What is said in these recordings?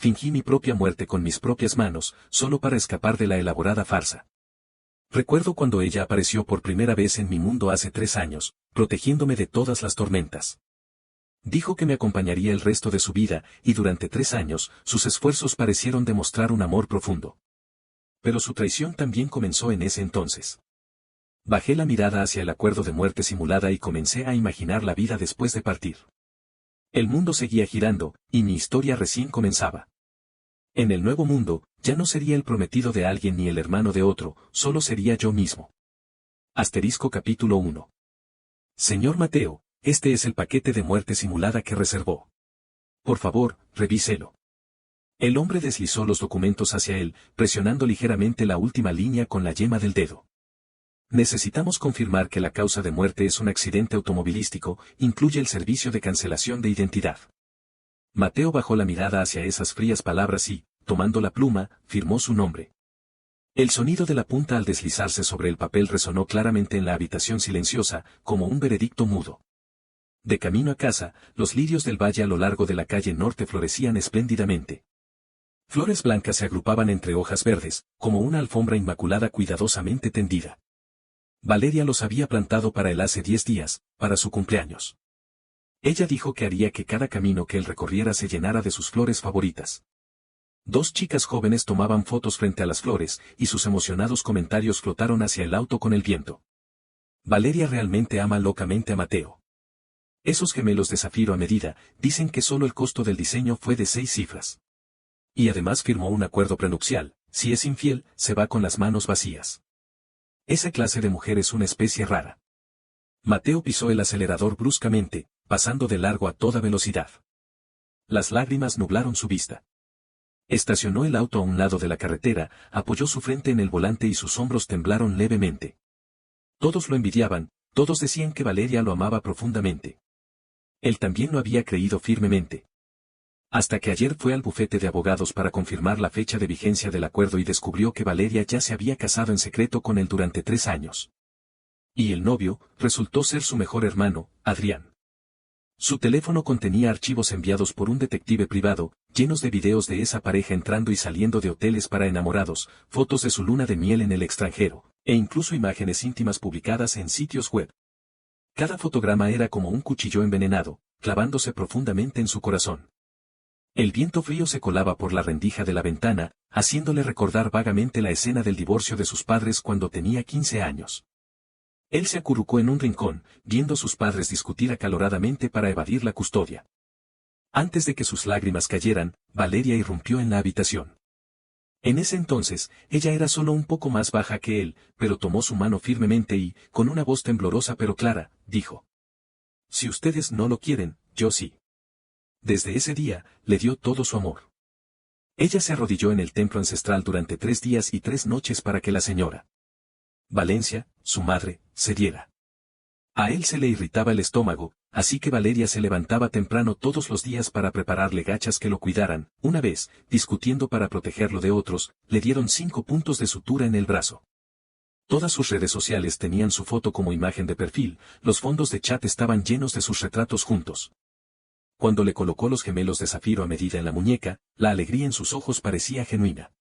fingí mi propia muerte con mis propias manos, solo para escapar de la elaborada farsa. Recuerdo cuando ella apareció por primera vez en mi mundo hace 3 años, protegiéndome de todas las tormentas. Dijo que me acompañaría el resto de su vida, y durante 3 años, sus esfuerzos parecieron demostrar un amor profundo. Pero su traición también comenzó en ese entonces. Bajé la mirada hacia el acuerdo de muerte simulada y comencé a imaginar la vida después de partir. El mundo seguía girando, y mi historia recién comenzaba. En el nuevo mundo, ya no sería el prometido de alguien ni el hermano de otro, solo sería yo mismo. Capítulo 1. Señor Mateo, este es el paquete de muerte simulada que reservó. Por favor, revíselo. El hombre deslizó los documentos hacia él, presionando ligeramente la última línea con la yema del dedo. Necesitamos confirmar que la causa de muerte es un accidente automovilístico, incluye el servicio de cancelación de identidad. Mateo bajó la mirada hacia esas frías palabras y, tomando la pluma, firmó su nombre. El sonido de la punta al deslizarse sobre el papel resonó claramente en la habitación silenciosa, como un veredicto mudo. De camino a casa, los lirios del valle a lo largo de la calle norte florecían espléndidamente. Flores blancas se agrupaban entre hojas verdes, como una alfombra inmaculada cuidadosamente tendida. Valeria los había plantado para él hace 10 días, para su cumpleaños. Ella dijo que haría que cada camino que él recorriera se llenara de sus flores favoritas. 2 chicas jóvenes tomaban fotos frente a las flores, y sus emocionados comentarios flotaron hacia el auto con el viento. Valeria realmente ama locamente a Mateo. Esos gemelos de zafiro a medida, dicen que solo el costo del diseño fue de 6 cifras. Y además firmó un acuerdo prenupcial, si es infiel, se va con las manos vacías. Esa clase de mujer es una especie rara. Mateo pisó el acelerador bruscamente, pasando de largo a toda velocidad. Las lágrimas nublaron su vista. Estacionó el auto a un lado de la carretera, apoyó su frente en el volante y sus hombros temblaron levemente. Todos lo envidiaban, todos decían que Valeria lo amaba profundamente. Él también lo había creído firmemente. Hasta que ayer fue al bufete de abogados para confirmar la fecha de vigencia del acuerdo y descubrió que Valeria ya se había casado en secreto con él durante 3 años. Y el novio, resultó ser su mejor hermano, Adrián. Su teléfono contenía archivos enviados por un detective privado, llenos de videos de esa pareja entrando y saliendo de hoteles para enamorados, fotos de su luna de miel en el extranjero, e incluso imágenes íntimas publicadas en sitios web. Cada fotograma era como un cuchillo envenenado, clavándose profundamente en su corazón. El viento frío se colaba por la rendija de la ventana, haciéndole recordar vagamente la escena del divorcio de sus padres cuando tenía 15 años. Él se acurrucó en un rincón, viendo a sus padres discutir acaloradamente para evadir la custodia. Antes de que sus lágrimas cayeran, Valeria irrumpió en la habitación. En ese entonces, ella era solo un poco más baja que él, pero tomó su mano firmemente y, con una voz temblorosa pero clara, dijo: «Si ustedes no lo quieren, yo sí». Desde ese día, le dio todo su amor. Ella se arrodilló en el templo ancestral durante 3 días y 3 noches para que la señora Valencia, su madre, se diera. A él se le irritaba el estómago, así que Valeria se levantaba temprano todos los días para prepararle gachas que lo cuidaran. Una vez, discutiendo para protegerlo de otros, le dieron 5 puntos de sutura en el brazo. Todas sus redes sociales tenían su foto como imagen de perfil, los fondos de chat estaban llenos de sus retratos juntos. Cuando le colocó los gemelos de zafiro a medida en la muñeca, la alegría en sus ojos parecía genuina.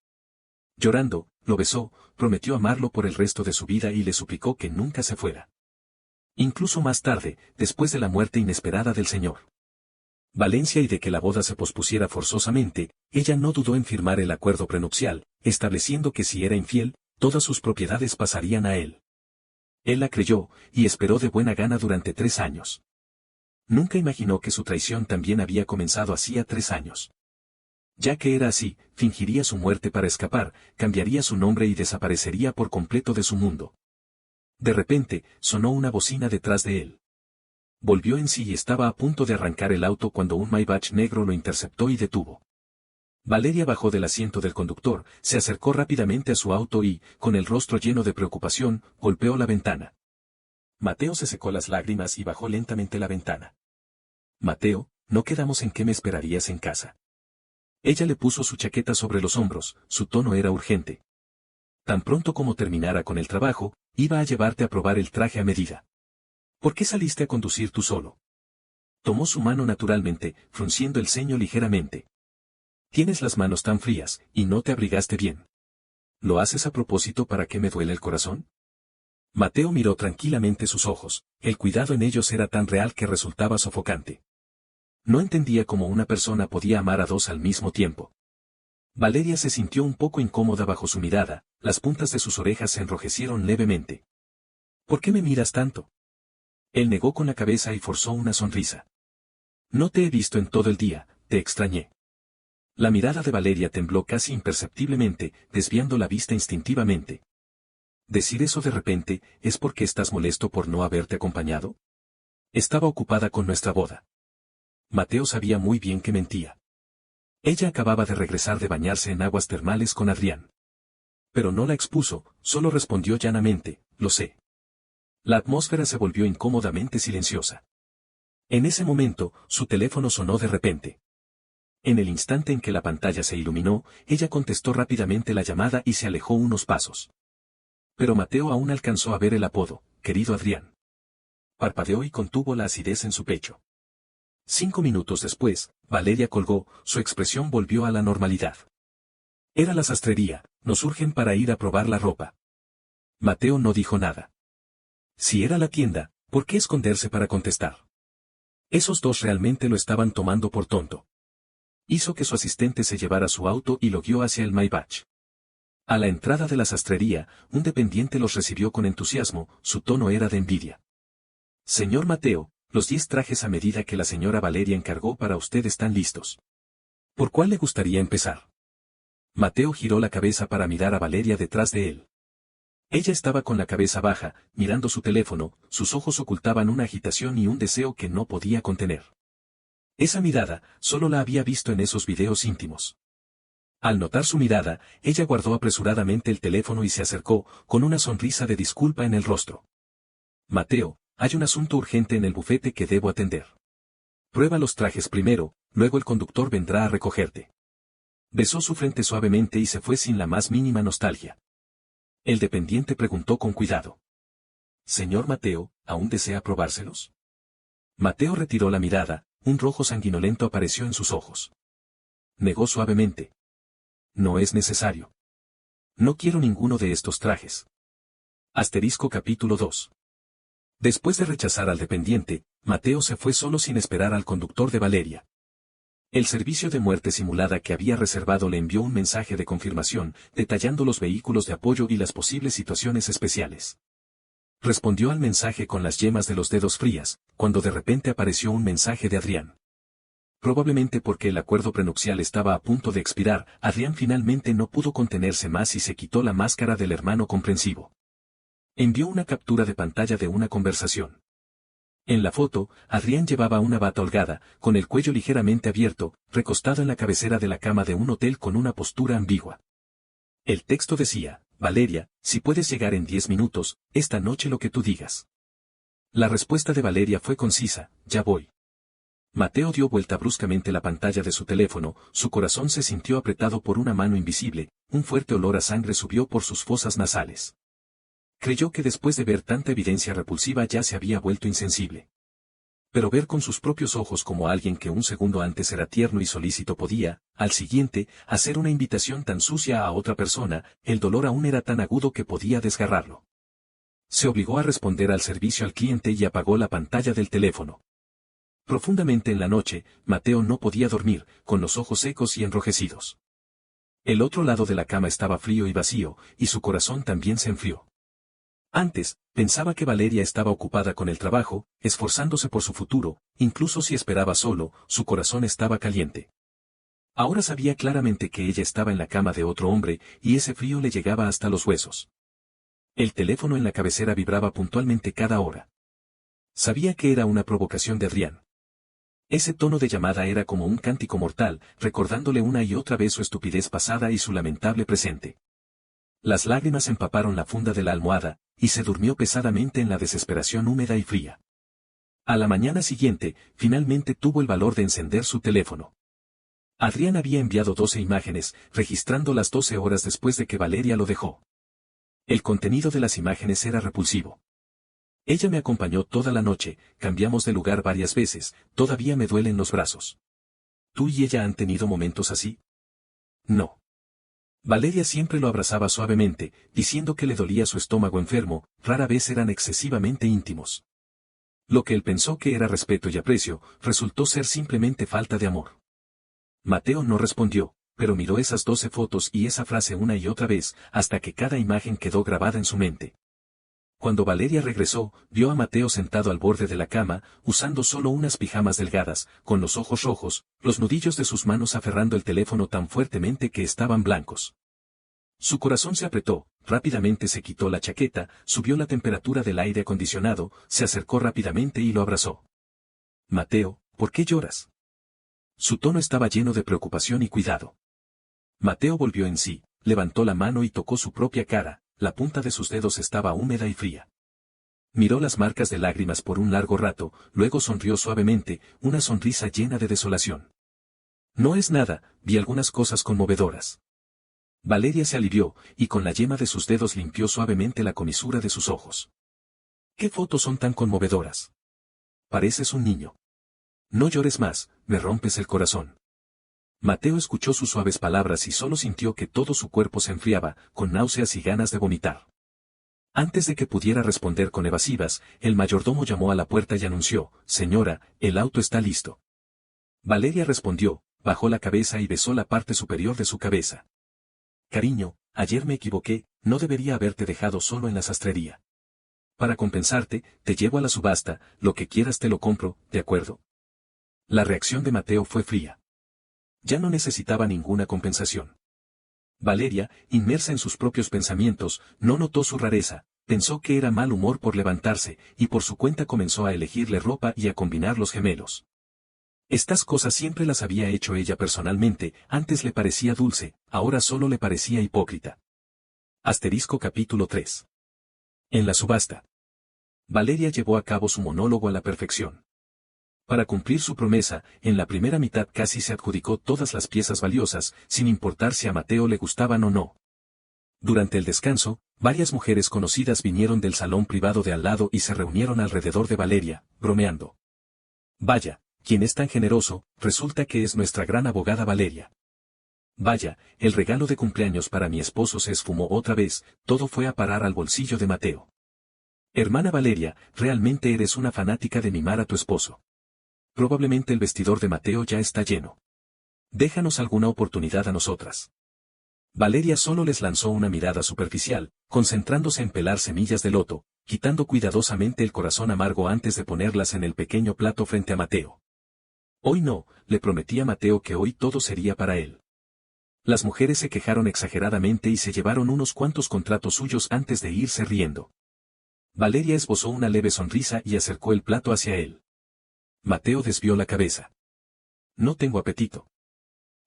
Llorando, lo besó, prometió amarlo por el resto de su vida y le suplicó que nunca se fuera. Incluso más tarde, después de la muerte inesperada del señor Valencia y de que la boda se pospusiera forzosamente, ella no dudó en firmar el acuerdo prenupcial, estableciendo que si era infiel, todas sus propiedades pasarían a él. Él la creyó, y esperó de buena gana durante 3 años. Nunca imaginó que su traición también había comenzado hacía 3 años. Ya que era así, fingiría su muerte para escapar, cambiaría su nombre y desaparecería por completo de su mundo. De repente, sonó una bocina detrás de él. Volvió en sí y estaba a punto de arrancar el auto cuando un Maybach negro lo interceptó y detuvo. Valeria bajó del asiento del conductor, se acercó rápidamente a su auto y, con el rostro lleno de preocupación, golpeó la ventana. Mateo se secó las lágrimas y bajó lentamente la ventana. «Mateo, ¿no quedamos en que me esperarías en casa?» Ella le puso su chaqueta sobre los hombros, su tono era urgente. Tan pronto como terminara con el trabajo, iba a llevarte a probar el traje a medida. ¿Por qué saliste a conducir tú solo? Tomó su mano naturalmente, frunciendo el ceño ligeramente. Tienes las manos tan frías, y no te abrigaste bien. ¿Lo haces a propósito para que me duele el corazón? Mateo miró tranquilamente sus ojos, el cuidado en ellos era tan real que resultaba sofocante. No entendía cómo una persona podía amar a dos al mismo tiempo. Valeria se sintió un poco incómoda bajo su mirada, las puntas de sus orejas se enrojecieron levemente. ¿Por qué me miras tanto? Él negó con la cabeza y forzó una sonrisa. No te he visto en todo el día, te extrañé. La mirada de Valeria tembló casi imperceptiblemente, desviando la vista instintivamente. Decir eso de repente, ¿es porque estás molesto por no haberte acompañado? Estaba ocupada con nuestra boda. Mateo sabía muy bien que mentía. Ella acababa de regresar de bañarse en aguas termales con Adrián. Pero no la expuso, solo respondió llanamente, lo sé. La atmósfera se volvió incómodamente silenciosa. En ese momento, su teléfono sonó de repente. En el instante en que la pantalla se iluminó, ella contestó rápidamente la llamada y se alejó unos pasos. Pero Mateo aún alcanzó a ver el apodo, querido Adrián. Parpadeó y contuvo la acidez en su pecho. 5 minutos después, Valeria colgó, su expresión volvió a la normalidad. Era la sastrería, nos urgen para ir a probar la ropa. Mateo no dijo nada. Si era la tienda, ¿por qué esconderse para contestar? Esos dos realmente lo estaban tomando por tonto. Hizo que su asistente se llevara su auto y lo guió hacia el Maybach. A la entrada de la sastrería, un dependiente los recibió con entusiasmo, su tono era de envidia. Señor Mateo, los 10 trajes a medida que la señora Valeria encargó para usted están listos. ¿Por cuál le gustaría empezar? Mateo giró la cabeza para mirar a Valeria detrás de él. Ella estaba con la cabeza baja, mirando su teléfono, sus ojos ocultaban una agitación y un deseo que no podía contener. Esa mirada, solo la había visto en esos videos íntimos. Al notar su mirada, ella guardó apresuradamente el teléfono y se acercó, con una sonrisa de disculpa en el rostro. Mateo, hay un asunto urgente en el bufete que debo atender. Prueba los trajes primero, luego el conductor vendrá a recogerte. Besó su frente suavemente y se fue sin la más mínima nostalgia. El dependiente preguntó con cuidado. Señor Mateo, ¿aún desea probárselos? Mateo retiró la mirada, un rojo sanguinolento apareció en sus ojos. Negó suavemente. No es necesario. No quiero ninguno de estos trajes. Asterisco capítulo 2. Después de rechazar al dependiente, Mateo se fue solo sin esperar al conductor de Valeria. El servicio de muerte simulada que había reservado le envió un mensaje de confirmación, detallando los vehículos de apoyo y las posibles situaciones especiales. Respondió al mensaje con las yemas de los dedos frías, cuando de repente apareció un mensaje de Adrián. Probablemente porque el acuerdo prenupcial estaba a punto de expirar, Adrián finalmente no pudo contenerse más y se quitó la máscara del hermano comprensivo. Envió una captura de pantalla de una conversación. En la foto, Adrián llevaba una bata holgada, con el cuello ligeramente abierto, recostado en la cabecera de la cama de un hotel con una postura ambigua. El texto decía, Valeria, si puedes llegar en 10 minutos, esta noche lo que tú digas. La respuesta de Valeria fue concisa, ya voy. Mateo dio vuelta bruscamente la pantalla de su teléfono, su corazón se sintió apretado por una mano invisible, un fuerte olor a sangre subió por sus fosas nasales. Creyó que después de ver tanta evidencia repulsiva ya se había vuelto insensible. Pero ver con sus propios ojos como alguien que un segundo antes era tierno y solícito podía, al siguiente, hacer una invitación tan sucia a otra persona, el dolor aún era tan agudo que podía desgarrarlo. Se obligó a responder al servicio al cliente y apagó la pantalla del teléfono. Profundamente en la noche, Mateo no podía dormir, con los ojos secos y enrojecidos. El otro lado de la cama estaba frío y vacío, y su corazón también se enfrió. Antes, pensaba que Valeria estaba ocupada con el trabajo, esforzándose por su futuro, incluso si esperaba solo, su corazón estaba caliente. Ahora sabía claramente que ella estaba en la cama de otro hombre, y ese frío le llegaba hasta los huesos. El teléfono en la cabecera vibraba puntualmente cada hora. Sabía que era una provocación de Adrián. Ese tono de llamada era como un cántico mortal, recordándole una y otra vez su estupidez pasada y su lamentable presente. Las lágrimas empaparon la funda de la almohada, y se durmió pesadamente en la desesperación húmeda y fría. A la mañana siguiente, finalmente tuvo el valor de encender su teléfono. Adrián había enviado 12 imágenes, registrando las 12 horas después de que Valeria lo dejó. El contenido de las imágenes era repulsivo. Ella me acompañó toda la noche, cambiamos de lugar varias veces, todavía me duelen los brazos. ¿Tú y ella han tenido momentos así? no. Valeria siempre lo abrazaba suavemente, diciendo que le dolía su estómago enfermo, rara vez eran excesivamente íntimos. Lo que él pensó que era respeto y aprecio, resultó ser simplemente falta de amor. Mateo no respondió, pero miró esas 12 fotos y esa frase una y otra vez, hasta que cada imagen quedó grabada en su mente. Cuando Valeria regresó, vio a Mateo sentado al borde de la cama, usando solo unas pijamas delgadas, con los ojos rojos, los nudillos de sus manos aferrando el teléfono tan fuertemente que estaban blancos. Su corazón se apretó, rápidamente se quitó la chaqueta, subió la temperatura del aire acondicionado, se acercó rápidamente y lo abrazó. Mateo, ¿por qué lloras? Su tono estaba lleno de preocupación y cuidado. Mateo volvió en sí, levantó la mano y tocó su propia cara, la punta de sus dedos estaba húmeda y fría. Miró las marcas de lágrimas por un largo rato, luego sonrió suavemente, una sonrisa llena de desolación. No es nada, vi algunas cosas conmovedoras. Valeria se alivió, y con la yema de sus dedos limpió suavemente la comisura de sus ojos. ¿Qué fotos son tan conmovedoras? Pareces un niño. No llores más, me rompes el corazón. Mateo escuchó sus suaves palabras y solo sintió que todo su cuerpo se enfriaba, con náuseas y ganas de vomitar. Antes de que pudiera responder con evasivas, el mayordomo llamó a la puerta y anunció, «Señora, el auto está listo». Valeria respondió, bajó la cabeza y besó la parte superior de su cabeza. «Cariño, ayer me equivoqué, no debería haberte dejado solo en la sastrería. Para compensarte, te llevo a la subasta, lo que quieras te lo compro, ¿de acuerdo?». La reacción de Mateo fue fría. Ya no necesitaba ninguna compensación. Valeria, inmersa en sus propios pensamientos, no notó su rareza, pensó que era mal humor por levantarse, y por su cuenta comenzó a elegirle ropa y a combinar los gemelos. Estas cosas siempre las había hecho ella personalmente, antes le parecía dulce, ahora solo le parecía hipócrita. Capítulo 3. En la subasta. Valeria llevó a cabo su monólogo a la perfección. Para cumplir su promesa, en la primera mitad casi se adjudicó todas las piezas valiosas, sin importar si a Mateo le gustaban o no. Durante el descanso, varias mujeres conocidas vinieron del salón privado de al lado y se reunieron alrededor de Valeria, bromeando. «Vaya, quien es tan generoso, resulta que es nuestra gran abogada Valeria. Vaya, el regalo de cumpleaños para mi esposo se esfumó otra vez, todo fue a parar al bolsillo de Mateo. Hermana Valeria, realmente eres una fanática de mimar a tu esposo. Probablemente el vestidor de Mateo ya está lleno. Déjanos alguna oportunidad a nosotras». Valeria solo les lanzó una mirada superficial, concentrándose en pelar semillas de loto, quitando cuidadosamente el corazón amargo antes de ponerlas en el pequeño plato frente a Mateo. Hoy no, le prometí a Mateo que hoy todo sería para él. Las mujeres se quejaron exageradamente y se llevaron unos cuantos contratos suyos antes de irse riendo. Valeria esbozó una leve sonrisa y acercó el plato hacia él. Mateo desvió la cabeza. «No tengo apetito».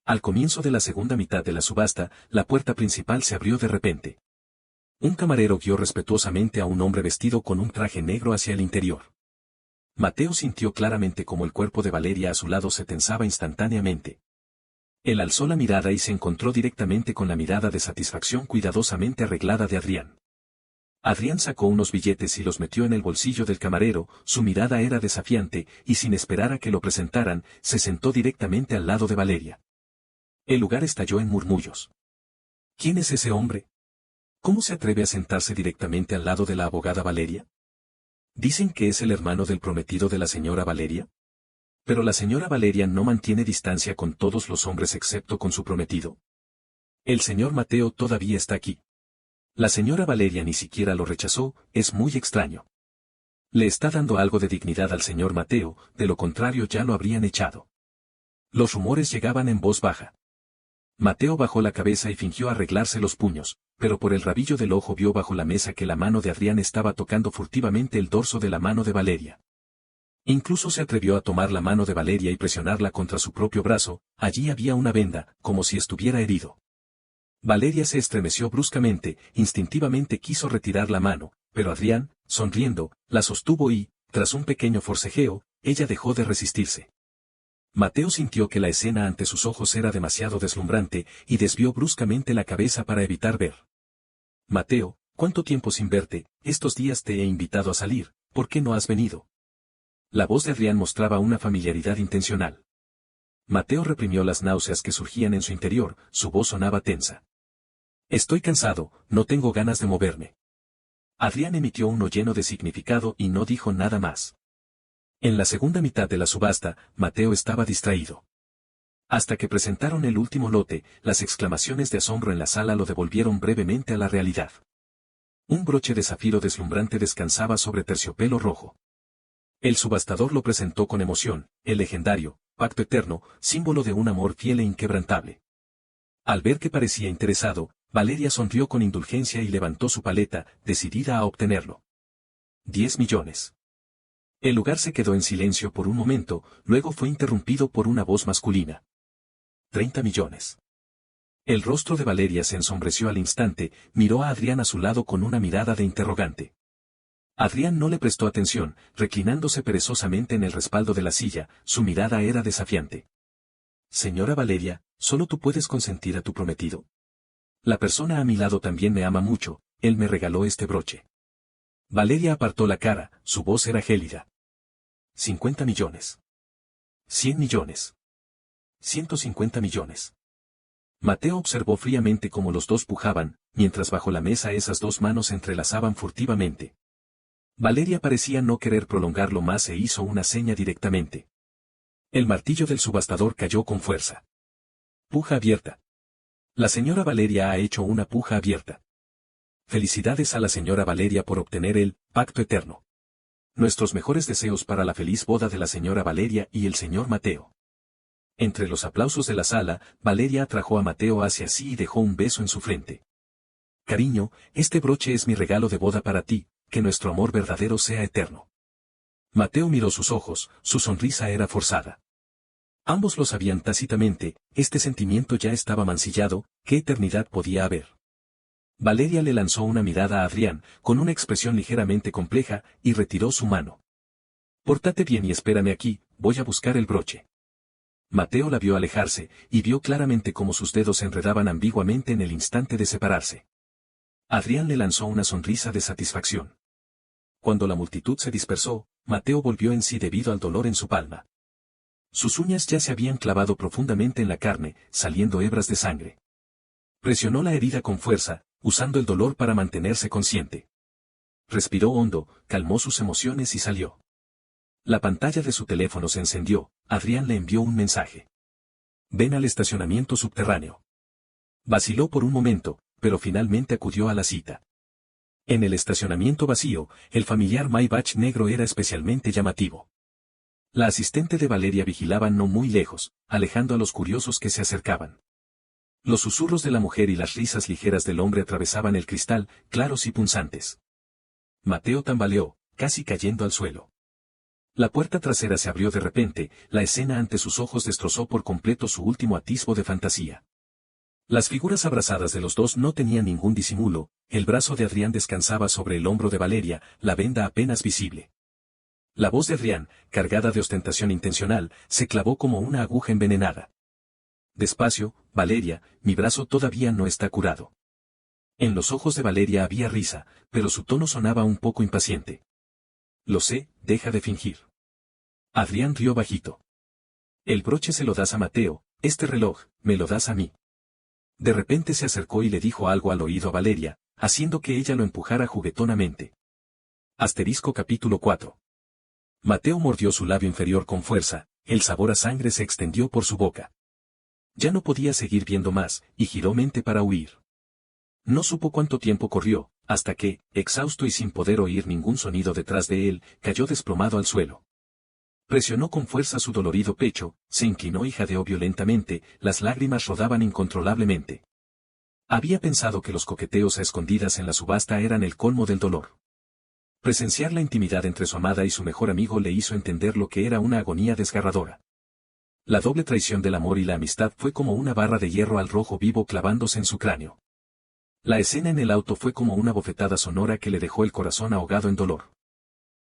Al comienzo de la segunda mitad de la subasta, la puerta principal se abrió de repente. Un camarero guió respetuosamente a un hombre vestido con un traje negro hacia el interior. Mateo sintió claramente cómo el cuerpo de Valeria a su lado se tensaba instantáneamente. Él alzó la mirada y se encontró directamente con la mirada de satisfacción cuidadosamente arreglada de Adrián. Adrián sacó unos billetes y los metió en el bolsillo del camarero, su mirada era desafiante, y sin esperar a que lo presentaran, se sentó directamente al lado de Valeria. El lugar estalló en murmullos. ¿Quién es ese hombre? ¿Cómo se atreve a sentarse directamente al lado de la abogada Valeria? ¿Dicen que es el hermano del prometido de la señora Valeria? Pero la señora Valeria no mantiene distancia con todos los hombres excepto con su prometido. El señor Mateo todavía está aquí. La señora Valeria ni siquiera lo rechazó, es muy extraño. Le está dando algo de dignidad al señor Mateo, de lo contrario ya lo habrían echado. Los rumores llegaban en voz baja. Mateo bajó la cabeza y fingió arreglarse los puños, pero por el rabillo del ojo vio bajo la mesa que la mano de Adrián estaba tocando furtivamente el dorso de la mano de Valeria. Incluso se atrevió a tomar la mano de Valeria y presionarla contra su propio brazo, allí había una venda, como si estuviera herido. Valeria se estremeció bruscamente, instintivamente quiso retirar la mano, pero Adrián, sonriendo, la sostuvo y, tras un pequeño forcejeo, ella dejó de resistirse. Mateo sintió que la escena ante sus ojos era demasiado deslumbrante, y desvió bruscamente la cabeza para evitar ver. «Mateo, ¿cuánto tiempo sin verte? Estos días te he invitado a salir, ¿por qué no has venido?». La voz de Adrián mostraba una familiaridad intencional. Mateo reprimió las náuseas que surgían en su interior, su voz sonaba tensa. Estoy cansado, no tengo ganas de moverme. Adrián emitió uno lleno de significado y no dijo nada más. En la segunda mitad de la subasta, Mateo estaba distraído. Hasta que presentaron el último lote, las exclamaciones de asombro en la sala lo devolvieron brevemente a la realidad. Un broche de zafiro deslumbrante descansaba sobre terciopelo rojo. El subastador lo presentó con emoción, el legendario, pacto eterno, símbolo de un amor fiel e inquebrantable. Al ver que parecía interesado, Valeria sonrió con indulgencia y levantó su paleta, decidida a obtenerlo. 10 millones. El lugar se quedó en silencio por un momento, luego fue interrumpido por una voz masculina. 30 millones. El rostro de Valeria se ensombreció al instante, miró a Adrián a su lado con una mirada de interrogante. Adrián no le prestó atención, reclinándose perezosamente en el respaldo de la silla, su mirada era desafiante. Señora Valeria, ¿solo tú puedes consentir a tu prometido? La persona a mi lado también me ama mucho, él me regaló este broche. Valeria apartó la cara, su voz era gélida. 50 millones. 100 millones. 150 millones. Mateo observó fríamente cómo los dos pujaban, mientras bajo la mesa esas dos manos se entrelazaban furtivamente. Valeria parecía no querer prolongarlo más e hizo una seña directamente. El martillo del subastador cayó con fuerza. Puja abierta. La señora Valeria ha hecho una puja abierta. Felicidades a la señora Valeria por obtener el pacto eterno. Nuestros mejores deseos para la feliz boda de la señora Valeria y el señor Mateo. Entre los aplausos de la sala, Valeria atrajo a Mateo hacia sí y dejó un beso en su frente. Cariño, este broche es mi regalo de boda para ti, que nuestro amor verdadero sea eterno. Mateo miró sus ojos, su sonrisa era forzada. Ambos lo sabían tácitamente, este sentimiento ya estaba mancillado, ¿qué eternidad podía haber? Valeria le lanzó una mirada a Adrián, con una expresión ligeramente compleja, y retiró su mano. Pórtate bien y espérame aquí, voy a buscar el broche. Mateo la vio alejarse, y vio claramente cómo sus dedos se enredaban ambiguamente en el instante de separarse. Adrián le lanzó una sonrisa de satisfacción. Cuando la multitud se dispersó, Mateo volvió en sí debido al dolor en su palma. Sus uñas ya se habían clavado profundamente en la carne, saliendo hebras de sangre. Presionó la herida con fuerza, usando el dolor para mantenerse consciente. Respiró hondo, calmó sus emociones y salió. La pantalla de su teléfono se encendió, Adrián le envió un mensaje. Ven al estacionamiento subterráneo. Vaciló por un momento, pero finalmente acudió a la cita. En el estacionamiento vacío, el familiar Maybach negro era especialmente llamativo. La asistente de Valeria vigilaba no muy lejos, alejando a los curiosos que se acercaban. Los susurros de la mujer y las risas ligeras del hombre atravesaban el cristal, claros y punzantes. Mateo tambaleó, casi cayendo al suelo. La puerta trasera se abrió de repente, la escena ante sus ojos destrozó por completo su último atisbo de fantasía. Las figuras abrazadas de los dos no tenían ningún disimulo, el brazo de Adrián descansaba sobre el hombro de Valeria, la venda apenas visible. La voz de Adrián, cargada de ostentación intencional, se clavó como una aguja envenenada. Despacio, Valeria, mi brazo todavía no está curado. En los ojos de Valeria había risa, pero su tono sonaba un poco impaciente. Lo sé, deja de fingir. Adrián rió bajito. El broche se lo das a Mateo, este reloj, me lo das a mí. De repente se acercó y le dijo algo al oído a Valeria, haciendo que ella lo empujara juguetonamente. Capítulo 4. Mateo mordió su labio inferior con fuerza, el sabor a sangre se extendió por su boca. Ya no podía seguir viendo más, y giró mente para huir. No supo cuánto tiempo corrió, hasta que, exhausto y sin poder oír ningún sonido detrás de él, cayó desplomado al suelo. Presionó con fuerza su dolorido pecho, se inclinó y jadeó violentamente, las lágrimas rodaban incontrolablemente. Había pensado que los coqueteos a escondidas en la subasta eran el colmo del dolor. Presenciar la intimidad entre su amada y su mejor amigo le hizo entender lo que era una agonía desgarradora. La doble traición del amor y la amistad fue como una barra de hierro al rojo vivo clavándose en su cráneo. La escena en el auto fue como una bofetada sonora que le dejó el corazón ahogado en dolor.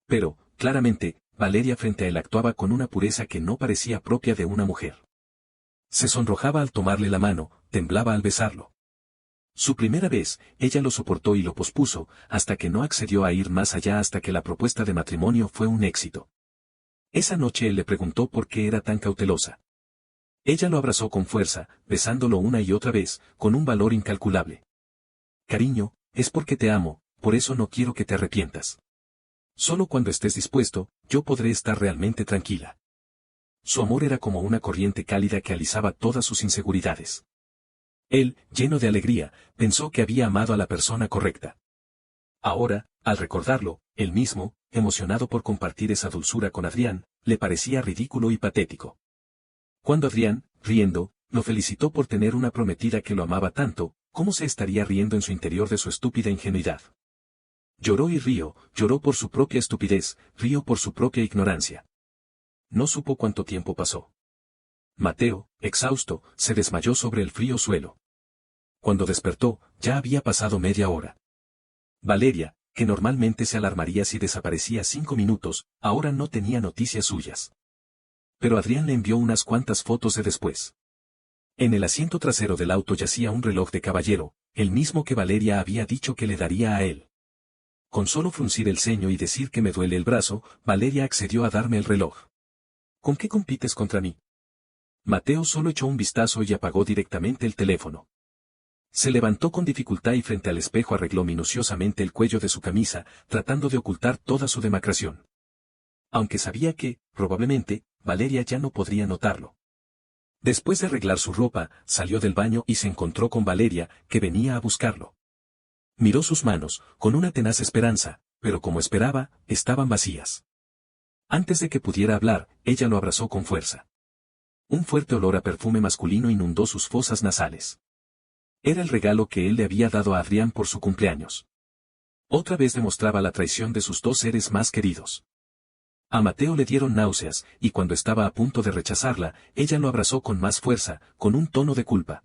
Pero, claramente, Valeria frente a él actuaba con una pureza que no parecía propia de una mujer. Se sonrojaba al tomarle la mano, temblaba al besarlo. Su primera vez, ella lo soportó y lo pospuso, hasta que no accedió a ir más allá hasta que la propuesta de matrimonio fue un éxito. Esa noche él le preguntó por qué era tan cautelosa. Ella lo abrazó con fuerza, besándolo una y otra vez, con un valor incalculable. Cariño, es porque te amo, por eso no quiero que te arrepientas. Solo cuando estés dispuesto, yo podré estar realmente tranquila. Su amor era como una corriente cálida que alisaba todas sus inseguridades. Él, lleno de alegría, pensó que había amado a la persona correcta. Ahora, al recordarlo, él mismo, emocionado por compartir esa dulzura con Adrián, le parecía ridículo y patético. Cuando Adrián, riendo, lo felicitó por tener una prometida que lo amaba tanto, ¿cómo se estaría riendo en su interior de su estúpida ingenuidad? Lloró y rió, lloró por su propia estupidez, rió por su propia ignorancia. No supo cuánto tiempo pasó. Mateo, exhausto, se desmayó sobre el frío suelo. Cuando despertó, ya había pasado media hora. Valeria, que normalmente se alarmaría si desaparecía 5 minutos, ahora no tenía noticias suyas. Pero Adrián le envió unas cuantas fotos de después. En el asiento trasero del auto yacía un reloj de caballero, el mismo que Valeria había dicho que le daría a él. Con solo fruncir el ceño y decir que me duele el brazo, Valeria accedió a darme el reloj. ¿Con qué compites contra mí? Mateo solo echó un vistazo y apagó directamente el teléfono. Se levantó con dificultad y frente al espejo arregló minuciosamente el cuello de su camisa, tratando de ocultar toda su demacración. Aunque sabía que, probablemente, Valeria ya no podría notarlo. Después de arreglar su ropa, salió del baño y se encontró con Valeria, que venía a buscarlo. Miró sus manos, con una tenaz esperanza, pero como esperaba, estaban vacías. Antes de que pudiera hablar, ella lo abrazó con fuerza. Un fuerte olor a perfume masculino inundó sus fosas nasales. Era el regalo que él le había dado a Adrián por su cumpleaños. Otra vez demostraba la traición de sus dos seres más queridos. A Mateo le dieron náuseas, y cuando estaba a punto de rechazarla, ella lo abrazó con más fuerza, con un tono de culpa.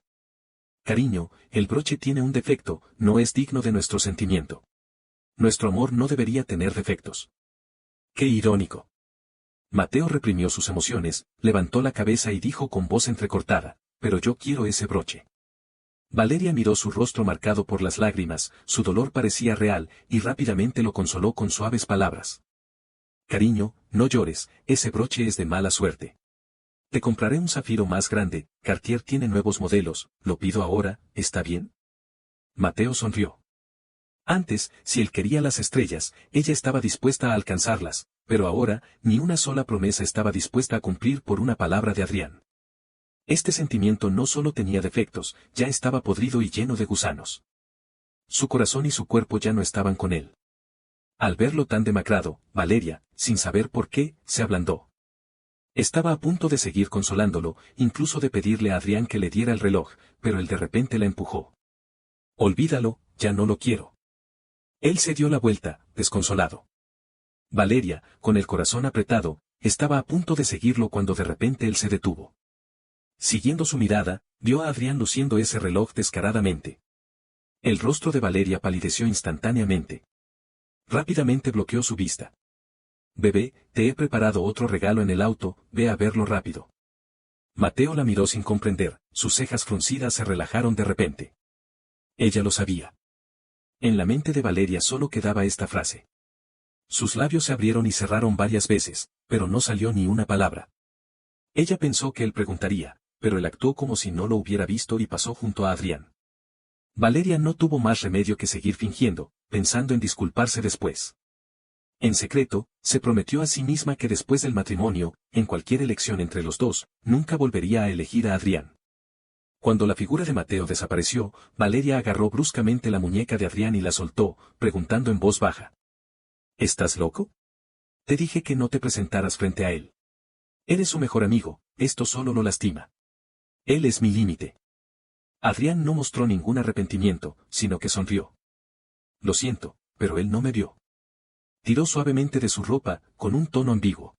Cariño, el broche tiene un defecto, no es digno de nuestro sentimiento. Nuestro amor no debería tener defectos. ¡Qué irónico! Mateo reprimió sus emociones, levantó la cabeza y dijo con voz entrecortada, pero yo quiero ese broche. Valeria miró su rostro marcado por las lágrimas, su dolor parecía real, y rápidamente lo consoló con suaves palabras. Cariño, no llores, ese broche es de mala suerte. Te compraré un zafiro más grande, Cartier tiene nuevos modelos, lo pido ahora, ¿está bien? Mateo sonrió. Antes, si él quería las estrellas, ella estaba dispuesta a alcanzarlas, pero ahora, ni una sola promesa estaba dispuesta a cumplir por una palabra de Adrián. Este sentimiento no solo tenía defectos, ya estaba podrido y lleno de gusanos. Su corazón y su cuerpo ya no estaban con él. Al verlo tan demacrado, Valeria, sin saber por qué, se ablandó. Estaba a punto de seguir consolándolo, incluso de pedirle a Adrián que le diera el reloj, pero él de repente la empujó. Olvídalo, ya no lo quiero. Él se dio la vuelta, desconsolado. Valeria, con el corazón apretado, estaba a punto de seguirlo cuando de repente él se detuvo. Siguiendo su mirada, vio a Adrián luciendo ese reloj descaradamente. El rostro de Valeria palideció instantáneamente. Rápidamente bloqueó su vista. Bebé, te he preparado otro regalo en el auto, ve a verlo rápido. Mateo la miró sin comprender, sus cejas fruncidas se relajaron de repente. Ella lo sabía. En la mente de Valeria solo quedaba esta frase. Sus labios se abrieron y cerraron varias veces, pero no salió ni una palabra. Ella pensó que él preguntaría, pero él actuó como si no lo hubiera visto y pasó junto a Adrián. Valeria no tuvo más remedio que seguir fingiendo, pensando en disculparse después. En secreto, se prometió a sí misma que después del matrimonio, en cualquier elección entre los dos, nunca volvería a elegir a Adrián. Cuando la figura de Mateo desapareció, Valeria agarró bruscamente la muñeca de Adrián y la soltó, preguntando en voz baja. ¿Estás loco? Te dije que no te presentaras frente a él. Eres su mejor amigo, esto solo lo lastima. Él es mi límite. Adrián no mostró ningún arrepentimiento, sino que sonrió. Lo siento, pero él no me vio. Tiró suavemente de su ropa, con un tono ambiguo.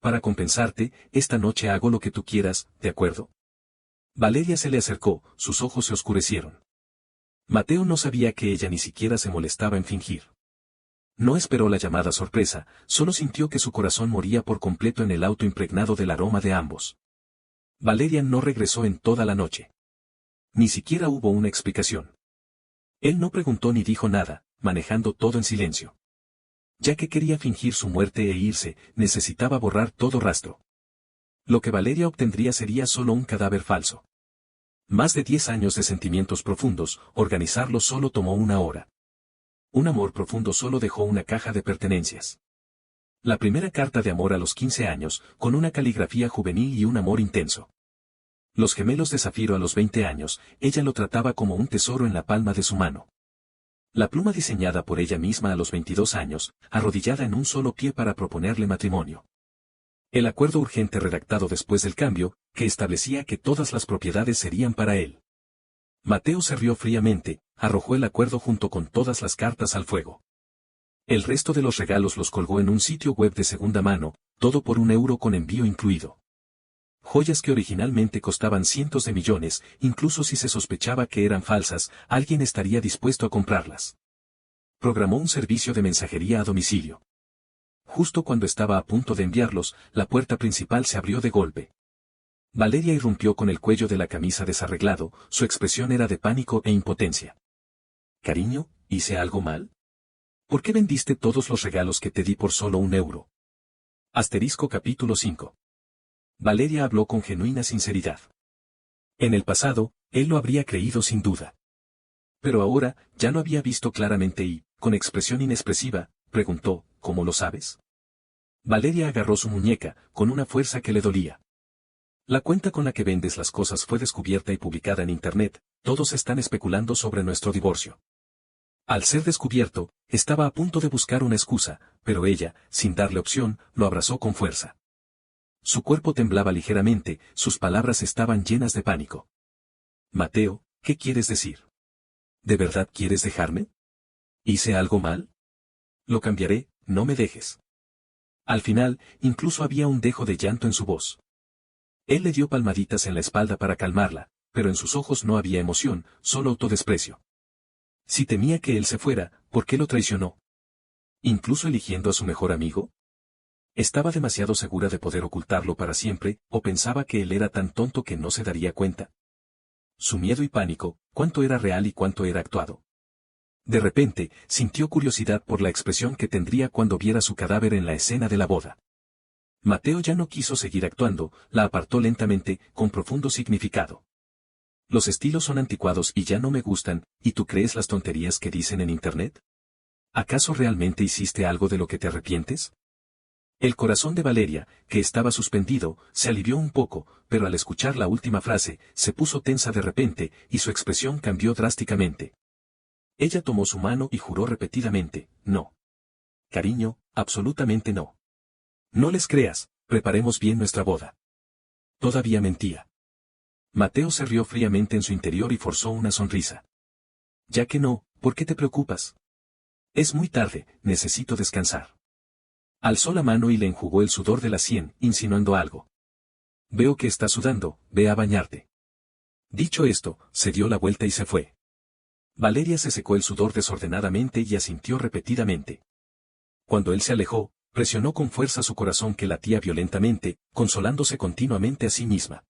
Para compensarte, esta noche hago lo que tú quieras, ¿de acuerdo? Valeria se le acercó, sus ojos se oscurecieron. Mateo no sabía que ella ni siquiera se molestaba en fingir. No esperó la llamada sorpresa, solo sintió que su corazón moría por completo en el auto impregnado del aroma de ambos. Valeria no regresó en toda la noche. Ni siquiera hubo una explicación. Él no preguntó ni dijo nada, manejando todo en silencio. Ya que quería fingir su muerte e irse, necesitaba borrar todo rastro. Lo que Valeria obtendría sería solo un cadáver falso. Más de 10 años de sentimientos profundos, organizarlo solo tomó una hora. Un amor profundo solo dejó una caja de pertenencias. La primera carta de amor a los 15 años, con una caligrafía juvenil y un amor intenso. Los gemelos de zafiro a los 20 años, ella lo trataba como un tesoro en la palma de su mano. La pluma diseñada por ella misma a los 22 años, arrodillada en un solo pie para proponerle matrimonio. El acuerdo urgente redactado después del cambio, que establecía que todas las propiedades serían para él. Mateo se rió fríamente, arrojó el acuerdo junto con todas las cartas al fuego. El resto de los regalos los colgó en un sitio web de segunda mano, todo por €1 con envío incluido. Joyas que originalmente costaban cientos de millones, incluso si se sospechaba que eran falsas, alguien estaría dispuesto a comprarlas. Programó un servicio de mensajería a domicilio. Justo cuando estaba a punto de enviarlos, la puerta principal se abrió de golpe. Valeria irrumpió con el cuello de la camisa desarreglado, su expresión era de pánico e impotencia. «Cariño, ¿hice algo mal? ¿Por qué vendiste todos los regalos que te di por solo €1? Capítulo 5. Valeria habló con genuina sinceridad. En el pasado, él lo habría creído sin duda. Pero ahora, ya lo había visto claramente y, con expresión inexpresiva, preguntó, ¿cómo lo sabes? Valeria agarró su muñeca, con una fuerza que le dolía. La cuenta con la que vendes las cosas fue descubierta y publicada en Internet, todos están especulando sobre nuestro divorcio. Al ser descubierto, estaba a punto de buscar una excusa, pero ella, sin darle opción, lo abrazó con fuerza. Su cuerpo temblaba ligeramente, sus palabras estaban llenas de pánico. Mateo, ¿qué quieres decir? ¿De verdad quieres dejarme? ¿Hice algo mal? Lo cambiaré, no me dejes. Al final, incluso había un dejo de llanto en su voz. Él le dio palmaditas en la espalda para calmarla, pero en sus ojos no había emoción, solo autodesprecio. Si temía que él se fuera, ¿por qué lo traicionó? ¿Incluso eligiendo a su mejor amigo? ¿Estaba demasiado segura de poder ocultarlo para siempre, o pensaba que él era tan tonto que no se daría cuenta? Su miedo y pánico, cuánto era real y cuánto era actuado. De repente, sintió curiosidad por la expresión que tendría cuando viera su cadáver en la escena de la boda. Mateo ya no quiso seguir actuando, la apartó lentamente, con profundo significado. Los estilos son anticuados y ya no me gustan, ¿y tú crees las tonterías que dicen en Internet? ¿Acaso realmente hiciste algo de lo que te arrepientes? El corazón de Valeria, que estaba suspendido, se alivió un poco, pero al escuchar la última frase, se puso tensa de repente, y su expresión cambió drásticamente. Ella tomó su mano y juró repetidamente, no. Cariño, absolutamente no. No les creas, preparemos bien nuestra boda. Todavía mentía. Mateo se rió fríamente en su interior y forzó una sonrisa. Ya que no, ¿por qué te preocupas? Es muy tarde, necesito descansar. Alzó la mano y le enjugó el sudor de la sien, insinuando algo. Veo que estás sudando, ve a bañarte. Dicho esto, se dio la vuelta y se fue. Valeria se secó el sudor desordenadamente y asintió repetidamente. Cuando él se alejó, presionó con fuerza su corazón que latía violentamente, consolándose continuamente a sí misma.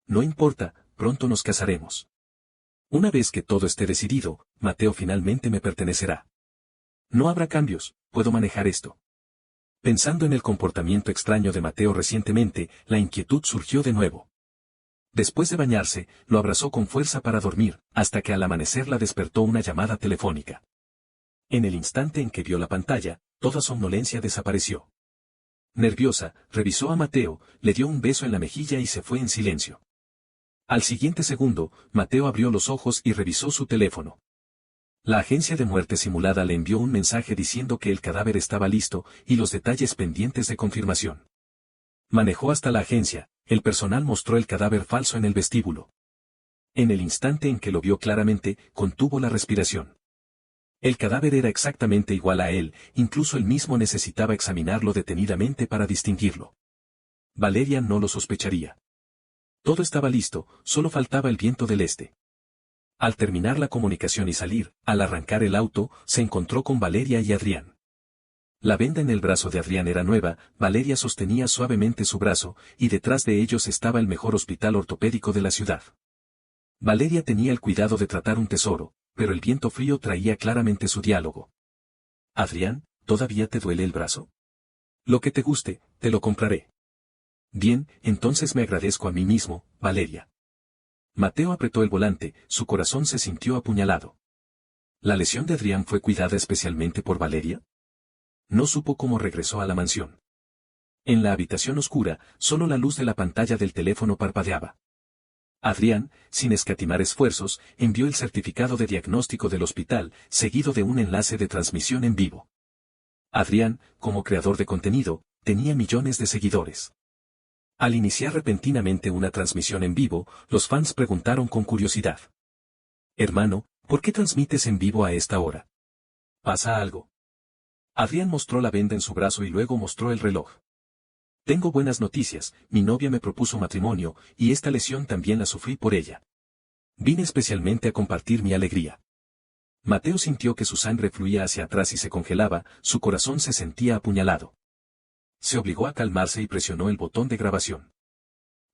No importa, pronto nos casaremos. Una vez que todo esté decidido, Mateo finalmente me pertenecerá. No habrá cambios, puedo manejar esto. Pensando en el comportamiento extraño de Mateo recientemente, la inquietud surgió de nuevo. Después de bañarse, lo abrazó con fuerza para dormir, hasta que al amanecer la despertó una llamada telefónica. En el instante en que vio la pantalla, toda somnolencia desapareció. Nerviosa, revisó a Mateo, le dio un beso en la mejilla y se fue en silencio. Al siguiente segundo, Mateo abrió los ojos y revisó su teléfono. La agencia de muerte simulada le envió un mensaje diciendo que el cadáver estaba listo y los detalles pendientes de confirmación. Manejó hasta la agencia, el personal mostró el cadáver falso en el vestíbulo. En el instante en que lo vio claramente, contuvo la respiración. El cadáver era exactamente igual a él, incluso él mismo necesitaba examinarlo detenidamente para distinguirlo. Valeria no lo sospecharía. Todo estaba listo, solo faltaba el viento del este. Al terminar la comunicación y salir, al arrancar el auto, se encontró con Valeria y Adrián. La venda en el brazo de Adrián era nueva, Valeria sostenía suavemente su brazo, y detrás de ellos estaba el mejor hospital ortopédico de la ciudad. Valeria tenía el cuidado de tratar un tesoro, pero el viento frío traía claramente su diálogo. Adrián, ¿todavía te duele el brazo? Lo que te guste, te lo compraré. Bien, entonces me agradezco a mí mismo, Valeria. Mateo apretó el volante, su corazón se sintió apuñalado. ¿La lesión de Adrián fue cuidada especialmente por Valeria? No supo cómo regresó a la mansión. En la habitación oscura, solo la luz de la pantalla del teléfono parpadeaba. Adrián, sin escatimar esfuerzos, envió el certificado de diagnóstico del hospital, seguido de un enlace de transmisión en vivo. Adrián, como creador de contenido, tenía millones de seguidores. Al iniciar repentinamente una transmisión en vivo, los fans preguntaron con curiosidad. Hermano, ¿por qué transmites en vivo a esta hora? ¿Pasa algo? Adrián mostró la venda en su brazo y luego mostró el reloj. Tengo buenas noticias, mi novia me propuso matrimonio, y esta lesión también la sufrí por ella. Vine especialmente a compartir mi alegría. Mateo sintió que su sangre fluía hacia atrás y se congelaba, su corazón se sentía apuñalado. Se obligó a calmarse y presionó el botón de grabación.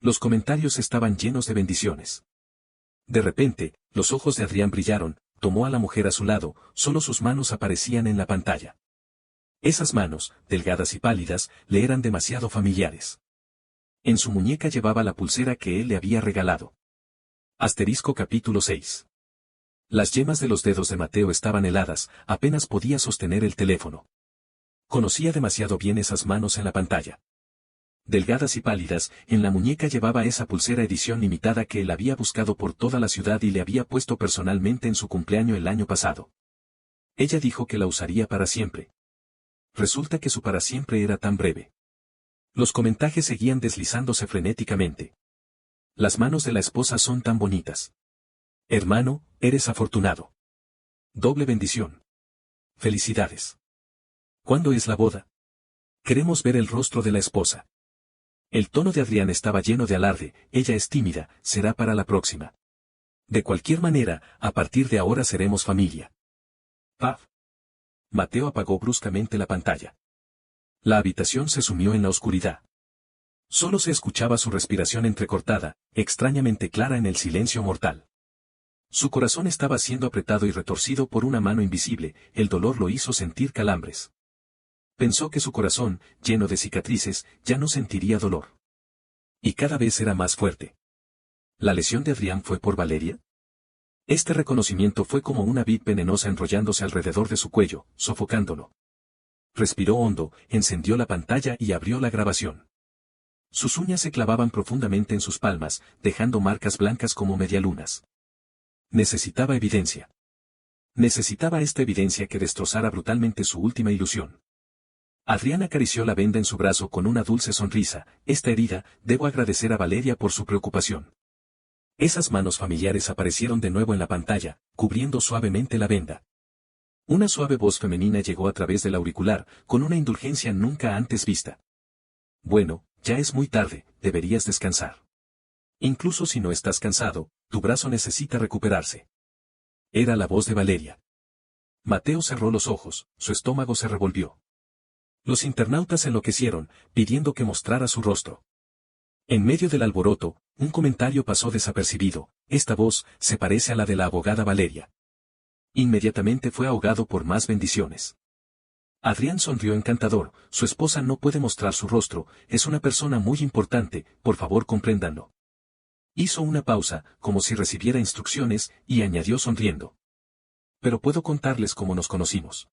Los comentarios estaban llenos de bendiciones. De repente, los ojos de Adrián brillaron, tomó a la mujer a su lado, solo sus manos aparecían en la pantalla. Esas manos, delgadas y pálidas, le eran demasiado familiares. En su muñeca llevaba la pulsera que él le había regalado. Asterisco capítulo 6. Las yemas de los dedos de Mateo estaban heladas, apenas podía sostener el teléfono. Conocía demasiado bien esas manos en la pantalla. Delgadas y pálidas, en la muñeca llevaba esa pulsera edición limitada que él había buscado por toda la ciudad y le había puesto personalmente en su cumpleaños el año pasado. Ella dijo que la usaría para siempre. Resulta que su para siempre era tan breve. Los comentarios seguían deslizándose frenéticamente. Las manos de la esposa son tan bonitas. Hermano, eres afortunado. Doble bendición. Felicidades. ¿Cuándo es la boda? Queremos ver el rostro de la esposa. El tono de Adrián estaba lleno de alarde, ella es tímida, será para la próxima. De cualquier manera, a partir de ahora seremos familia. ¡Paf! Mateo apagó bruscamente la pantalla. La habitación se sumió en la oscuridad. Solo se escuchaba su respiración entrecortada, extrañamente clara en el silencio mortal. Su corazón estaba siendo apretado y retorcido por una mano invisible, el dolor lo hizo sentir calambres. Pensó que su corazón, lleno de cicatrices, ya no sentiría dolor. Y cada vez era más fuerte. ¿La lesión de Adrián fue por Valeria? Este reconocimiento fue como una vid venenosa enrollándose alrededor de su cuello, sofocándolo. Respiró hondo, encendió la pantalla y abrió la grabación. Sus uñas se clavaban profundamente en sus palmas, dejando marcas blancas como medialunas. Necesitaba evidencia. Necesitaba esta evidencia que destrozara brutalmente su última ilusión. Adrián acarició la venda en su brazo con una dulce sonrisa. Esta herida, debo agradecer a Valeria por su preocupación. Esas manos familiares aparecieron de nuevo en la pantalla, cubriendo suavemente la venda. Una suave voz femenina llegó a través del auricular, con una indulgencia nunca antes vista. Bueno, ya es muy tarde, deberías descansar. Incluso si no estás cansado, tu brazo necesita recuperarse. Era la voz de Valeria. Mateo cerró los ojos, su estómago se revolvió. Los internautas enloquecieron, pidiendo que mostrara su rostro. En medio del alboroto, un comentario pasó desapercibido: esta voz se parece a la de la abogada Valeria. Inmediatamente fue ahogado por más bendiciones. Adrián sonrió encantador, su esposa no puede mostrar su rostro, es una persona muy importante, por favor compréndanlo. Hizo una pausa, como si recibiera instrucciones, y añadió sonriendo. Pero puedo contarles cómo nos conocimos.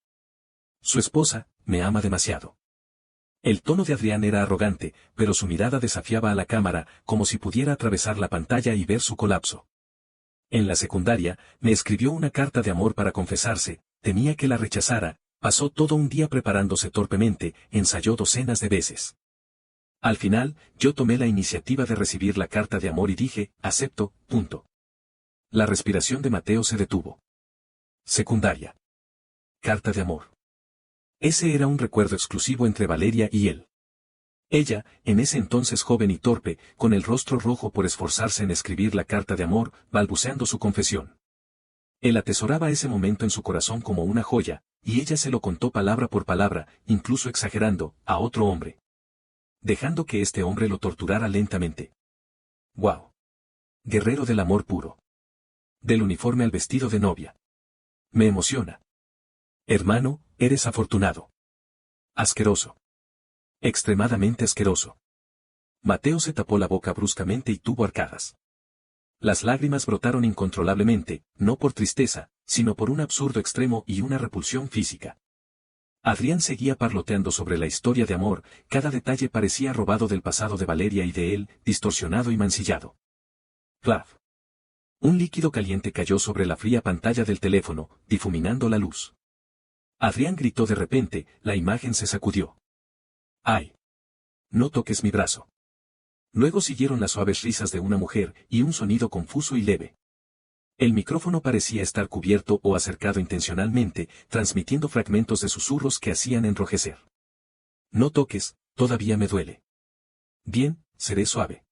Su esposa, me ama demasiado. El tono de Adrián era arrogante, pero su mirada desafiaba a la cámara, como si pudiera atravesar la pantalla y ver su colapso. En la secundaria, me escribió una carta de amor para confesarse, temía que la rechazara, pasó todo un día preparándose torpemente, ensayó docenas de veces. Al final, yo tomé la iniciativa de recibir la carta de amor y dije, acepto, punto. La respiración de Mateo se detuvo. Secundaria. Carta de amor. Ese era un recuerdo exclusivo entre Valeria y él. Ella, en ese entonces joven y torpe, con el rostro rojo por esforzarse en escribir la carta de amor, balbuceando su confesión. Él atesoraba ese momento en su corazón como una joya, y ella se lo contó palabra por palabra, incluso exagerando, a otro hombre. Dejando que este hombre lo torturara lentamente. ¡Wow! Guerrero del amor puro. Del uniforme al vestido de novia. Me emociona. Hermano, eres afortunado. Asqueroso. Extremadamente asqueroso. Mateo se tapó la boca bruscamente y tuvo arcadas. Las lágrimas brotaron incontrolablemente, no por tristeza, sino por un absurdo extremo y una repulsión física. Adrián seguía parloteando sobre la historia de amor, cada detalle parecía robado del pasado de Valeria y de él, distorsionado y mancillado. ¡Plaf! Un líquido caliente cayó sobre la fría pantalla del teléfono, difuminando la luz. Adrián gritó de repente, la imagen se sacudió. ¡Ay! No toques mi brazo. Luego siguieron las suaves risas de una mujer, y un sonido confuso y leve. El micrófono parecía estar cubierto o acercado intencionalmente, transmitiendo fragmentos de susurros que hacían enrojecer. No toques, todavía me duele. Bien, seré suave.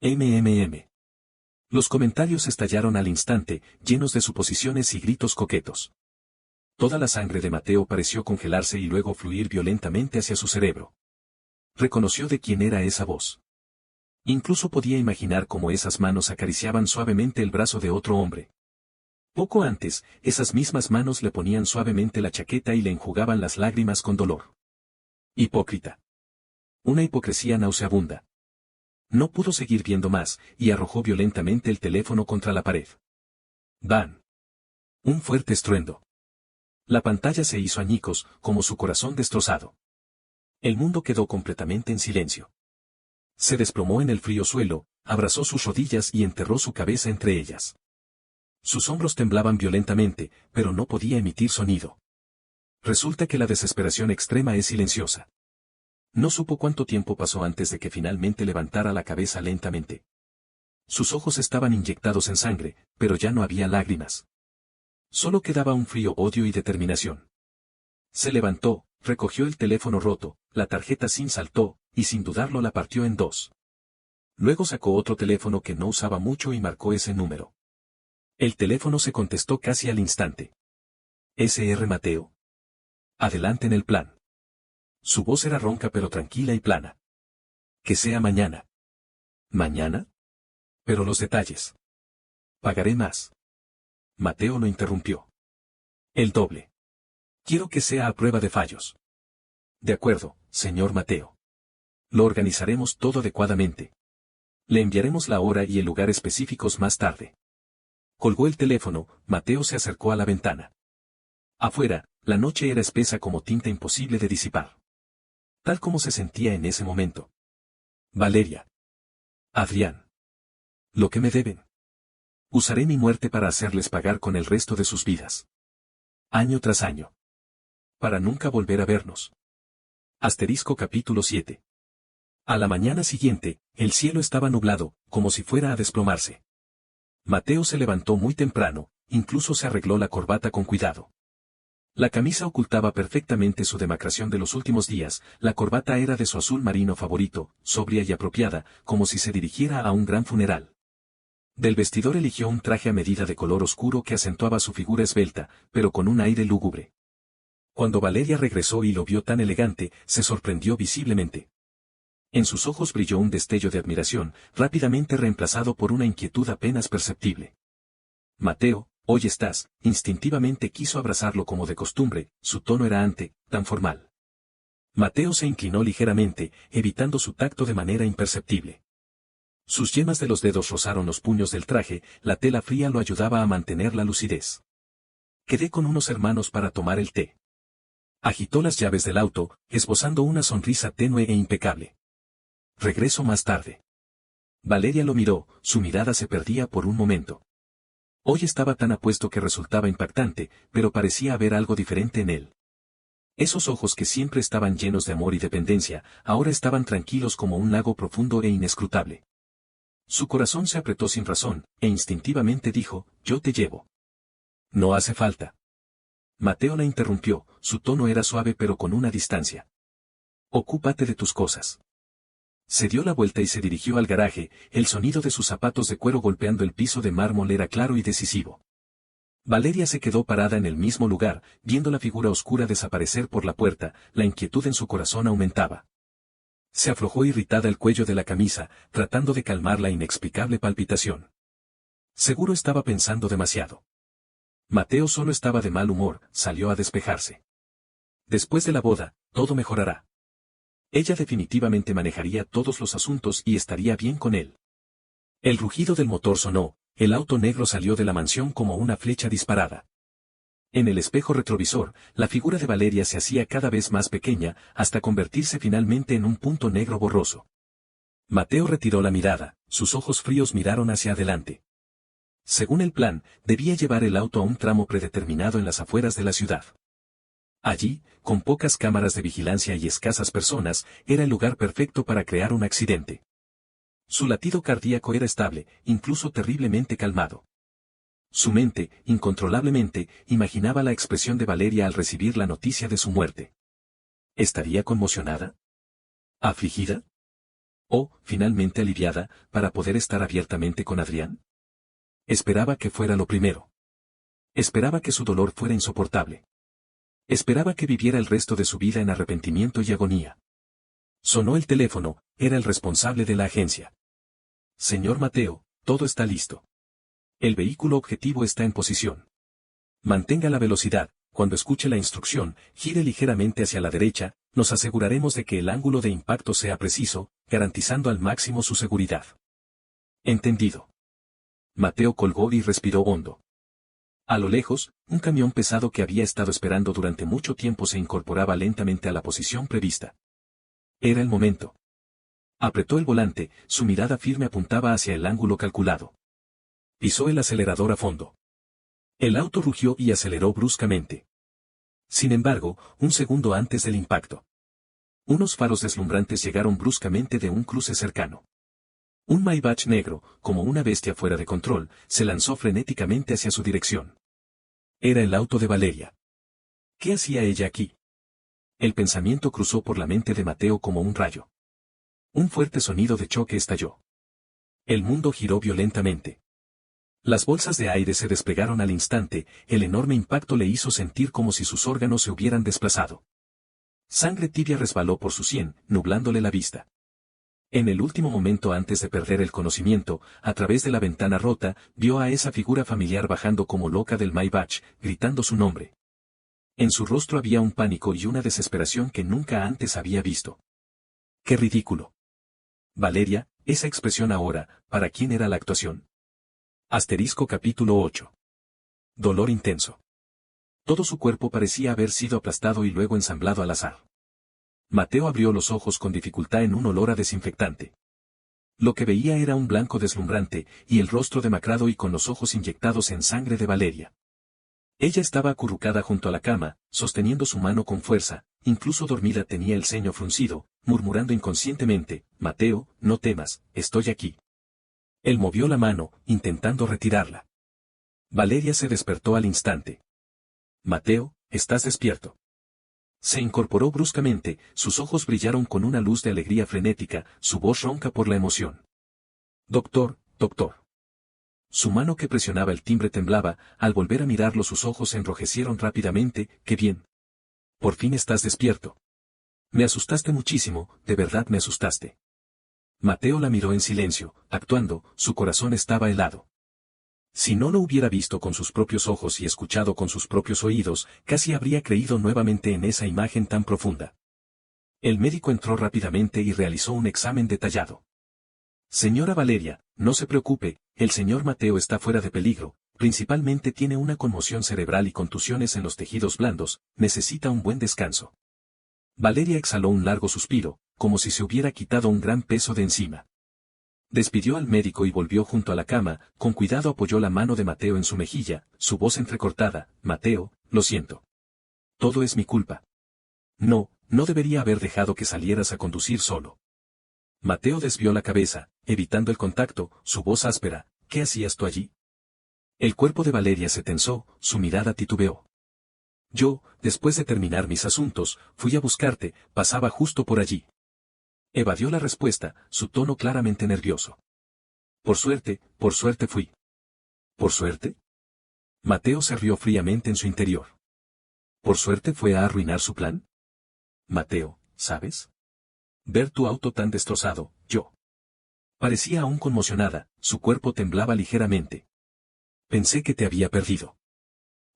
MMM. Los comentarios estallaron al instante, llenos de suposiciones y gritos coquetos. Toda la sangre de Mateo pareció congelarse y luego fluir violentamente hacia su cerebro. Reconoció de quién era esa voz. Incluso podía imaginar cómo esas manos acariciaban suavemente el brazo de otro hombre. Poco antes, esas mismas manos le ponían suavemente la chaqueta y le enjugaban las lágrimas con dolor. Hipócrita. Una hipocresía nauseabunda. No pudo seguir viendo más, y arrojó violentamente el teléfono contra la pared. ¡Bam! Un fuerte estruendo. La pantalla se hizo añicos, como su corazón destrozado. El mundo quedó completamente en silencio. Se desplomó en el frío suelo, abrazó sus rodillas y enterró su cabeza entre ellas. Sus hombros temblaban violentamente, pero no podía emitir sonido. Resulta que la desesperación extrema es silenciosa. No supo cuánto tiempo pasó antes de que finalmente levantara la cabeza lentamente. Sus ojos estaban inyectados en sangre, pero ya no había lágrimas. Solo quedaba un frío odio y determinación. Se levantó, recogió el teléfono roto, la tarjeta SIM saltó, y sin dudarlo la partió en dos. Luego sacó otro teléfono que no usaba mucho y marcó ese número. El teléfono se contestó casi al instante. Sr. Mateo. Adelante en el plan. Su voz era ronca pero tranquila y plana. Que sea mañana. ¿Mañana? Pero los detalles. Pagaré más. Mateo lo interrumpió. El doble. Quiero que sea a prueba de fallos. De acuerdo, señor Mateo. Lo organizaremos todo adecuadamente. Le enviaremos la hora y el lugar específicos más tarde. Colgó el teléfono, Mateo se acercó a la ventana. Afuera, la noche era espesa como tinta imposible de disipar. Tal como se sentía en ese momento. Valeria. Adrián. Lo que me deben. Usaré mi muerte para hacerles pagar con el resto de sus vidas. Año tras año. Para nunca volver a vernos. Asterisco capítulo 7. A la mañana siguiente, el cielo estaba nublado, como si fuera a desplomarse. Mateo se levantó muy temprano, incluso se arregló la corbata con cuidado. La camisa ocultaba perfectamente su demacración de los últimos días, la corbata era de su azul marino favorito, sobria y apropiada, como si se dirigiera a un gran funeral. Del vestidor eligió un traje a medida de color oscuro que acentuaba su figura esbelta, pero con un aire lúgubre. Cuando Valeria regresó y lo vio tan elegante, se sorprendió visiblemente. En sus ojos brilló un destello de admiración, rápidamente reemplazado por una inquietud apenas perceptible. Mateo, hoy estás, instintivamente quiso abrazarlo como de costumbre, su tono era tan formal. Mateo se inclinó ligeramente, evitando su tacto de manera imperceptible. Sus yemas de los dedos rozaron los puños del traje, la tela fría lo ayudaba a mantener la lucidez. Quedé con unos hermanos para tomar el té. Agitó las llaves del auto, esbozando una sonrisa tenue e impecable. Regreso más tarde. Valeria lo miró, su mirada se perdía por un momento. Hoy estaba tan apuesto que resultaba impactante, pero parecía haber algo diferente en él. Esos ojos que siempre estaban llenos de amor y dependencia, ahora estaban tranquilos como un lago profundo e inescrutable. Su corazón se apretó sin razón, e instintivamente dijo, yo te llevo. No hace falta. Mateo la interrumpió, su tono era suave pero con una distancia. Ocúpate de tus cosas. Se dio la vuelta y se dirigió al garaje, el sonido de sus zapatos de cuero golpeando el piso de mármol era claro y decisivo. Valeria se quedó parada en el mismo lugar, viendo la figura oscura desaparecer por la puerta, la inquietud en su corazón aumentaba. Se aflojó irritada el cuello de la camisa, tratando de calmar la inexplicable palpitación. Seguro estaba pensando demasiado. Mateo solo estaba de mal humor, salió a despejarse. Después de la boda, todo mejorará. Ella definitivamente manejaría todos los asuntos y estaría bien con él. El rugido del motor sonó, el auto negro salió de la mansión como una flecha disparada. En el espejo retrovisor, la figura de Valeria se hacía cada vez más pequeña, hasta convertirse finalmente en un punto negro borroso. Mateo retiró la mirada, sus ojos fríos miraron hacia adelante. Según el plan, debía llevar el auto a un tramo predeterminado en las afueras de la ciudad. Allí, con pocas cámaras de vigilancia y escasas personas, era el lugar perfecto para crear un accidente. Su latido cardíaco era estable, incluso terriblemente calmado. Su mente, incontrolablemente, imaginaba la expresión de Valeria al recibir la noticia de su muerte. ¿Estaría conmocionada? ¿Afligida? ¿O, finalmente aliviada, para poder estar abiertamente con Adrián? Esperaba que fuera lo primero. Esperaba que su dolor fuera insoportable. Esperaba que viviera el resto de su vida en arrepentimiento y agonía. Sonó el teléfono, era el responsable de la agencia. Señor Mateo, todo está listo. El vehículo objetivo está en posición. Mantenga la velocidad, cuando escuche la instrucción, gire ligeramente hacia la derecha, nos aseguraremos de que el ángulo de impacto sea preciso, garantizando al máximo su seguridad. Entendido. Mateo colgó y respiró hondo. A lo lejos, un camión pesado que había estado esperando durante mucho tiempo se incorporaba lentamente a la posición prevista. Era el momento. Apretó el volante, su mirada firme apuntaba hacia el ángulo calculado. Pisó el acelerador a fondo. El auto rugió y aceleró bruscamente. Sin embargo, un segundo antes del impacto, unos faros deslumbrantes llegaron bruscamente de un cruce cercano. Un Maybach negro, como una bestia fuera de control, se lanzó frenéticamente hacia su dirección. Era el auto de Valeria. ¿Qué hacía ella aquí? El pensamiento cruzó por la mente de Mateo como un rayo. Un fuerte sonido de choque estalló. El mundo giró violentamente. Las bolsas de aire se desplegaron al instante, el enorme impacto le hizo sentir como si sus órganos se hubieran desplazado. Sangre tibia resbaló por su sien, nublándole la vista. En el último momento antes de perder el conocimiento, a través de la ventana rota, vio a esa figura familiar bajando como loca del Maybach, gritando su nombre. En su rostro había un pánico y una desesperación que nunca antes había visto. ¡Qué ridículo! Valeria, esa expresión ahora, ¿para quién era la actuación? Capítulo 8. Dolor intenso. Todo su cuerpo parecía haber sido aplastado y luego ensamblado al azar. Mateo abrió los ojos con dificultad en un olor a desinfectante. Lo que veía era un blanco deslumbrante, y el rostro demacrado y con los ojos inyectados en sangre de Valeria. Ella estaba acurrucada junto a la cama, sosteniendo su mano con fuerza, incluso dormida tenía el ceño fruncido, murmurando inconscientemente, «Mateo, no temas, estoy aquí». Él movió la mano, intentando retirarla. Valeria se despertó al instante. «Mateo, ¿estás despierto?» Se incorporó bruscamente, sus ojos brillaron con una luz de alegría frenética, su voz ronca por la emoción. «Doctor, doctor». Su mano que presionaba el timbre temblaba, al volver a mirarlo sus ojos se enrojecieron rápidamente, «¡Qué bien! Por fin estás despierto. Me asustaste muchísimo, de verdad me asustaste». Mateo la miró en silencio, actuando, su corazón estaba helado. Si no lo hubiera visto con sus propios ojos y escuchado con sus propios oídos, casi habría creído nuevamente en esa imagen tan profunda. El médico entró rápidamente y realizó un examen detallado. «Señora Valeria, no se preocupe, el señor Mateo está fuera de peligro, principalmente tiene una conmoción cerebral y contusiones en los tejidos blandos, necesita un buen descanso». Valeria exhaló un largo suspiro, como si se hubiera quitado un gran peso de encima. Despidió al médico y volvió junto a la cama, con cuidado apoyó la mano de Mateo en su mejilla, su voz entrecortada, «Mateo, lo siento. Todo es mi culpa. No, no debería haber dejado que salieras a conducir solo». Mateo desvió la cabeza, evitando el contacto, su voz áspera, «¿Qué hacías tú allí?». El cuerpo de Valeria se tensó, su mirada titubeó. «Yo, después de terminar mis asuntos, fui a buscarte, pasaba justo por allí». Evadió la respuesta, su tono claramente nervioso. Por suerte fui». ¿Por suerte? Mateo se rió fríamente en su interior. ¿Por suerte fue a arruinar su plan? Mateo, ¿sabes? Ver tu auto tan destrozado, yo. Parecía aún conmocionada, su cuerpo temblaba ligeramente. Pensé que te había perdido.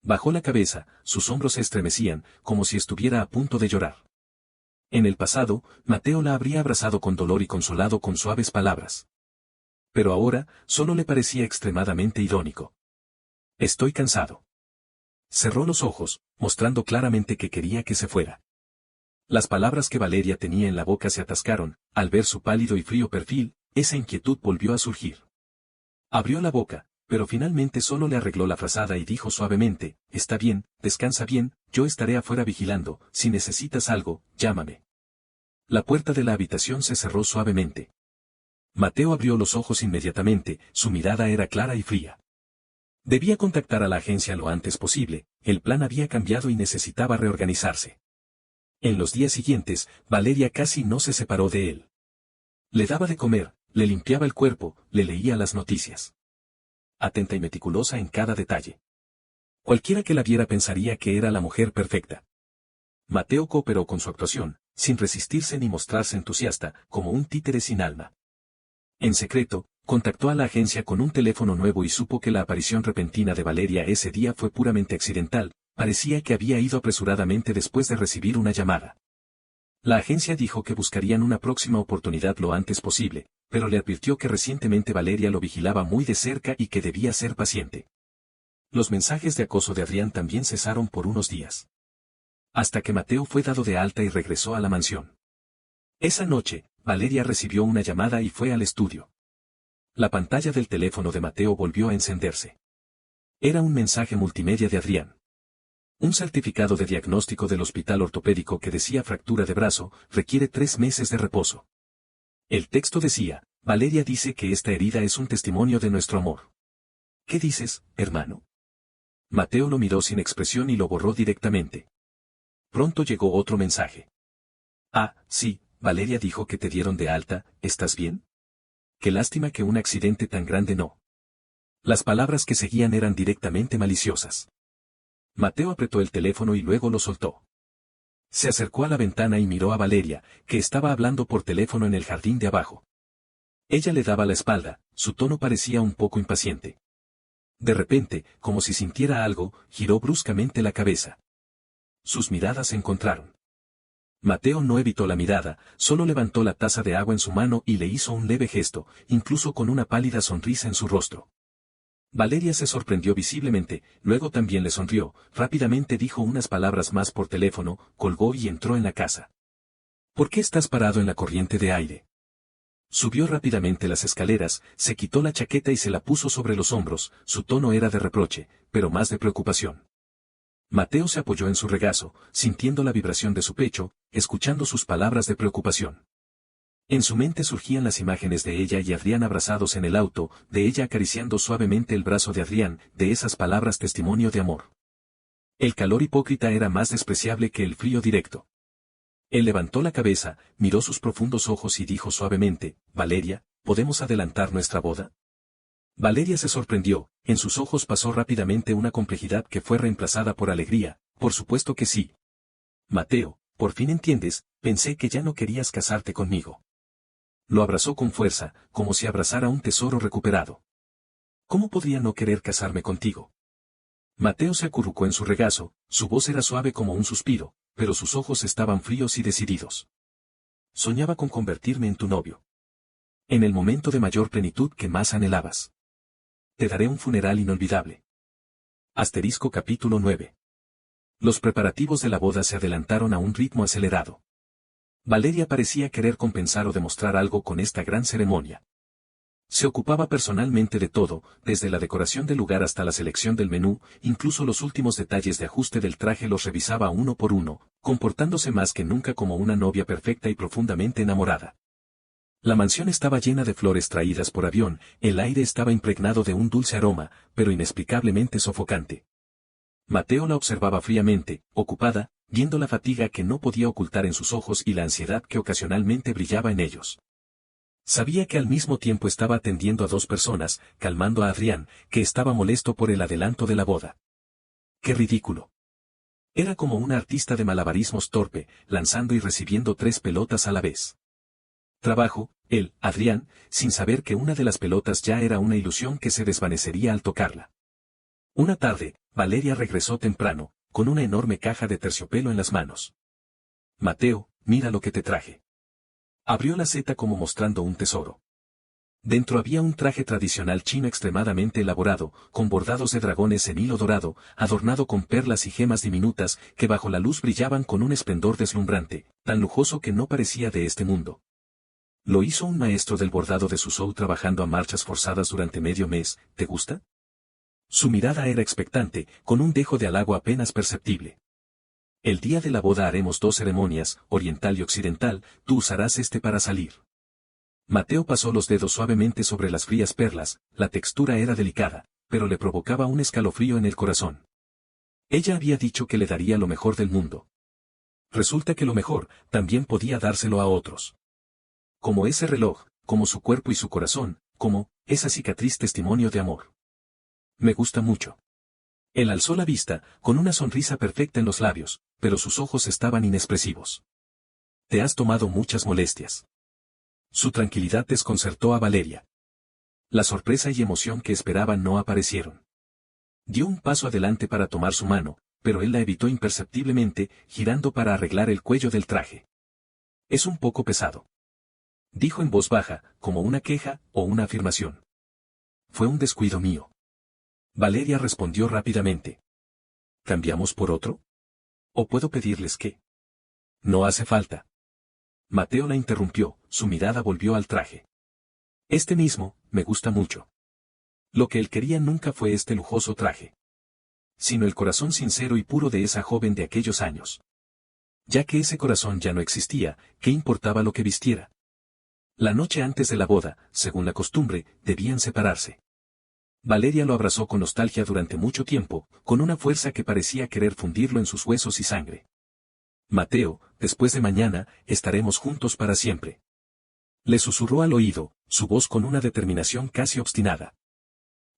Bajó la cabeza, sus hombros se estremecían, como si estuviera a punto de llorar. En el pasado, Mateo la habría abrazado con dolor y consolado con suaves palabras. Pero ahora, solo le parecía extremadamente irónico. Estoy cansado. Cerró los ojos, mostrando claramente que quería que se fuera. Las palabras que Valeria tenía en la boca se atascaron, al ver su pálido y frío perfil, esa inquietud volvió a surgir. Abrió la boca, pero finalmente solo le arregló la frazada y dijo suavemente, está bien, descansa bien, yo estaré afuera vigilando, si necesitas algo, llámame. La puerta de la habitación se cerró suavemente. Mateo abrió los ojos inmediatamente, su mirada era clara y fría. Debía contactar a la agencia lo antes posible, el plan había cambiado y necesitaba reorganizarse. En los días siguientes, Valeria casi no se separó de él. Le daba de comer, le limpiaba el cuerpo, le leía las noticias. Atenta y meticulosa en cada detalle. Cualquiera que la viera pensaría que era la mujer perfecta. Mateo cooperó con su actuación, sin resistirse ni mostrarse entusiasta, como un títere sin alma. En secreto, contactó a la agencia con un teléfono nuevo y supo que la aparición repentina de Valeria ese día fue puramente accidental, parecía que había ido apresuradamente después de recibir una llamada. La agencia dijo que buscarían una próxima oportunidad lo antes posible, pero le advirtió que recientemente Valeria lo vigilaba muy de cerca y que debía ser paciente. Los mensajes de acoso de Adrián también cesaron por unos días. Hasta que Mateo fue dado de alta y regresó a la mansión. Esa noche, Valeria recibió una llamada y fue al estudio. La pantalla del teléfono de Mateo volvió a encenderse. Era un mensaje multimedia de Adrián. Un certificado de diagnóstico del hospital ortopédico que decía fractura de brazo, requiere 3 meses de reposo. El texto decía, Valeria dice que esta herida es un testimonio de nuestro amor. ¿Qué dices, hermano? Mateo lo miró sin expresión y lo borró directamente. Pronto llegó otro mensaje. Ah, sí, Valeria dijo que te dieron de alta, ¿estás bien? Qué lástima que un accidente tan grande no. Las palabras que seguían eran directamente maliciosas. Mateo apretó el teléfono y luego lo soltó. Se acercó a la ventana y miró a Valeria, que estaba hablando por teléfono en el jardín de abajo. Ella le daba la espalda, su tono parecía un poco impaciente. De repente, como si sintiera algo, giró bruscamente la cabeza. Sus miradas se encontraron. Mateo no evitó la mirada, solo levantó la taza de agua en su mano y le hizo un leve gesto, incluso con una pálida sonrisa en su rostro. Valeria se sorprendió visiblemente, luego también le sonrió, rápidamente dijo unas palabras más por teléfono, colgó y entró en la casa. ¿Por qué estás parado en la corriente de aire? Subió rápidamente las escaleras, se quitó la chaqueta y se la puso sobre los hombros, su tono era de reproche, pero más de preocupación. Mateo se apoyó en su regazo, sintiendo la vibración de su pecho, escuchando sus palabras de preocupación. En su mente surgían las imágenes de ella y Adrián abrazados en el auto, de ella acariciando suavemente el brazo de Adrián, de esas palabras testimonio de amor. El calor hipócrita era más despreciable que el frío directo. Él levantó la cabeza, miró sus profundos ojos y dijo suavemente, Valeria, ¿podemos adelantar nuestra boda? Valeria se sorprendió, en sus ojos pasó rápidamente una complejidad que fue reemplazada por alegría, por supuesto que sí. Mateo, por fin entiendes, pensé que ya no querías casarte conmigo. Lo abrazó con fuerza, como si abrazara un tesoro recuperado. ¿Cómo podría no querer casarme contigo? Mateo se acurrucó en su regazo, su voz era suave como un suspiro, pero sus ojos estaban fríos y decididos. Soñaba con convertirme en tu novio. En el momento de mayor plenitud que más anhelabas. Te daré un funeral inolvidable. Asterisco capítulo 9. Los preparativos de la boda se adelantaron a un ritmo acelerado. Valeria parecía querer compensar o demostrar algo con esta gran ceremonia. Se ocupaba personalmente de todo, desde la decoración del lugar hasta la selección del menú, incluso los últimos detalles de ajuste del traje los revisaba uno por uno, comportándose más que nunca como una novia perfecta y profundamente enamorada. La mansión estaba llena de flores traídas por avión, el aire estaba impregnado de un dulce aroma, pero inexplicablemente sofocante. Mateo la observaba fríamente, ocupada, viendo la fatiga que no podía ocultar en sus ojos y la ansiedad que ocasionalmente brillaba en ellos. Sabía que al mismo tiempo estaba atendiendo a 2 personas, calmando a Adrián, que estaba molesto por el adelanto de la boda. ¡Qué ridículo! Era como una artista de malabarismos torpe, lanzando y recibiendo 3 pelotas a la vez. Trabajo, él, Adrián, sin saber que una de las pelotas ya era una ilusión que se desvanecería al tocarla. Una tarde, Valeria regresó temprano, con una enorme caja de terciopelo en las manos. Mateo, mira lo que te traje. Abrió la seta como mostrando un tesoro. Dentro había un traje tradicional chino extremadamente elaborado, con bordados de dragones en hilo dorado, adornado con perlas y gemas diminutas, que bajo la luz brillaban con un esplendor deslumbrante, tan lujoso que no parecía de este mundo. Lo hizo un maestro del bordado de Suzhou trabajando a marchas forzadas durante medio mes, ¿te gusta? Su mirada era expectante, con un dejo de halago apenas perceptible. El día de la boda haremos 2 ceremonias, oriental y occidental, tú usarás este para salir. Mateo pasó los dedos suavemente sobre las frías perlas, la textura era delicada, pero le provocaba un escalofrío en el corazón. Ella había dicho que le daría lo mejor del mundo. Resulta que lo mejor, también podía dárselo a otros. Como ese reloj, como su cuerpo y su corazón, como esa cicatriz testimonio de amor. Me gusta mucho. Él alzó la vista, con una sonrisa perfecta en los labios, pero sus ojos estaban inexpresivos. Te has tomado muchas molestias. Su tranquilidad desconcertó a Valeria. La sorpresa y emoción que esperaba no aparecieron. Dio un paso adelante para tomar su mano, pero él la evitó imperceptiblemente, girando para arreglar el cuello del traje. Es un poco pesado. Dijo en voz baja, como una queja o una afirmación. Fue un descuido mío. Valeria respondió rápidamente. ¿Cambiamos por otro? ¿O puedo pedirles que? No hace falta. Mateo la interrumpió, su mirada volvió al traje. Este mismo, me gusta mucho. Lo que él quería nunca fue este lujoso traje, sino el corazón sincero y puro de esa joven de aquellos años. Ya que ese corazón ya no existía, ¿qué importaba lo que vistiera? La noche antes de la boda, según la costumbre, debían separarse. Valeria lo abrazó con nostalgia durante mucho tiempo, con una fuerza que parecía querer fundirlo en sus huesos y sangre. Mateo, después de mañana, estaremos juntos para siempre. Le susurró al oído, su voz con una determinación casi obstinada.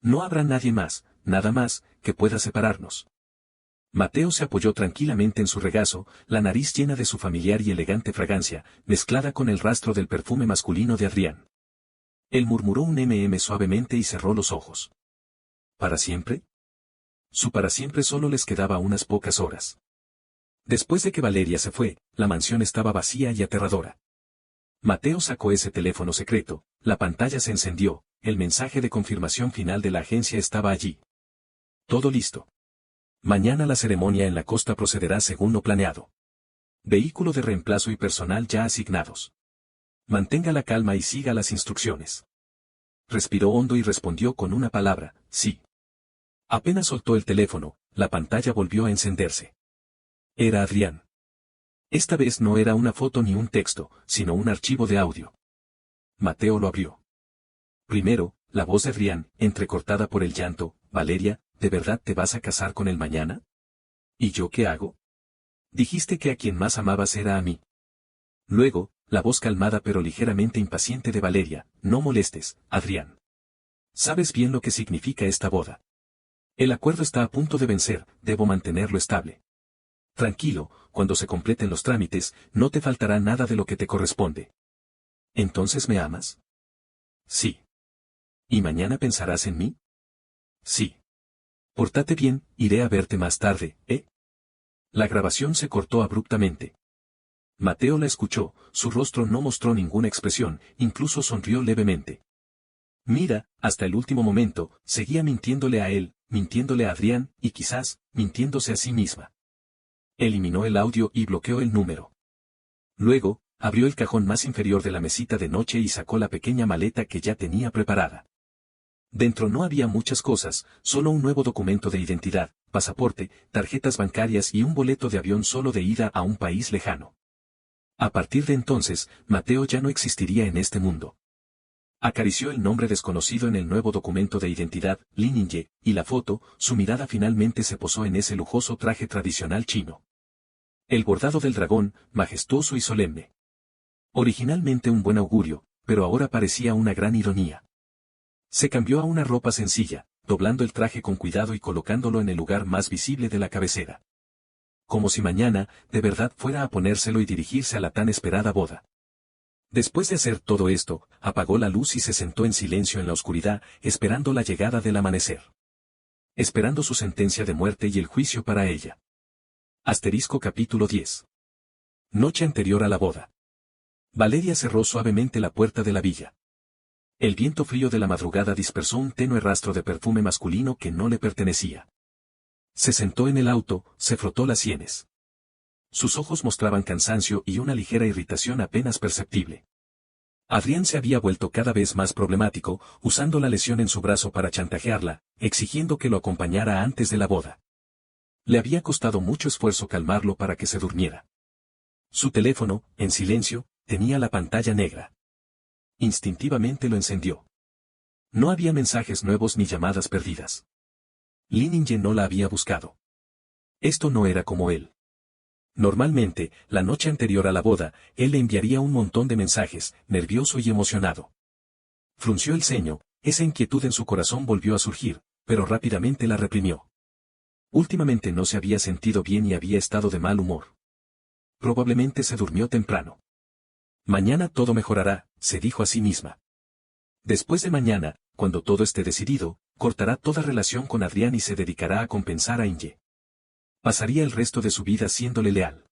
No habrá nadie más, nada más, que pueda separarnos. Mateo se apoyó tranquilamente en su regazo, la nariz llena de su familiar y elegante fragancia, mezclada con el rastro del perfume masculino de Adrián. Él murmuró un suavemente y cerró los ojos. ¿Para siempre? Su para siempre solo les quedaba unas pocas horas. Después de que Valeria se fue, la mansión estaba vacía y aterradora. Mateo sacó ese teléfono secreto, la pantalla se encendió, el mensaje de confirmación final de la agencia estaba allí. Todo listo. Mañana la ceremonia en la costa procederá según lo planeado. Vehículo de reemplazo y personal ya asignados. Mantenga la calma y siga las instrucciones. Respiró hondo y respondió con una palabra, sí. Apenas soltó el teléfono, la pantalla volvió a encenderse. Era Adrián. Esta vez no era una foto ni un texto, sino un archivo de audio. Mateo lo abrió. Primero, la voz de Adrián, entrecortada por el llanto, Valeria, ¿de verdad te vas a casar con él mañana? ¿Y yo qué hago? Dijiste que a quien más amabas era a mí. Luego, la voz calmada pero ligeramente impaciente de Valeria, no molestes, Adrián. Sabes bien lo que significa esta boda. El acuerdo está a punto de vencer, debo mantenerlo estable. Tranquilo, cuando se completen los trámites, no te faltará nada de lo que te corresponde. ¿Entonces me amas? Sí. ¿Y mañana pensarás en mí? Sí. Pórtate bien, iré a verte más tarde, ¿eh? La grabación se cortó abruptamente. Mateo la escuchó, su rostro no mostró ninguna expresión, incluso sonrió levemente. Mira, hasta el último momento, seguía mintiéndole a él, mintiéndole a Adrián, y quizás, mintiéndose a sí misma. Eliminó el audio y bloqueó el número. Luego, abrió el cajón más inferior de la mesita de noche y sacó la pequeña maleta que ya tenía preparada. Dentro no había muchas cosas, solo un nuevo documento de identidad, pasaporte, tarjetas bancarias y un boleto de avión solo de ida a un país lejano. A partir de entonces, Mateo ya no existiría en este mundo. Acarició el nombre desconocido en el nuevo documento de identidad, Lin Yingye, y la foto, su mirada finalmente se posó en ese lujoso traje tradicional chino. El bordado del dragón, majestuoso y solemne. Originalmente un buen augurio, pero ahora parecía una gran ironía. Se cambió a una ropa sencilla, doblando el traje con cuidado y colocándolo en el lugar más visible de la cabecera. Como si mañana, de verdad fuera a ponérselo y dirigirse a la tan esperada boda. Después de hacer todo esto, apagó la luz y se sentó en silencio en la oscuridad, esperando la llegada del amanecer. Esperando su sentencia de muerte y el juicio para ella. Asterisco capítulo 10. Noche anterior a la boda. Valeria cerró suavemente la puerta de la villa. El viento frío de la madrugada dispersó un tenue rastro de perfume masculino que no le pertenecía. Se sentó en el auto, se frotó las sienes. Sus ojos mostraban cansancio y una ligera irritación apenas perceptible. Adrián se había vuelto cada vez más problemático, usando la lesión en su brazo para chantajearla, exigiendo que lo acompañara antes de la boda. Le había costado mucho esfuerzo calmarlo para que se durmiera. Su teléfono, en silencio, tenía la pantalla negra. Instintivamente lo encendió. No había mensajes nuevos ni llamadas perdidas. Lin Ying no la había buscado. Esto no era como él. Normalmente, la noche anterior a la boda, él le enviaría un montón de mensajes, nervioso y emocionado. Frunció el ceño, esa inquietud en su corazón volvió a surgir, pero rápidamente la reprimió. Últimamente no se había sentido bien y había estado de mal humor. Probablemente se durmió temprano. Mañana todo mejorará, se dijo a sí misma. Después de mañana, cuando todo esté decidido, cortará toda relación con Adrián y se dedicará a compensar a Inge. Pasaría el resto de su vida siéndole leal.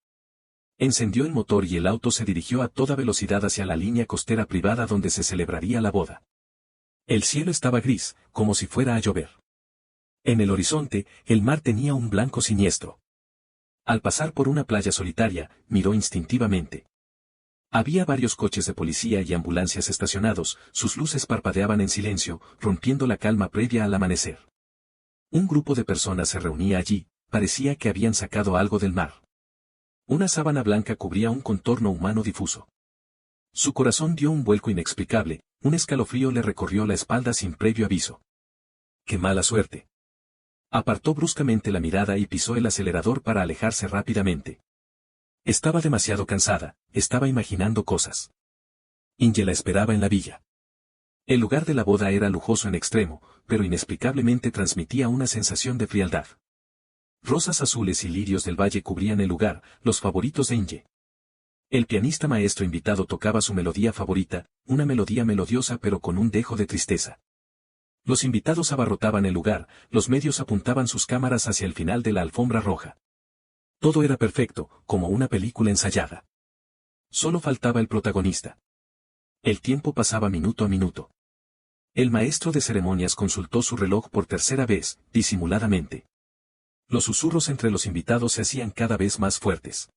Encendió el motor y el auto se dirigió a toda velocidad hacia la línea costera privada donde se celebraría la boda. El cielo estaba gris, como si fuera a llover. En el horizonte, el mar tenía un blanco siniestro. Al pasar por una playa solitaria, miró instintivamente. Había varios coches de policía y ambulancias estacionados, sus luces parpadeaban en silencio, rompiendo la calma previa al amanecer. Un grupo de personas se reunía allí, parecía que habían sacado algo del mar. Una sábana blanca cubría un contorno humano difuso. Su corazón dio un vuelco inexplicable, un escalofrío le recorrió la espalda sin previo aviso. ¡Qué mala suerte! Apartó bruscamente la mirada y pisó el acelerador para alejarse rápidamente. Estaba demasiado cansada, estaba imaginando cosas. Inge la esperaba en la villa. El lugar de la boda era lujoso en extremo, pero inexplicablemente transmitía una sensación de frialdad. Rosas azules y lirios del valle cubrían el lugar, los favoritos de Inge. El pianista maestro invitado tocaba su melodía favorita, una melodía melodiosa pero con un dejo de tristeza. Los invitados abarrotaban el lugar, los medios apuntaban sus cámaras hacia el final de la alfombra roja. Todo era perfecto, como una película ensayada. Solo faltaba el protagonista. El tiempo pasaba minuto a minuto. El maestro de ceremonias consultó su reloj por tercera vez, disimuladamente. Los susurros entre los invitados se hacían cada vez más fuertes.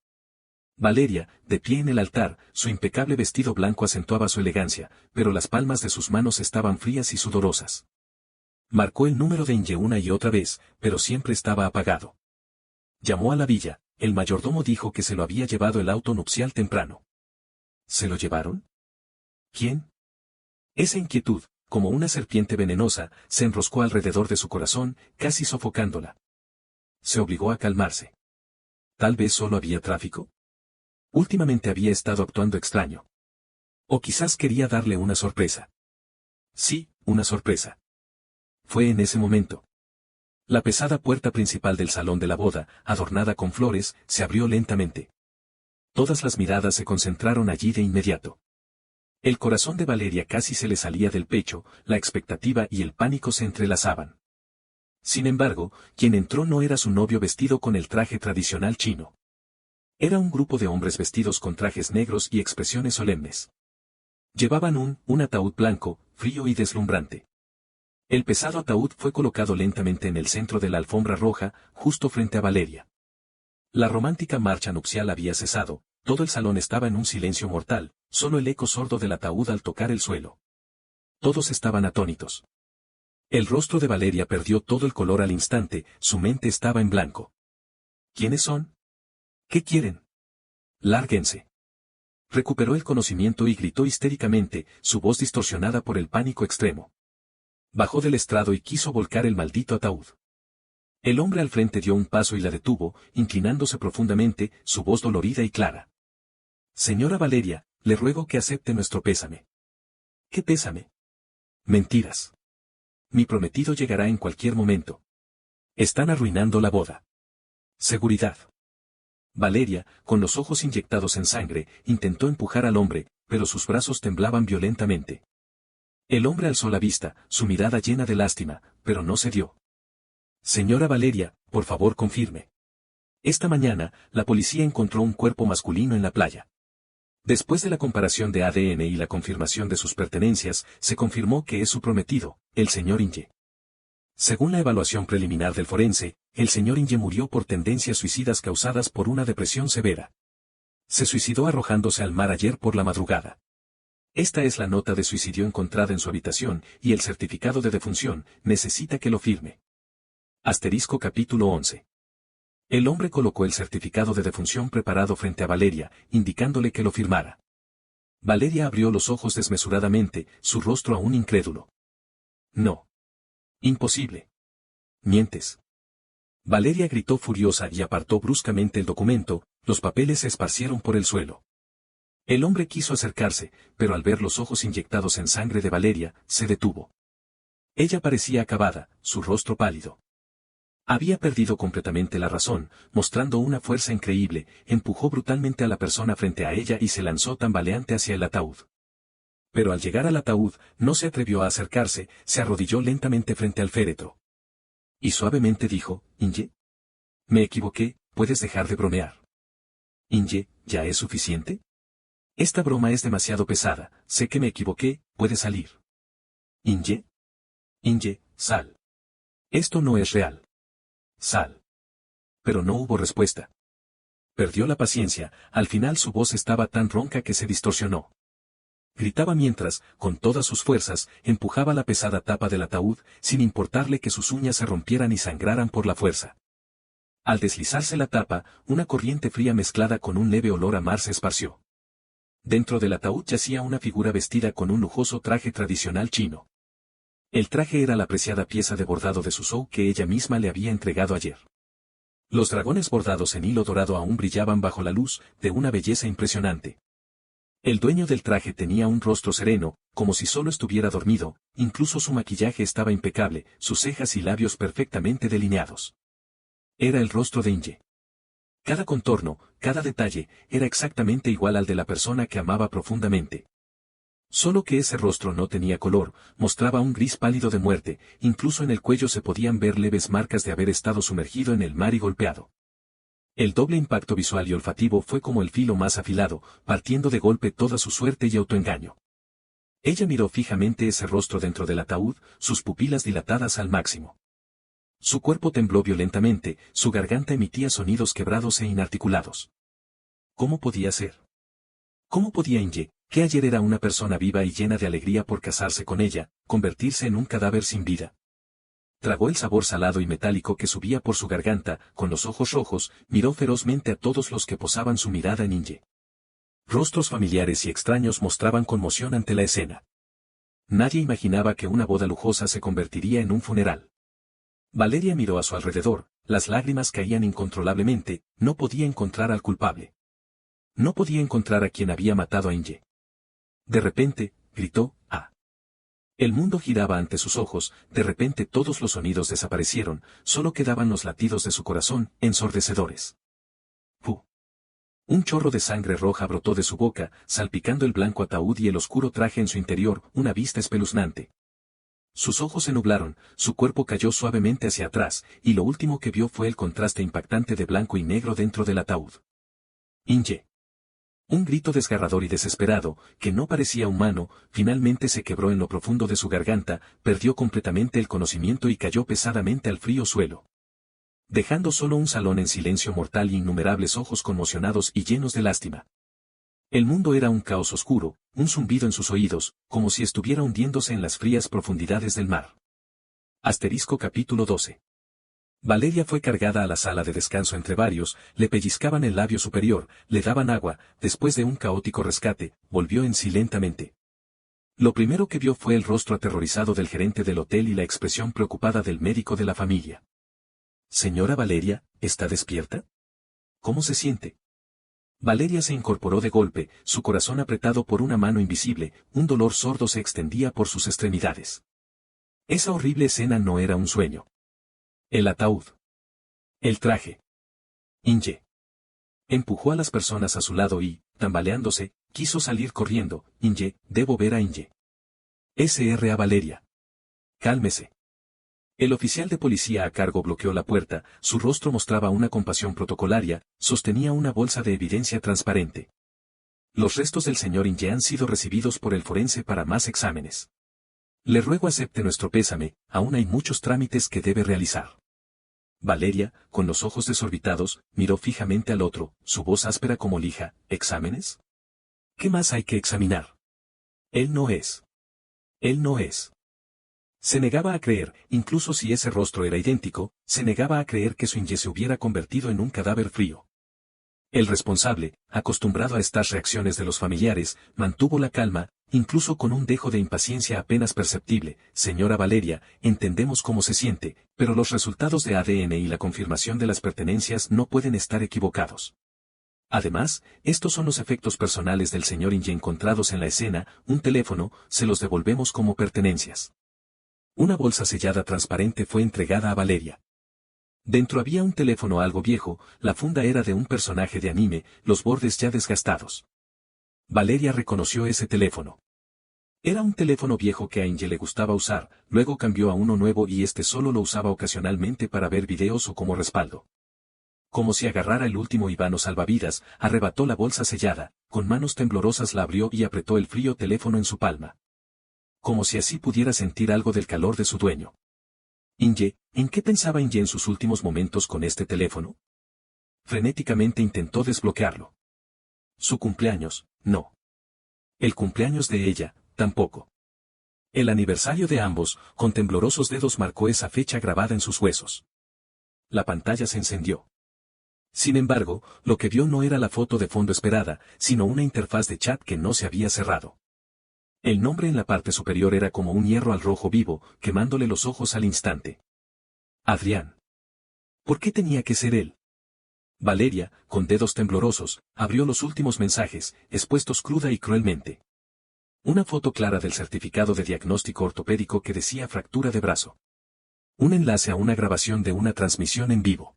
Valeria, de pie en el altar, su impecable vestido blanco acentuaba su elegancia, pero las palmas de sus manos estaban frías y sudorosas. Marcó el número de Inge una y otra vez, pero siempre estaba apagado. Llamó a la villa, el mayordomo dijo que se lo había llevado el auto nupcial temprano. ¿Se lo llevaron? ¿Quién? Esa inquietud, como una serpiente venenosa, se enroscó alrededor de su corazón, casi sofocándola. Se obligó a calmarse. ¿Tal vez solo había tráfico? Últimamente había estado actuando extraño. O quizás quería darle una sorpresa. Sí, una sorpresa. Fue en ese momento. La pesada puerta principal del salón de la boda, adornada con flores, se abrió lentamente. Todas las miradas se concentraron allí de inmediato. El corazón de Valeria casi se le salía del pecho, la expectativa y el pánico se entrelazaban. Sin embargo, quien entró no era su novio vestido con el traje tradicional chino. Era un grupo de hombres vestidos con trajes negros y expresiones solemnes. Llevaban un ataúd blanco, frío y deslumbrante. El pesado ataúd fue colocado lentamente en el centro de la alfombra roja, justo frente a Valeria. La romántica marcha nupcial había cesado, todo el salón estaba en un silencio mortal, solo el eco sordo del ataúd al tocar el suelo. Todos estaban atónitos. El rostro de Valeria perdió todo el color al instante, su mente estaba en blanco. ¿Quiénes son? ¿Qué quieren? Lárguense. Recuperó el conocimiento y gritó histéricamente, su voz distorsionada por el pánico extremo. Bajó del estrado y quiso volcar el maldito ataúd. El hombre al frente dio un paso y la detuvo, inclinándose profundamente, su voz dolorida y clara. Señora Valeria, le ruego que acepte nuestro pésame. ¿Qué pésame? Mentiras. Mi prometido llegará en cualquier momento. Están arruinando la boda. Seguridad. Valeria, con los ojos inyectados en sangre, intentó empujar al hombre, pero sus brazos temblaban violentamente. El hombre alzó la vista, su mirada llena de lástima, pero no cedió. Señora Valeria, por favor confirme. Esta mañana, la policía encontró un cuerpo masculino en la playa. Después de la comparación de ADN y la confirmación de sus pertenencias, se confirmó que es su prometido, el señor Inge. Según la evaluación preliminar del forense, el señor Inge murió por tendencias suicidas causadas por una depresión severa. Se suicidó arrojándose al mar ayer por la madrugada. Esta es la nota de suicidio encontrada en su habitación, y el certificado de defunción necesita que lo firme. Asterisco capítulo 11. El hombre colocó el certificado de defunción preparado frente a Valeria, indicándole que lo firmara. Valeria abrió los ojos desmesuradamente, su rostro aún incrédulo. No. Imposible. Mientes. Valeria gritó furiosa y apartó bruscamente el documento, los papeles se esparcieron por el suelo. El hombre quiso acercarse, pero al ver los ojos inyectados en sangre de Valeria, se detuvo. Ella parecía acabada, su rostro pálido. Había perdido completamente la razón, mostrando una fuerza increíble, empujó brutalmente a la persona frente a ella y se lanzó tambaleante hacia el ataúd. Pero al llegar al ataúd, no se atrevió a acercarse, se arrodilló lentamente frente al féretro. Y suavemente dijo, «Inge. Me equivoqué, puedes dejar de bromear». «Inge, ¿ya es suficiente? Esta broma es demasiado pesada, sé que me equivoqué, puede salir». «Inge. Inge, sal. Esto no es real. Sal». Pero no hubo respuesta. Perdió la paciencia, al final su voz estaba tan ronca que se distorsionó. Gritaba mientras, con todas sus fuerzas, empujaba la pesada tapa del ataúd, sin importarle que sus uñas se rompieran y sangraran por la fuerza. Al deslizarse la tapa, una corriente fría mezclada con un leve olor a mar se esparció. Dentro del ataúd yacía una figura vestida con un lujoso traje tradicional chino. El traje era la preciada pieza de bordado de Suzhou que ella misma le había entregado ayer. Los dragones bordados en hilo dorado aún brillaban bajo la luz, de una belleza impresionante. El dueño del traje tenía un rostro sereno, como si solo estuviera dormido, incluso su maquillaje estaba impecable, sus cejas y labios perfectamente delineados. Era el rostro de Inge. Cada contorno, cada detalle, era exactamente igual al de la persona que amaba profundamente. Solo que ese rostro no tenía color, mostraba un gris pálido de muerte, incluso en el cuello se podían ver leves marcas de haber estado sumergido en el mar y golpeado. El doble impacto visual y olfativo fue como el filo más afilado, partiendo de golpe toda su suerte y autoengaño. Ella miró fijamente ese rostro dentro del ataúd, sus pupilas dilatadas al máximo. Su cuerpo tembló violentamente, su garganta emitía sonidos quebrados e inarticulados. ¿Cómo podía ser? ¿Cómo podía Inge, que ayer era una persona viva y llena de alegría por casarse con ella, convertirse en un cadáver sin vida? Tragó el sabor salado y metálico que subía por su garganta, con los ojos rojos, miró ferozmente a todos los que posaban su mirada en Inge. Rostros familiares y extraños mostraban conmoción ante la escena. Nadie imaginaba que una boda lujosa se convertiría en un funeral. Valeria miró a su alrededor, las lágrimas caían incontrolablemente, no podía encontrar al culpable. No podía encontrar a quien había matado a Inge. De repente, gritó, ¡ah! El mundo giraba ante sus ojos, de repente todos los sonidos desaparecieron, solo quedaban los latidos de su corazón, ensordecedores. ¡Fu! Un chorro de sangre roja brotó de su boca, salpicando el blanco ataúd y el oscuro traje en su interior, una vista espeluznante. Sus ojos se nublaron, su cuerpo cayó suavemente hacia atrás, y lo último que vio fue el contraste impactante de blanco y negro dentro del ataúd. Inge. Un grito desgarrador y desesperado, que no parecía humano, finalmente se quebró en lo profundo de su garganta, perdió completamente el conocimiento y cayó pesadamente al frío suelo. Dejando solo un salón en silencio mortal y innumerables ojos conmocionados y llenos de lástima. El mundo era un caos oscuro, un zumbido en sus oídos, como si estuviera hundiéndose en las frías profundidades del mar. Asterisco capítulo 12. Valeria fue cargada a la sala de descanso entre varios, le pellizcaban el labio superior, le daban agua, después de un caótico rescate, volvió en sí lentamente. Lo primero que vio fue el rostro aterrorizado del gerente del hotel y la expresión preocupada del médico de la familia. «Señora Valeria, ¿está despierta? ¿Cómo se siente?» Valeria se incorporó de golpe, su corazón apretado por una mano invisible, un dolor sordo se extendía por sus extremidades. Esa horrible escena no era un sueño. El ataúd. El traje. Inge. Empujó a las personas a su lado y, tambaleándose, quiso salir corriendo. Inge, debo ver a Inge. S.R.A. Valeria. Cálmese. El oficial de policía a cargo bloqueó la puerta, su rostro mostraba una compasión protocolaria, sostenía una bolsa de evidencia transparente. Los restos del señor Inge han sido recibidos por el forense para más exámenes. Le ruego acepte nuestro pésame, aún hay muchos trámites que debe realizar. Valeria, con los ojos desorbitados, miró fijamente al otro, su voz áspera como lija. ¿Exámenes? ¿Qué más hay que examinar? Él no es. Él no es. Se negaba a creer, incluso si ese rostro era idéntico, se negaba a creer que su Inge se hubiera convertido en un cadáver frío. El responsable, acostumbrado a estas reacciones de los familiares, mantuvo la calma, incluso con un dejo de impaciencia apenas perceptible. Señora Valeria, entendemos cómo se siente, pero los resultados de ADN y la confirmación de las pertenencias no pueden estar equivocados. Además, estos son los efectos personales del señor Inge encontrados en la escena, un teléfono, se los devolvemos como pertenencias. Una bolsa sellada transparente fue entregada a Valeria. Dentro había un teléfono algo viejo, la funda era de un personaje de anime, los bordes ya desgastados. Valeria reconoció ese teléfono. Era un teléfono viejo que a Inge le gustaba usar, luego cambió a uno nuevo y este solo lo usaba ocasionalmente para ver videos o como respaldo. Como si agarrara el último Ivano salvavidas, arrebató la bolsa sellada, con manos temblorosas la abrió y apretó el frío teléfono en su palma. Como si así pudiera sentir algo del calor de su dueño. Inge, ¿en qué pensaba Inge en sus últimos momentos con este teléfono? Frenéticamente intentó desbloquearlo. Su cumpleaños, no. El cumpleaños de ella, tampoco. El aniversario de ambos, con temblorosos dedos marcó esa fecha grabada en sus huesos. La pantalla se encendió. Sin embargo, lo que vio no era la foto de fondo esperada, sino una interfaz de chat que no se había cerrado. El nombre en la parte superior era como un hierro al rojo vivo, quemándole los ojos al instante. Adrián. ¿Por qué tenía que ser él? Valeria, con dedos temblorosos, abrió los últimos mensajes, expuestos cruda y cruelmente. Una foto clara del certificado de diagnóstico ortopédico que decía fractura de brazo. Un enlace a una grabación de una transmisión en vivo.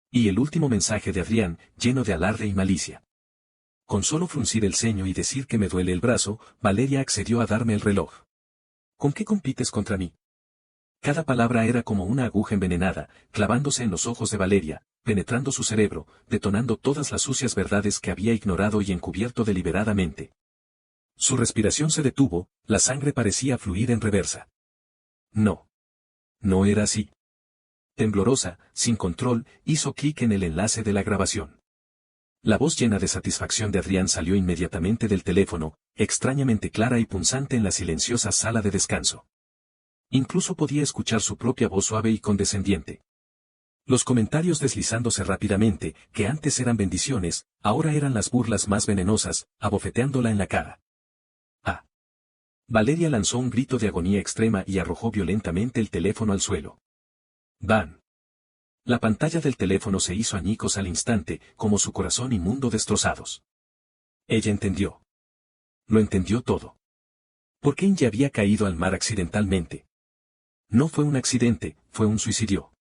Y el último mensaje de Adrián, lleno de alarde y malicia. Con solo fruncir el ceño y decir que me duele el brazo, Valeria accedió a darme el reloj. ¿Con qué compites contra mí? Cada palabra era como una aguja envenenada, clavándose en los ojos de Valeria, penetrando su cerebro, detonando todas las sucias verdades que había ignorado y encubierto deliberadamente. Su respiración se detuvo, la sangre parecía fluir en reversa. No. No era así. Temblorosa, sin control, hizo clic en el enlace de la grabación. La voz llena de satisfacción de Adrián salió inmediatamente del teléfono, extrañamente clara y punzante en la silenciosa sala de descanso. Incluso podía escuchar su propia voz suave y condescendiente. Los comentarios deslizándose rápidamente, que antes eran bendiciones, ahora eran las burlas más venenosas, abofeteándola en la cara. ¡Ah! Valeria lanzó un grito de agonía extrema y arrojó violentamente el teléfono al suelo. ¡Bam! La pantalla del teléfono se hizo añicos al instante, como su corazón y mundo destrozados. Ella entendió. Lo entendió todo. ¿Por qué Inge había caído al mar accidentalmente? No fue un accidente, fue un suicidio.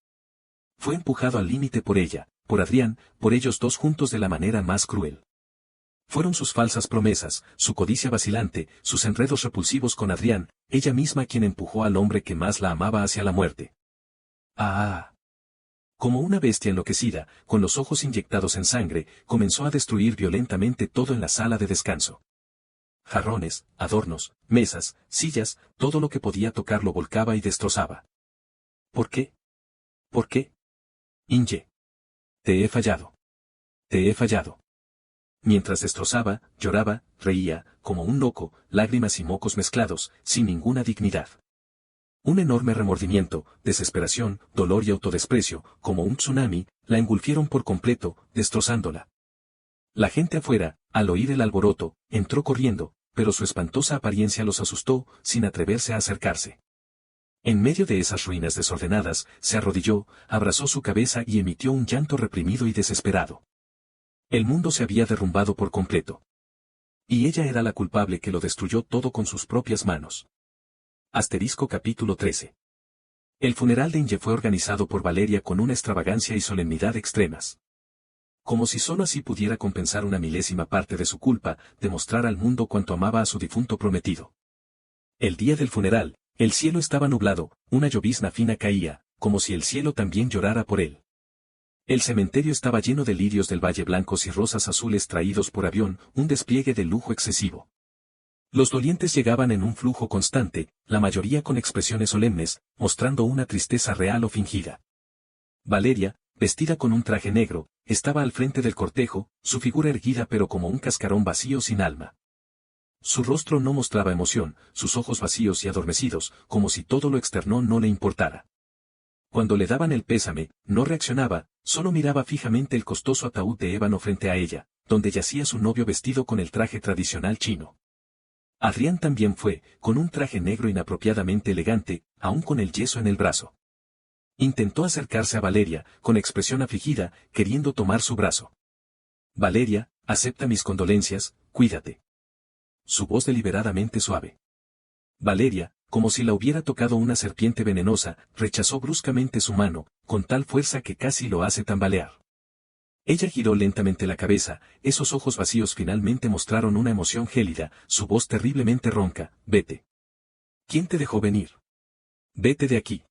Fue empujado al límite por ella, por Adrián, por ellos dos juntos de la manera más cruel. Fueron sus falsas promesas, su codicia vacilante, sus enredos repulsivos con Adrián, ella misma quien empujó al hombre que más la amaba hacia la muerte. ¡Ah! Como una bestia enloquecida, con los ojos inyectados en sangre, comenzó a destruir violentamente todo en la sala de descanso. Jarrones, adornos, mesas, sillas, todo lo que podía tocar lo volcaba y destrozaba. ¿Por qué? ¿Por qué? Inge. Te he fallado. Te he fallado. Mientras destrozaba, lloraba, reía, como un loco, lágrimas y mocos mezclados, sin ninguna dignidad. Un enorme remordimiento, desesperación, dolor y autodesprecio, como un tsunami, la engulfieron por completo, destrozándola. La gente afuera, al oír el alboroto, entró corriendo, pero su espantosa apariencia los asustó, sin atreverse a acercarse. En medio de esas ruinas desordenadas, se arrodilló, abrazó su cabeza y emitió un llanto reprimido y desesperado. El mundo se había derrumbado por completo. Y ella era la culpable que lo destruyó todo con sus propias manos. Capítulo 13. El funeral de Inge fue organizado por Valeria con una extravagancia y solemnidad extremas. Como si sólo así pudiera compensar una milésima parte de su culpa, demostrar al mundo cuánto amaba a su difunto prometido. El día del funeral, El cielo estaba nublado, una llovizna fina caía, como si el cielo también llorara por él. El cementerio estaba lleno de lirios del valle blancos y rosas azules traídos por avión, un despliegue de lujo excesivo. Los dolientes llegaban en un flujo constante, la mayoría con expresiones solemnes, mostrando una tristeza real o fingida. Valeria, vestida con un traje negro, estaba al frente del cortejo, su figura erguida pero como un cascarón vacío sin alma. Su rostro no mostraba emoción, sus ojos vacíos y adormecidos, como si todo lo externo no le importara. Cuando le daban el pésame, no reaccionaba, solo miraba fijamente el costoso ataúd de ébano frente a ella, donde yacía su novio vestido con el traje tradicional chino. Adrián también fue, con un traje negro inapropiadamente elegante, aún con el yeso en el brazo. Intentó acercarse a Valeria, con expresión afligida, queriendo tomar su brazo. Valeria, acepta mis condolencias, cuídate. Su voz deliberadamente suave. Valeria, como si la hubiera tocado una serpiente venenosa, rechazó bruscamente su mano, con tal fuerza que casi lo hace tambalear. Ella giró lentamente la cabeza, esos ojos vacíos finalmente mostraron una emoción gélida, su voz terriblemente ronca, vete. ¿Quién te dejó venir? Vete de aquí.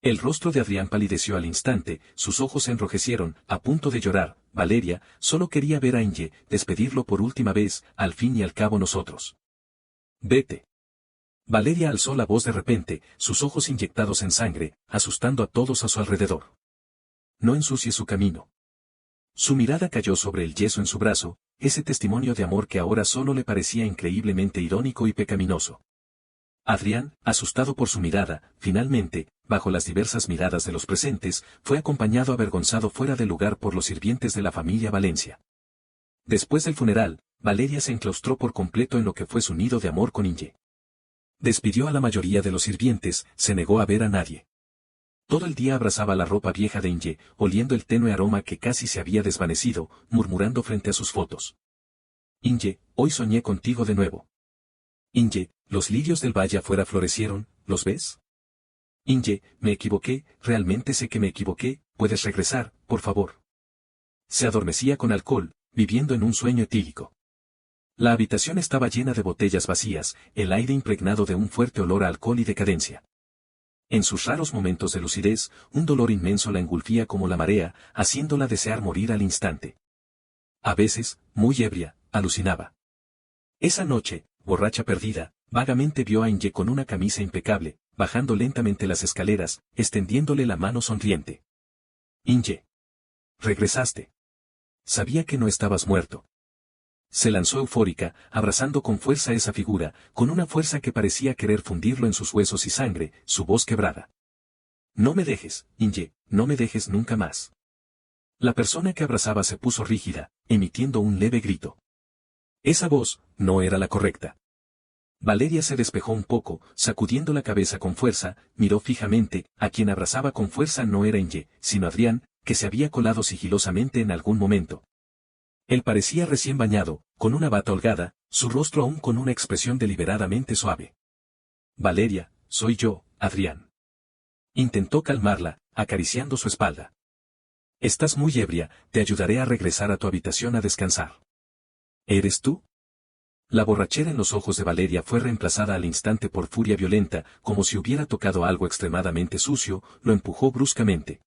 El rostro de Adrián palideció al instante, sus ojos se enrojecieron, a punto de llorar. Valeria, solo quería ver a Inge, despedirlo por última vez, al fin y al cabo nosotros. Vete. Valeria alzó la voz de repente, sus ojos inyectados en sangre, asustando a todos a su alrededor. No ensucie su camino. Su mirada cayó sobre el yeso en su brazo, ese testimonio de amor que ahora solo le parecía increíblemente irónico y pecaminoso. Adrián, asustado por su mirada, finalmente, bajo las diversas miradas de los presentes, fue acompañado avergonzado fuera del lugar por los sirvientes de la familia Valencia. Después del funeral, Valeria se enclaustró por completo en lo que fue su nido de amor con Inge. Despidió a la mayoría de los sirvientes, se negó a ver a nadie. Todo el día abrazaba la ropa vieja de Inge, oliendo el tenue aroma que casi se había desvanecido, murmurando frente a sus fotos. Inge, hoy soñé contigo de nuevo. Inge, los lirios del valle afuera florecieron, ¿los ves? Inge, me equivoqué, realmente sé que me equivoqué, puedes regresar, por favor. Se adormecía con alcohol, viviendo en un sueño etílico. La habitación estaba llena de botellas vacías, el aire impregnado de un fuerte olor a alcohol y decadencia. En sus raros momentos de lucidez, un dolor inmenso la engulfía como la marea, haciéndola desear morir al instante. A veces, muy ebria, alucinaba. Esa noche, borracha perdida, vagamente vio a Inge con una camisa impecable, bajando lentamente las escaleras, extendiéndole la mano sonriente. Inge. Regresaste. Sabía que no estabas muerto. Se lanzó eufórica, abrazando con fuerza esa figura, con una fuerza que parecía querer fundirlo en sus huesos y sangre, su voz quebrada. No me dejes, Inge, no me dejes nunca más. La persona que abrazaba se puso rígida, emitiendo un leve grito. Esa voz, no era la correcta. Valeria se despejó un poco, sacudiendo la cabeza con fuerza, miró fijamente, a quien abrazaba con fuerza no era Inge, sino Adrián, que se había colado sigilosamente en algún momento. Él parecía recién bañado, con una bata holgada, su rostro aún con una expresión deliberadamente suave. Valeria, soy yo, Adrián. Intentó calmarla, acariciando su espalda. Estás muy ebria, te ayudaré a regresar a tu habitación a descansar. ¿Eres tú? La borrachera en los ojos de Valeria fue reemplazada al instante por furia violenta, como si hubiera tocado algo extremadamente sucio, lo empujó bruscamente.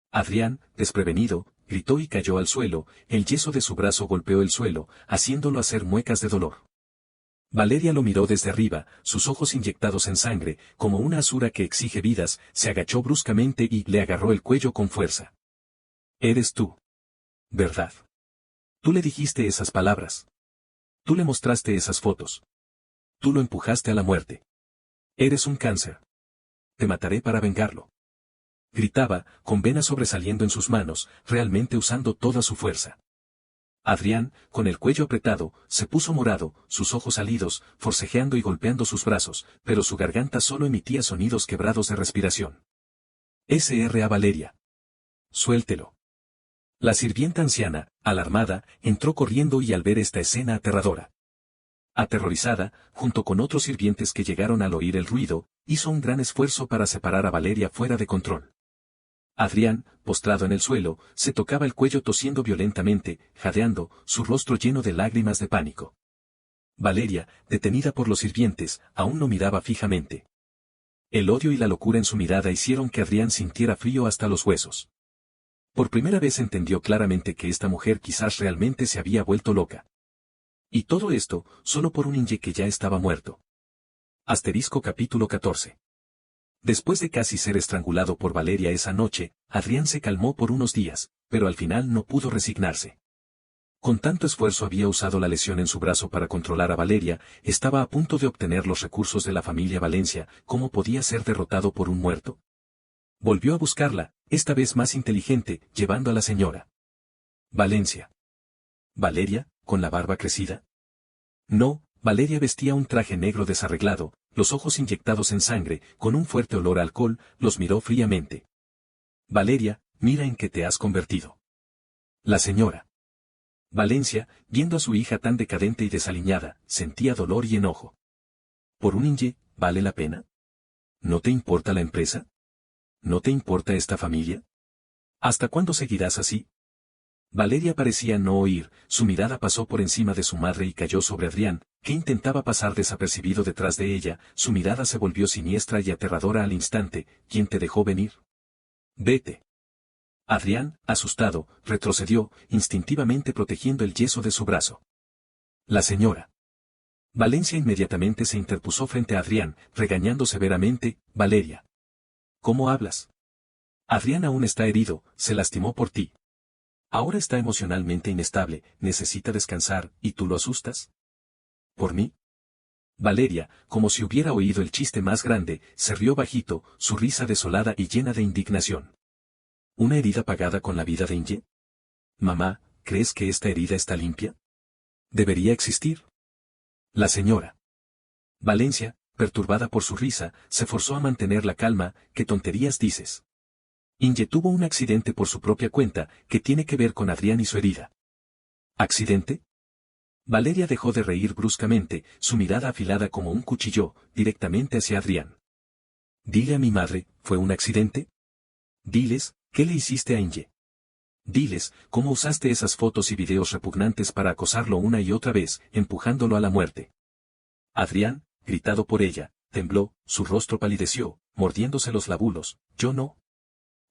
Adrián, desprevenido, gritó y cayó al suelo, el yeso de su brazo golpeó el suelo, haciéndolo hacer muecas de dolor. Valeria lo miró desde arriba, sus ojos inyectados en sangre, como una asura que exige vidas, se agachó bruscamente y le agarró el cuello con fuerza. Eres tú. ¿Verdad? Tú le dijiste esas palabras. Tú le mostraste esas fotos. Tú lo empujaste a la muerte. Eres un cáncer. Te mataré para vengarlo. Gritaba, con venas sobresaliendo en sus manos, realmente usando toda su fuerza. Adrián, con el cuello apretado, se puso morado, sus ojos salidos, forcejeando y golpeando sus brazos, pero su garganta solo emitía sonidos quebrados de respiración. S.R.A. Valeria. Suéltelo. La sirvienta anciana, alarmada, entró corriendo y al ver esta escena aterradora. Aterrorizada, junto con otros sirvientes que llegaron al oír el ruido, hizo un gran esfuerzo para separar a Valeria fuera de control. Adrián, postrado en el suelo, se tocaba el cuello tosiendo violentamente, jadeando, su rostro lleno de lágrimas de pánico. Valeria, detenida por los sirvientes, aún no miraba fijamente. El odio y la locura en su mirada hicieron que Adrián sintiera frío hasta los huesos. Por primera vez entendió claramente que esta mujer quizás realmente se había vuelto loca. Y todo esto, solo por un Inge que ya estaba muerto. Asterisco capítulo 14. Después de casi ser estrangulado por Valeria esa noche, Adrián se calmó por unos días, pero al final no pudo resignarse. Con tanto esfuerzo había usado la lesión en su brazo para controlar a Valeria, estaba a punto de obtener los recursos de la familia Valencia, ¿cómo podía ser derrotado por un muerto? Volvió a buscarla, esta vez más inteligente, llevando a la señora Valencia. ¿Valeria, con la barba crecida? No, Valeria vestía un traje negro desarreglado, los ojos inyectados en sangre, con un fuerte olor a alcohol, los miró fríamente. Valeria, mira en qué te has convertido. La señora Valencia, viendo a su hija tan decadente y desaliñada, sentía dolor y enojo. ¿Por un Inge, vale la pena? ¿No te importa la empresa? ¿No te importa esta familia? ¿Hasta cuándo seguirás así? Valeria parecía no oír, su mirada pasó por encima de su madre y cayó sobre Adrián, que intentaba pasar desapercibido detrás de ella, su mirada se volvió siniestra y aterradora al instante. ¿Quién te dejó venir? Vete. Adrián, asustado, retrocedió, instintivamente protegiendo el yeso de su brazo. La señora Valencia inmediatamente se interpuso frente a Adrián, regañando severamente. Valeria, ¿cómo hablas? Adrián aún está herido, se lastimó por ti. Ahora está emocionalmente inestable, necesita descansar, ¿y tú lo asustas? ¿Por mí? Valeria, como si hubiera oído el chiste más grande, se rió bajito, su risa desolada y llena de indignación. ¿Una herida pagada con la vida de Inge? Mamá, ¿crees que esta herida está limpia? ¿Debería existir? La señora Valencia, perturbada por su risa, se forzó a mantener la calma. ¿Qué tonterías dices? Inge tuvo un accidente por su propia cuenta, que tiene que ver con Adrián y su herida. ¿Accidente? Valeria dejó de reír bruscamente, su mirada afilada como un cuchillo, directamente hacia Adrián. Dile a mi madre, ¿fue un accidente? Diles, ¿qué le hiciste a Inge? Diles, ¿cómo usaste esas fotos y videos repugnantes para acosarlo una y otra vez, empujándolo a la muerte? Adrián, gritado por ella, tembló, su rostro palideció, mordiéndose los labulos. Yo no.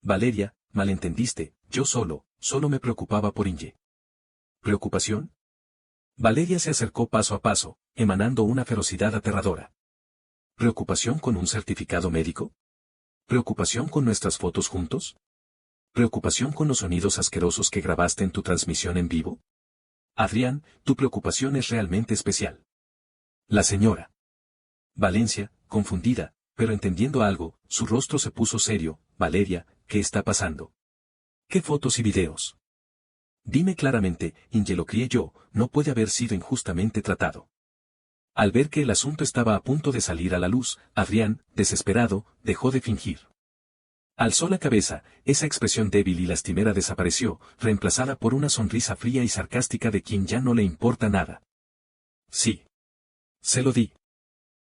Valeria, malentendiste, yo solo me preocupaba por Inge. ¿Preocupación? Valeria se acercó paso a paso, emanando una ferocidad aterradora. ¿Preocupación con un certificado médico? ¿Preocupación con nuestras fotos juntos? ¿Preocupación con los sonidos asquerosos que grabaste en tu transmisión en vivo? Adrián, tu preocupación es realmente especial. La señora Valencia, confundida, pero entendiendo algo, su rostro se puso serio. Valeria, ¿qué está pasando? ¿Qué fotos y videos? Dime claramente, Inge lo crié yo, no puede haber sido injustamente tratado. Al ver que el asunto estaba a punto de salir a la luz, Adrián, desesperado, dejó de fingir. Alzó la cabeza, esa expresión débil y lastimera desapareció, reemplazada por una sonrisa fría y sarcástica de quien ya no le importa nada. Sí. Se lo di.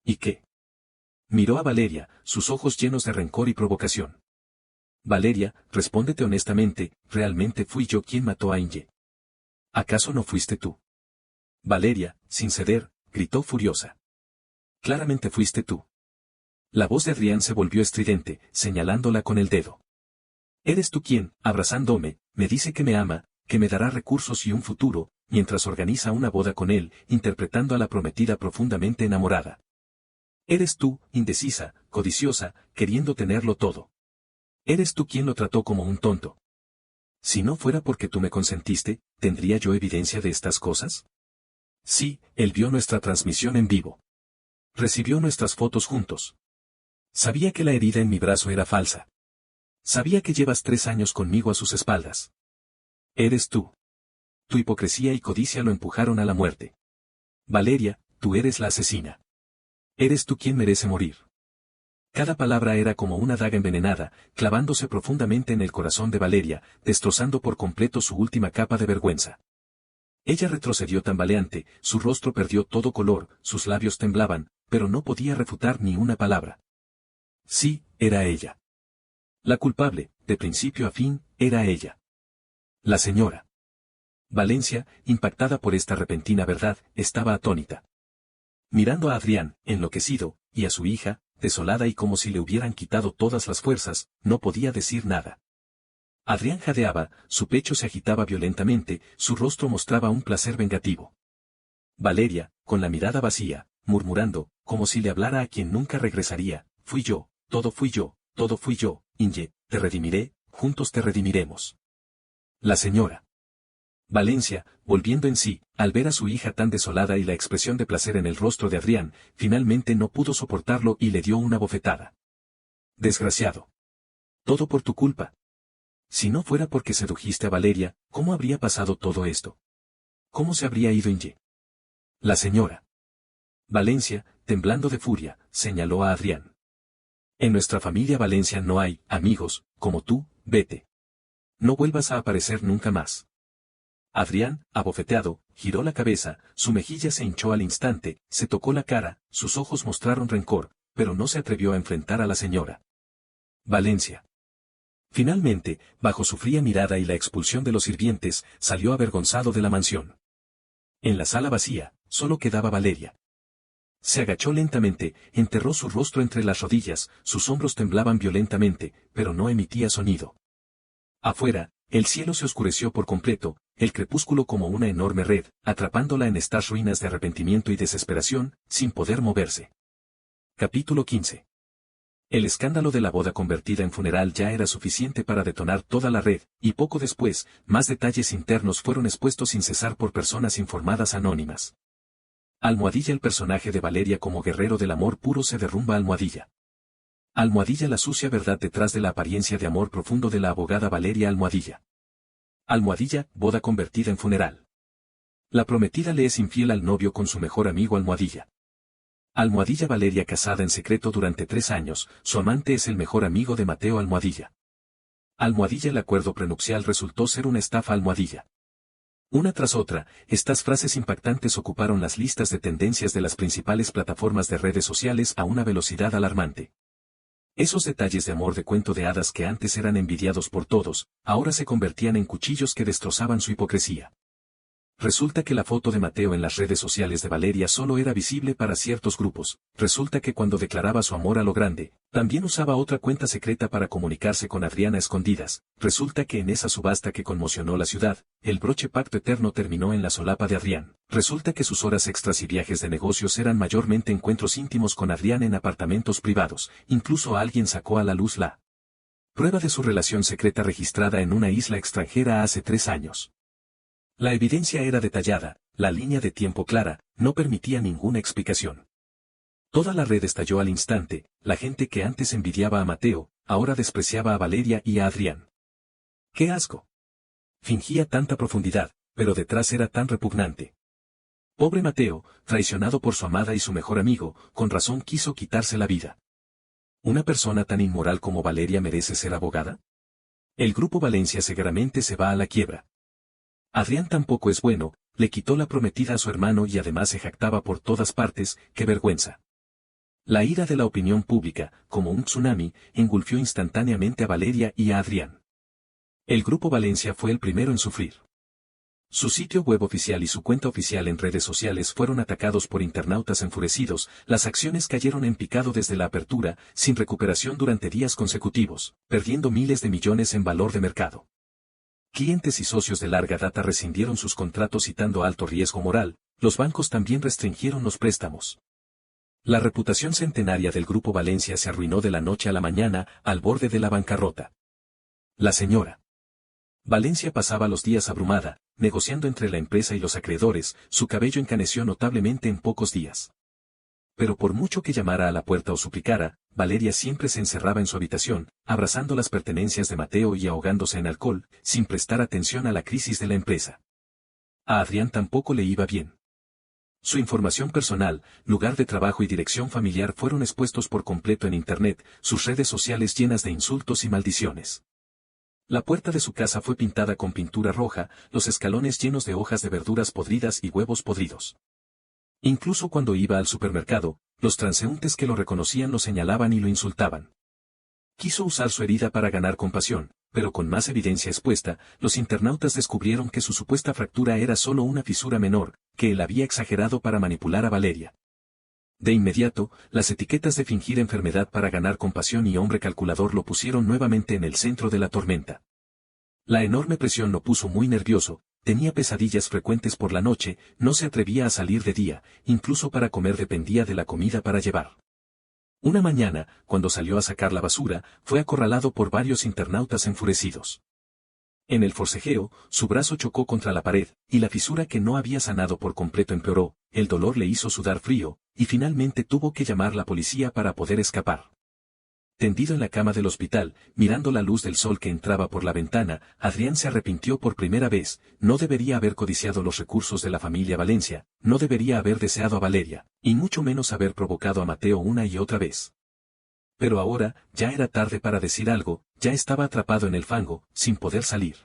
¿Y qué? Miró a Valeria, sus ojos llenos de rencor y provocación. Valeria, respóndete honestamente, ¿realmente fui yo quien mató a Inge? ¿Acaso no fuiste tú? Valeria, sin ceder, gritó furiosa. Claramente fuiste tú. La voz de Adrián se volvió estridente, señalándola con el dedo. Eres tú quien, abrazándome, me dice que me ama, que me dará recursos y un futuro, mientras organiza una boda con él, interpretando a la prometida profundamente enamorada. Eres tú, indecisa, codiciosa, queriendo tenerlo todo. Eres tú quien lo trató como un tonto. Si no fuera porque tú me consentiste, ¿tendría yo evidencia de estas cosas? Sí, él vio nuestra transmisión en vivo. Recibió nuestras fotos juntos. Sabía que la herida en mi brazo era falsa. Sabía que llevas 3 años conmigo a sus espaldas. Eres tú. Tu hipocresía y codicia lo empujaron a la muerte. Valeria, tú eres la asesina. Eres tú quien merece morir. Cada palabra era como una daga envenenada, clavándose profundamente en el corazón de Valeria, destrozando por completo su última capa de vergüenza. Ella retrocedió tambaleante, su rostro perdió todo color, sus labios temblaban, pero no podía refutar ni una palabra. Sí, era ella. La culpable, de principio a fin, era ella. La señora Valencia, impactada por esta repentina verdad, estaba atónita. Mirando a Adrián, enloquecido, y a su hija, desolada y como si le hubieran quitado todas las fuerzas, no podía decir nada. Adrián jadeaba, su pecho se agitaba violentamente, su rostro mostraba un placer vengativo. Valeria, con la mirada vacía, murmurando, como si le hablara a quien nunca regresaría, fui yo, todo fui yo, todo fui yo, Inge, te redimiré, juntos te redimiremos. La señora Valencia, volviendo en sí, al ver a su hija tan desolada y la expresión de placer en el rostro de Adrián, finalmente no pudo soportarlo y le dio una bofetada. Desgraciado. Todo por tu culpa. Si no fuera porque sedujiste a Valeria, ¿cómo habría pasado todo esto? ¿Cómo se habría ido Inge? La señora Valencia, temblando de furia, señaló a Adrián. En nuestra familia Valencia no hay amigos, como tú, vete. No vuelvas a aparecer nunca más. Adrián, abofeteado, giró la cabeza, su mejilla se hinchó al instante, se tocó la cara, sus ojos mostraron rencor, pero no se atrevió a enfrentar a la señora Valencia. Finalmente, bajo su fría mirada y la expulsión de los sirvientes, salió avergonzado de la mansión. En la sala vacía, solo quedaba Valeria. Se agachó lentamente, enterró su rostro entre las rodillas, sus hombros temblaban violentamente, pero no emitía sonido. Afuera, el cielo se oscureció por completo, el crepúsculo como una enorme red, atrapándola en estas ruinas de arrepentimiento y desesperación, sin poder moverse. Capítulo 15. El escándalo de la boda convertida en funeral ya era suficiente para detonar toda la red, y poco después, más detalles internos fueron expuestos sin cesar por personas informadas anónimas. Almohadilla. El personaje de Valeria como guerrero del amor puro se derrumba. Almohadilla. Almohadilla. La sucia verdad detrás de la apariencia de amor profundo de la abogada Valeria Almohadilla. Almohadilla. Boda convertida en funeral. La prometida le es infiel al novio con su mejor amigo Almohadilla. Almohadilla. Valeria casada en secreto durante 3 años, su amante es el mejor amigo de Mateo Almohadilla. Almohadilla. El acuerdo prenupcial resultó ser una estafa. Almohadilla. Una tras otra, estas frases impactantes ocuparon las listas de tendencias de las principales plataformas de redes sociales a una velocidad alarmante. Esos detalles de amor de cuento de hadas que antes eran envidiados por todos, ahora se convertían en cuchillos que destrozaban su hipocresía. Resulta que la foto de Mateo en las redes sociales de Valeria solo era visible para ciertos grupos, resulta que cuando declaraba su amor a lo grande, también usaba otra cuenta secreta para comunicarse con Adrián a escondidas, resulta que en esa subasta que conmocionó la ciudad, el broche pacto eterno terminó en la solapa de Adrián, resulta que sus horas extras y viajes de negocios eran mayormente encuentros íntimos con Adrián en apartamentos privados, incluso alguien sacó a la luz la prueba de su relación secreta registrada en una isla extranjera hace 3 años. La evidencia era detallada, la línea de tiempo clara, no permitía ninguna explicación. Toda la red estalló al instante, la gente que antes envidiaba a Mateo, ahora despreciaba a Valeria y a Adrián. ¡Qué asco! Fingía tanta profundidad, pero detrás era tan repugnante. Pobre Mateo, traicionado por su amada y su mejor amigo, con razón quiso quitarse la vida. ¿Una persona tan inmoral como Valeria merece ser abogada? El grupo Valencia seguramente se va a la quiebra. Adrián tampoco es bueno, le quitó la prometida a su hermano y además se jactaba por todas partes, ¡qué vergüenza! La ira de la opinión pública, como un tsunami, engulfió instantáneamente a Valeria y a Adrián. El grupo Valencia fue el primero en sufrir. Su sitio web oficial y su cuenta oficial en redes sociales fueron atacados por internautas enfurecidos, las acciones cayeron en picado desde la apertura, sin recuperación durante días consecutivos, perdiendo miles de millones en valor de mercado. Clientes y socios de larga data rescindieron sus contratos citando alto riesgo moral, los bancos también restringieron los préstamos. La reputación centenaria del Grupo Valencia se arruinó de la noche a la mañana, al borde de la bancarrota. La señora Valencia pasaba los días abrumada, negociando entre la empresa y los acreedores, su cabello encaneció notablemente en pocos días. Pero por mucho que llamara a la puerta o suplicara, Valeria siempre se encerraba en su habitación, abrazando las pertenencias de Mateo y ahogándose en alcohol, sin prestar atención a la crisis de la empresa. A Adrián tampoco le iba bien. Su información personal, lugar de trabajo y dirección familiar fueron expuestos por completo en Internet, sus redes sociales llenas de insultos y maldiciones. La puerta de su casa fue pintada con pintura roja, los escalones llenos de hojas de verduras podridas y huevos podridos. Incluso cuando iba al supermercado, los transeúntes que lo reconocían lo señalaban y lo insultaban. Quiso usar su herida para ganar compasión, pero con más evidencia expuesta, los internautas descubrieron que su supuesta fractura era solo una fisura menor, que él había exagerado para manipular a Valeria. De inmediato, las etiquetas de fingir enfermedad para ganar compasión y hombre calculador lo pusieron nuevamente en el centro de la tormenta. La enorme presión lo puso muy nervioso, tenía pesadillas frecuentes por la noche, no se atrevía a salir de día, incluso para comer dependía de la comida para llevar. Una mañana, cuando salió a sacar la basura, fue acorralado por varios internautas enfurecidos. En el forcejeo, su brazo chocó contra la pared, y la fisura que no había sanado por completo empeoró, el dolor le hizo sudar frío, y finalmente tuvo que llamar la policía para poder escapar. Tendido en la cama del hospital, mirando la luz del sol que entraba por la ventana, Adrián se arrepintió por primera vez, no debería haber codiciado los recursos de la familia Valencia, no debería haber deseado a Valeria, y mucho menos haber provocado a Mateo una y otra vez. Pero ahora, ya era tarde para decir algo, ya estaba atrapado en el fango, sin poder salir.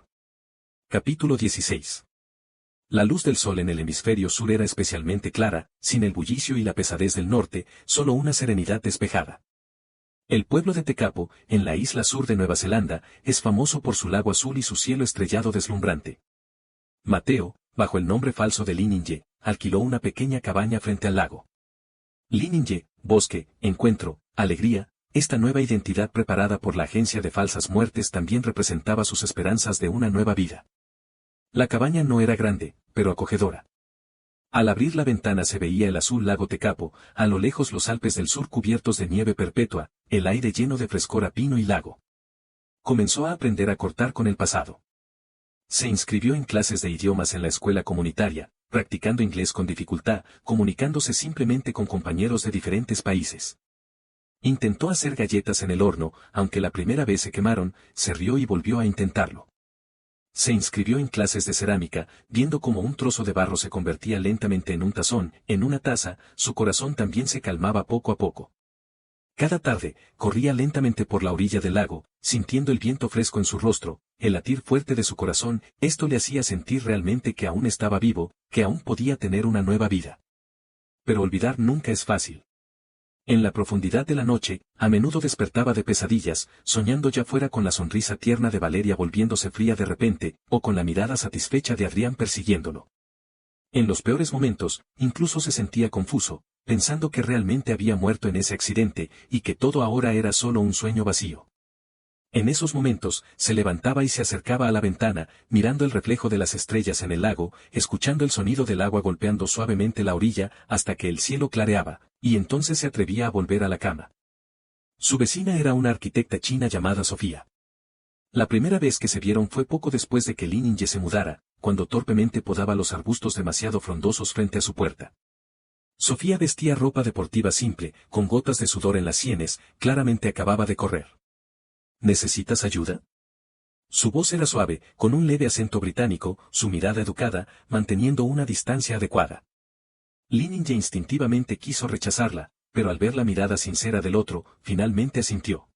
Capítulo 16. La luz del sol en el hemisferio sur era especialmente clara, sin el bullicio y la pesadez del norte, solo una serenidad despejada. El pueblo de Tekapo, en la isla sur de Nueva Zelanda, es famoso por su lago azul y su cielo estrellado deslumbrante. Mateo, bajo el nombre falso de Lininje, alquiló una pequeña cabaña frente al lago. Lininje, bosque, encuentro, alegría, esta nueva identidad preparada por la agencia de falsas muertes también representaba sus esperanzas de una nueva vida. La cabaña no era grande, pero acogedora. Al abrir la ventana se veía el azul lago Tekapo, a lo lejos los Alpes del sur cubiertos de nieve perpetua, el aire lleno de frescor a pino y lago. Comenzó a aprender a cortar con el pasado. Se inscribió en clases de idiomas en la escuela comunitaria, practicando inglés con dificultad, comunicándose simplemente con compañeros de diferentes países. Intentó hacer galletas en el horno, aunque la primera vez se quemaron, se rió y volvió a intentarlo. Se inscribió en clases de cerámica, viendo cómo un trozo de barro se convertía lentamente en un tazón, en una taza, su corazón también se calmaba poco a poco. Cada tarde, corría lentamente por la orilla del lago, sintiendo el viento fresco en su rostro, el latir fuerte de su corazón, esto le hacía sentir realmente que aún estaba vivo, que aún podía tener una nueva vida. Pero olvidar nunca es fácil. En la profundidad de la noche, a menudo despertaba de pesadillas, soñando ya fuera con la sonrisa tierna de Valeria volviéndose fría de repente, o con la mirada satisfecha de Adrián persiguiéndolo. En los peores momentos, incluso se sentía confuso, pensando que realmente había muerto en ese accidente, y que todo ahora era solo un sueño vacío. En esos momentos, se levantaba y se acercaba a la ventana, mirando el reflejo de las estrellas en el lago, escuchando el sonido del agua golpeando suavemente la orilla, hasta que el cielo clareaba, y entonces se atrevía a volver a la cama. Su vecina era una arquitecta china llamada Sofía. La primera vez que se vieron fue poco después de que Lininje se mudara, cuando torpemente podaba los arbustos demasiado frondosos frente a su puerta. Sofía vestía ropa deportiva simple, con gotas de sudor en las sienes, claramente acababa de correr. ¿Necesitas ayuda? Su voz era suave, con un leve acento británico, su mirada educada, manteniendo una distancia adecuada. Lininje instintivamente quiso rechazarla, pero al ver la mirada sincera del otro, finalmente asintió.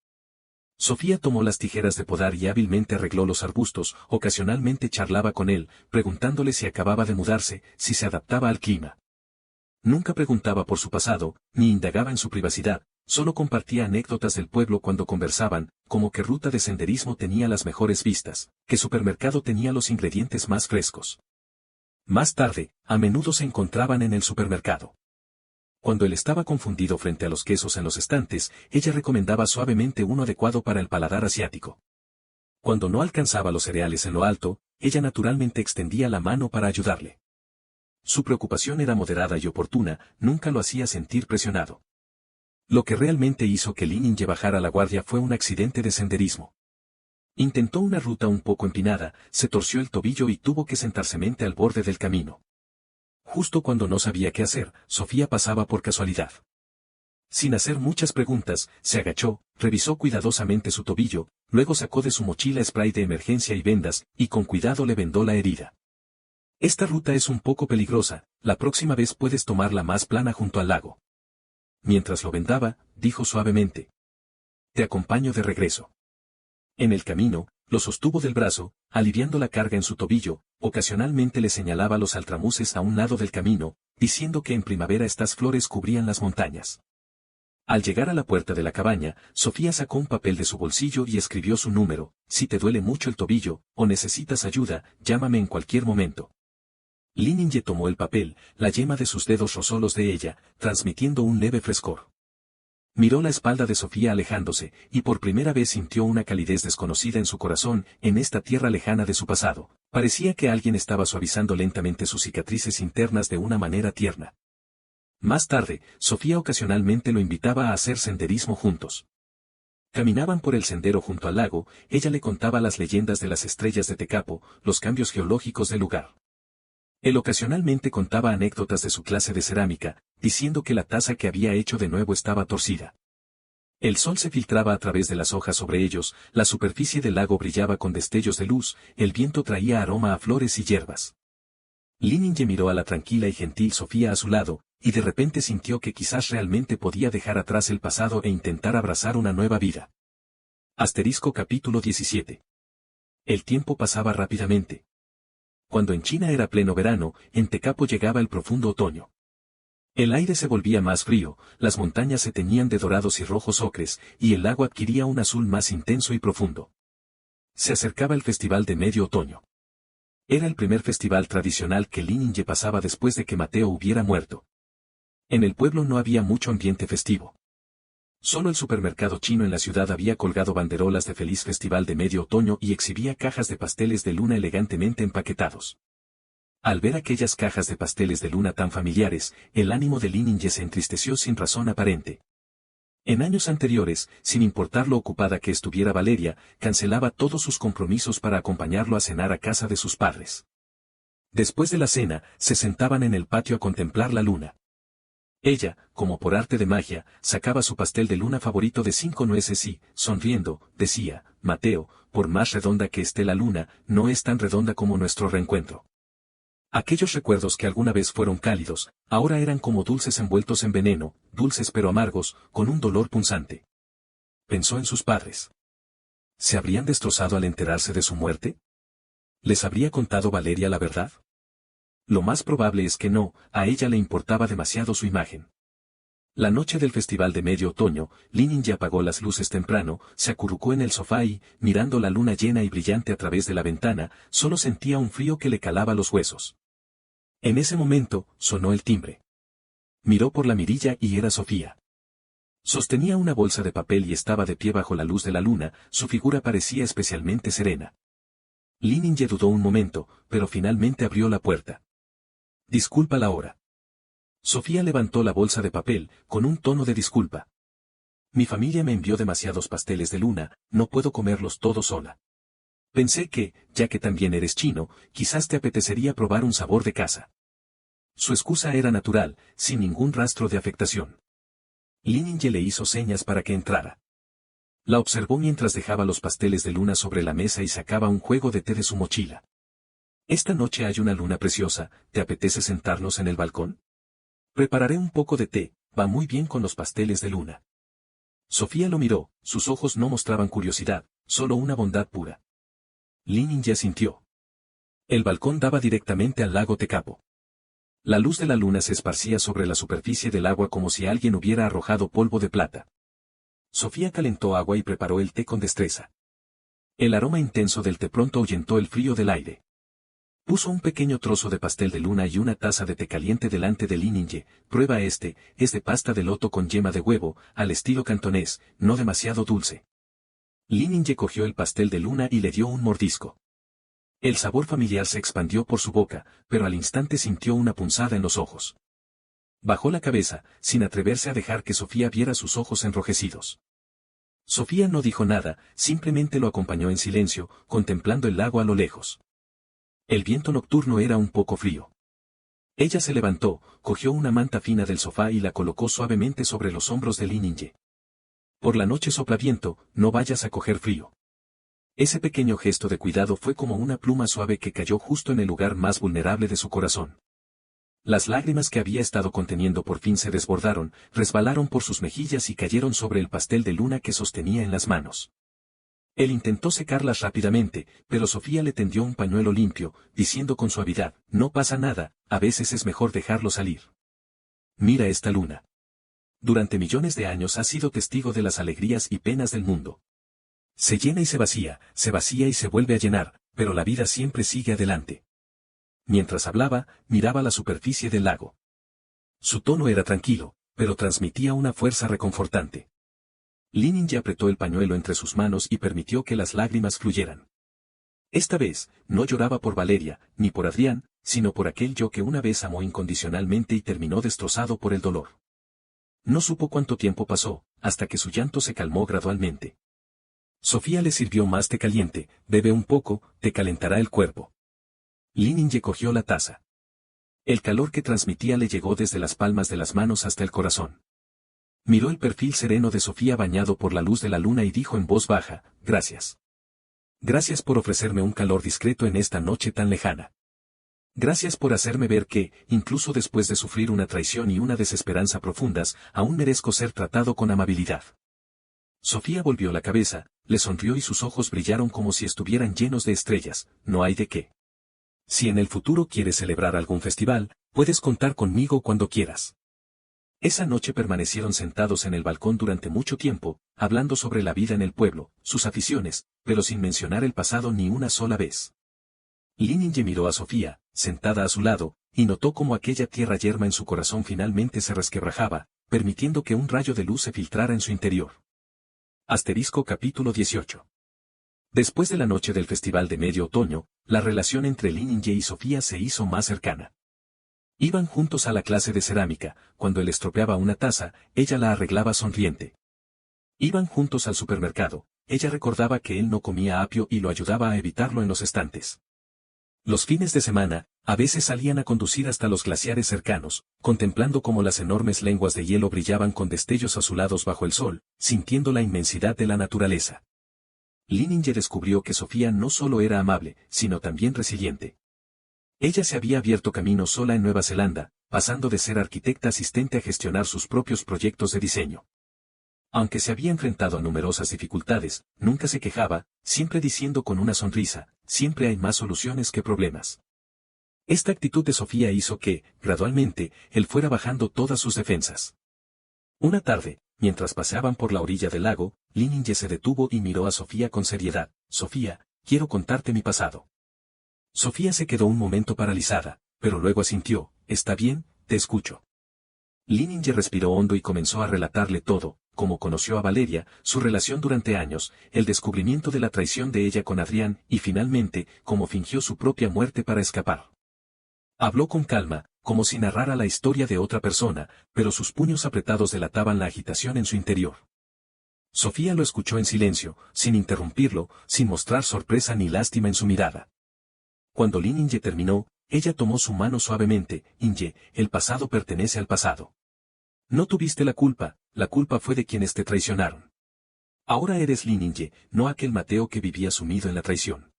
Sofía tomó las tijeras de podar y hábilmente arregló los arbustos, ocasionalmente charlaba con él, preguntándole si acababa de mudarse, si se adaptaba al clima. Nunca preguntaba por su pasado, ni indagaba en su privacidad, solo compartía anécdotas del pueblo cuando conversaban, como que ruta de senderismo tenía las mejores vistas, que supermercado tenía los ingredientes más frescos. Más tarde, a menudo se encontraban en el supermercado. Cuando él estaba confundido frente a los quesos en los estantes, ella recomendaba suavemente uno adecuado para el paladar asiático. Cuando no alcanzaba los cereales en lo alto, ella naturalmente extendía la mano para ayudarle. Su preocupación era moderada y oportuna, nunca lo hacía sentir presionado. Lo que realmente hizo que Lininje bajara la guardia fue un accidente de senderismo. Intentó una ruta un poco empinada, se torció el tobillo y tuvo que sentarse mente al borde del camino. Justo cuando no sabía qué hacer, Sofía pasaba por casualidad. Sin hacer muchas preguntas, se agachó, revisó cuidadosamente su tobillo, luego sacó de su mochila spray de emergencia y vendas, y con cuidado le vendó la herida. Esta ruta es un poco peligrosa, la próxima vez puedes tomarla más plana junto al lago. Mientras lo vendaba, dijo suavemente. Te acompaño de regreso. En el camino, lo sostuvo del brazo, aliviando la carga en su tobillo, ocasionalmente le señalaba los altramuces a un lado del camino, diciendo que en primavera estas flores cubrían las montañas. Al llegar a la puerta de la cabaña, Sofía sacó un papel de su bolsillo y escribió su número, si te duele mucho el tobillo, o necesitas ayuda, llámame en cualquier momento. Li Ninye tomó el papel, la yema de sus dedos rozó los de ella, transmitiendo un leve frescor. Miró la espalda de Sofía alejándose, y por primera vez sintió una calidez desconocida en su corazón, en esta tierra lejana de su pasado. Parecía que alguien estaba suavizando lentamente sus cicatrices internas de una manera tierna. Más tarde, Sofía ocasionalmente lo invitaba a hacer senderismo juntos. Caminaban por el sendero junto al lago, ella le contaba las leyendas de las estrellas de Tekapo, los cambios geológicos del lugar. Él ocasionalmente contaba anécdotas de su clase de cerámica, diciendo que la taza que había hecho de nuevo estaba torcida. El sol se filtraba a través de las hojas sobre ellos, la superficie del lago brillaba con destellos de luz, el viento traía aroma a flores y hierbas. Li Ninye miró a la tranquila y gentil Sofía a su lado, y de repente sintió que quizás realmente podía dejar atrás el pasado e intentar abrazar una nueva vida. Capítulo 17. El tiempo pasaba rápidamente. Cuando en China era pleno verano, en Tekapo llegaba el profundo otoño. El aire se volvía más frío, las montañas se teñían de dorados y rojos ocres, y el lago adquiría un azul más intenso y profundo. Se acercaba el festival de medio otoño. Era el primer festival tradicional que Li Ninye pasaba después de que Mateo hubiera muerto. En el pueblo no había mucho ambiente festivo. Solo el supermercado chino en la ciudad había colgado banderolas de feliz festival de medio otoño y exhibía cajas de pasteles de luna elegantemente empaquetados. Al ver aquellas cajas de pasteles de luna tan familiares, el ánimo de Li Ninye se entristeció sin razón aparente. En años anteriores, sin importar lo ocupada que estuviera Valeria, cancelaba todos sus compromisos para acompañarlo a cenar a casa de sus padres. Después de la cena, se sentaban en el patio a contemplar la luna. Ella, como por arte de magia, sacaba su pastel de luna favorito de 5 nueces y, sonriendo, decía, Mateo, por más redonda que esté la luna, no es tan redonda como nuestro reencuentro. Aquellos recuerdos que alguna vez fueron cálidos, ahora eran como dulces envueltos en veneno, dulces pero amargos, con un dolor punzante. Pensó en sus padres. ¿Se habrían destrozado al enterarse de su muerte? ¿Les habría contado Valeria la verdad? Lo más probable es que no, a ella le importaba demasiado su imagen. La noche del festival de medio otoño, Li Ninye apagó las luces temprano, se acurrucó en el sofá y, mirando la luna llena y brillante a través de la ventana, solo sentía un frío que le calaba los huesos. En ese momento, sonó el timbre. Miró por la mirilla y era Sofía. Sostenía una bolsa de papel y estaba de pie bajo la luz de la luna, su figura parecía especialmente serena. Li Ninye dudó un momento, pero finalmente abrió la puerta. Disculpa la hora. Sofía levantó la bolsa de papel, con un tono de disculpa. Mi familia me envió demasiados pasteles de luna, no puedo comerlos todos sola. Pensé que, ya que también eres chino, quizás te apetecería probar un sabor de casa. Su excusa era natural, sin ningún rastro de afectación. Li Ninye le hizo señas para que entrara. La observó mientras dejaba los pasteles de luna sobre la mesa y sacaba un juego de té de su mochila. Esta noche hay una luna preciosa, ¿te apetece sentarnos en el balcón? Prepararé un poco de té, va muy bien con los pasteles de luna. Sofía lo miró, sus ojos no mostraban curiosidad, solo una bondad pura. Li Ninye sintió. El balcón daba directamente al lago Tekapo. La luz de la luna se esparcía sobre la superficie del agua como si alguien hubiera arrojado polvo de plata. Sofía calentó agua y preparó el té con destreza. El aroma intenso del té pronto ahuyentó el frío del aire. Puso un pequeño trozo de pastel de luna y una taza de té caliente delante de Li Ninye. Prueba este, es de pasta de loto con yema de huevo, al estilo cantonés, no demasiado dulce. Li Ninye cogió el pastel de luna y le dio un mordisco. El sabor familiar se expandió por su boca, pero al instante sintió una punzada en los ojos. Bajó la cabeza, sin atreverse a dejar que Sofía viera sus ojos enrojecidos. Sofía no dijo nada, simplemente lo acompañó en silencio, contemplando el lago a lo lejos. El viento nocturno era un poco frío. Ella se levantó, cogió una manta fina del sofá y la colocó suavemente sobre los hombros de Li Ninye. Por la noche sopla viento, no vayas a coger frío. Ese pequeño gesto de cuidado fue como una pluma suave que cayó justo en el lugar más vulnerable de su corazón. Las lágrimas que había estado conteniendo por fin se desbordaron, resbalaron por sus mejillas y cayeron sobre el pastel de luna que sostenía en las manos. Él intentó secarlas rápidamente, pero Sofía le tendió un pañuelo limpio, diciendo con suavidad, no pasa nada, a veces es mejor dejarlo salir. Mira esta luna. Durante millones de años ha sido testigo de las alegrías y penas del mundo. Se llena y se vacía y se vuelve a llenar, pero la vida siempre sigue adelante. Mientras hablaba, miraba la superficie del lago. Su tono era tranquilo, pero transmitía una fuerza reconfortante. Li Ningye apretó el pañuelo entre sus manos y permitió que las lágrimas fluyeran. Esta vez, no lloraba por Valeria, ni por Adrián, sino por aquel yo que una vez amó incondicionalmente y terminó destrozado por el dolor. No supo cuánto tiempo pasó, hasta que su llanto se calmó gradualmente. Sofía le sirvió más té caliente, bebe un poco, te calentará el cuerpo. Li Ningye cogió la taza. El calor que transmitía le llegó desde las palmas de las manos hasta el corazón. Miró el perfil sereno de Sofía bañado por la luz de la luna y dijo en voz baja, gracias. Gracias por ofrecerme un calor discreto en esta noche tan lejana. Gracias por hacerme ver que, incluso después de sufrir una traición y una desesperanza profundas, aún merezco ser tratado con amabilidad. Sofía volvió la cabeza, le sonrió y sus ojos brillaron como si estuvieran llenos de estrellas, no hay de qué. Si en el futuro quieres celebrar algún festival, puedes contar conmigo cuando quieras. Esa noche permanecieron sentados en el balcón durante mucho tiempo, hablando sobre la vida en el pueblo, sus aficiones, pero sin mencionar el pasado ni una sola vez. Li Ningye miró a Sofía, sentada a su lado, y notó cómo aquella tierra yerma en su corazón finalmente se resquebrajaba, permitiendo que un rayo de luz se filtrara en su interior. Capítulo 18. Después de la noche del festival de medio otoño, la relación entre Li Ningye y Sofía se hizo más cercana. Iban juntos a la clase de cerámica, cuando él estropeaba una taza, ella la arreglaba sonriente. Iban juntos al supermercado, ella recordaba que él no comía apio y lo ayudaba a evitarlo en los estantes. Los fines de semana, a veces salían a conducir hasta los glaciares cercanos, contemplando cómo las enormes lenguas de hielo brillaban con destellos azulados bajo el sol, sintiendo la inmensidad de la naturaleza. Li Ningye descubrió que Sofía no solo era amable, sino también resiliente. Ella se había abierto camino sola en Nueva Zelanda, pasando de ser arquitecta asistente a gestionar sus propios proyectos de diseño. Aunque se había enfrentado a numerosas dificultades, nunca se quejaba, siempre diciendo con una sonrisa, siempre hay más soluciones que problemas. Esta actitud de Sofía hizo que, gradualmente, él fuera bajando todas sus defensas. Una tarde, mientras paseaban por la orilla del lago, Li Ningye se detuvo y miró a Sofía con seriedad. Sofía, quiero contarte mi pasado. Sofía se quedó un momento paralizada, pero luego asintió, está bien, te escucho. Li Ningye respiró hondo y comenzó a relatarle todo, cómo conoció a Valeria, su relación durante años, el descubrimiento de la traición de ella con Adrián y finalmente, cómo fingió su propia muerte para escapar. Habló con calma, como si narrara la historia de otra persona, pero sus puños apretados delataban la agitación en su interior. Sofía lo escuchó en silencio, sin interrumpirlo, sin mostrar sorpresa ni lástima en su mirada. Cuando Li Ningye terminó, ella tomó su mano suavemente. Ningye, el pasado pertenece al pasado. No tuviste la culpa fue de quienes te traicionaron. Ahora eres Li Ningye, no aquel Mateo que vivía sumido en la traición.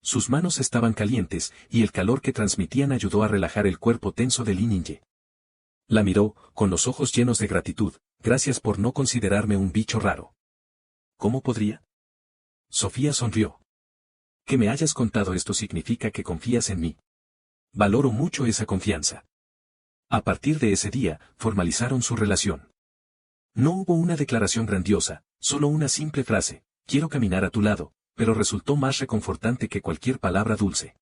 Sus manos estaban calientes, y el calor que transmitían ayudó a relajar el cuerpo tenso de Li Ningye. La miró, con los ojos llenos de gratitud, gracias por no considerarme un bicho raro. ¿Cómo podría? Sofía sonrió. Que me hayas contado esto significa que confías en mí. Valoro mucho esa confianza. A partir de ese día, formalizaron su relación. No hubo una declaración grandiosa, solo una simple frase, quiero caminar a tu lado, pero resultó más reconfortante que cualquier palabra dulce.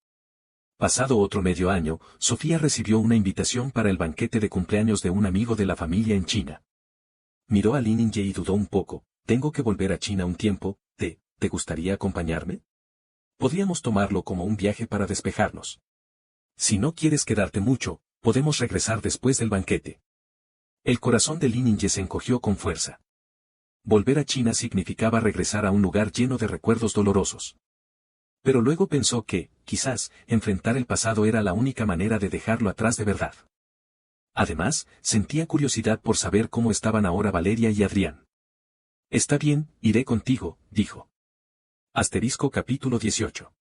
Pasado otro medio año, Sofía recibió una invitación para el banquete de cumpleaños de un amigo de la familia en China. Miró a Li Ningye y dudó un poco, tengo que volver a China un tiempo, ¿te gustaría acompañarme? Podríamos tomarlo como un viaje para despejarnos. Si no quieres quedarte mucho, podemos regresar después del banquete. El corazón de Li Ningye se encogió con fuerza. Volver a China significaba regresar a un lugar lleno de recuerdos dolorosos. Pero luego pensó que, quizás, enfrentar el pasado era la única manera de dejarlo atrás de verdad. Además, sentía curiosidad por saber cómo estaban ahora Valeria y Adrián. Está bien, iré contigo, dijo. Capítulo 18.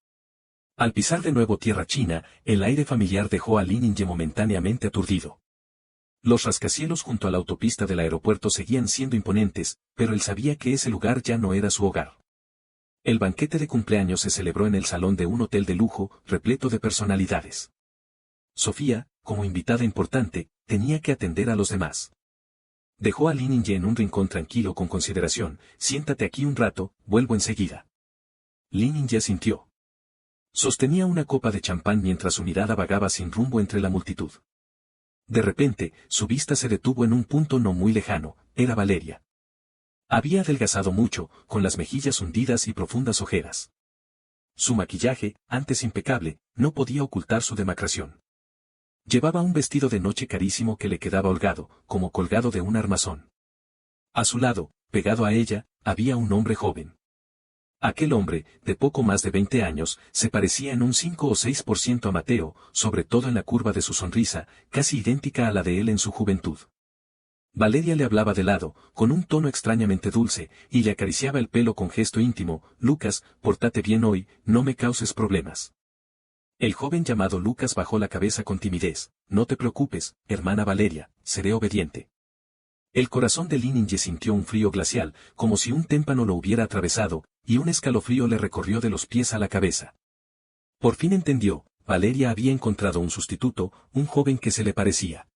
Al pisar de nuevo tierra china, el aire familiar dejó a Li Ningye momentáneamente aturdido. Los rascacielos junto a la autopista del aeropuerto seguían siendo imponentes, pero él sabía que ese lugar ya no era su hogar. El banquete de cumpleaños se celebró en el salón de un hotel de lujo, repleto de personalidades. Sofía, como invitada importante, tenía que atender a los demás. Dejó a Li Ningye en un rincón tranquilo con consideración, siéntate aquí un rato, vuelvo enseguida. Li Ningye asintió. Sostenía una copa de champán mientras su mirada vagaba sin rumbo entre la multitud. De repente, su vista se detuvo en un punto no muy lejano, era Valeria. Había adelgazado mucho, con las mejillas hundidas y profundas ojeras. Su maquillaje, antes impecable, no podía ocultar su demacración. Llevaba un vestido de noche carísimo que le quedaba holgado, como colgado de un armazón. A su lado, pegado a ella, había un hombre joven. Aquel hombre, de poco más de 20 años, se parecía en un 5 o 6% a Mateo, sobre todo en la curva de su sonrisa, casi idéntica a la de él en su juventud. Valeria le hablaba de lado, con un tono extrañamente dulce, y le acariciaba el pelo con gesto íntimo. Lucas, pórtate bien hoy, no me causes problemas. El joven llamado Lucas bajó la cabeza con timidez. No te preocupes, hermana Valeria, seré obediente. El corazón de Lininje sintió un frío glacial, como si un témpano lo hubiera atravesado, y un escalofrío le recorrió de los pies a la cabeza. Por fin entendió, Valeria había encontrado un sustituto, un joven que se le parecía.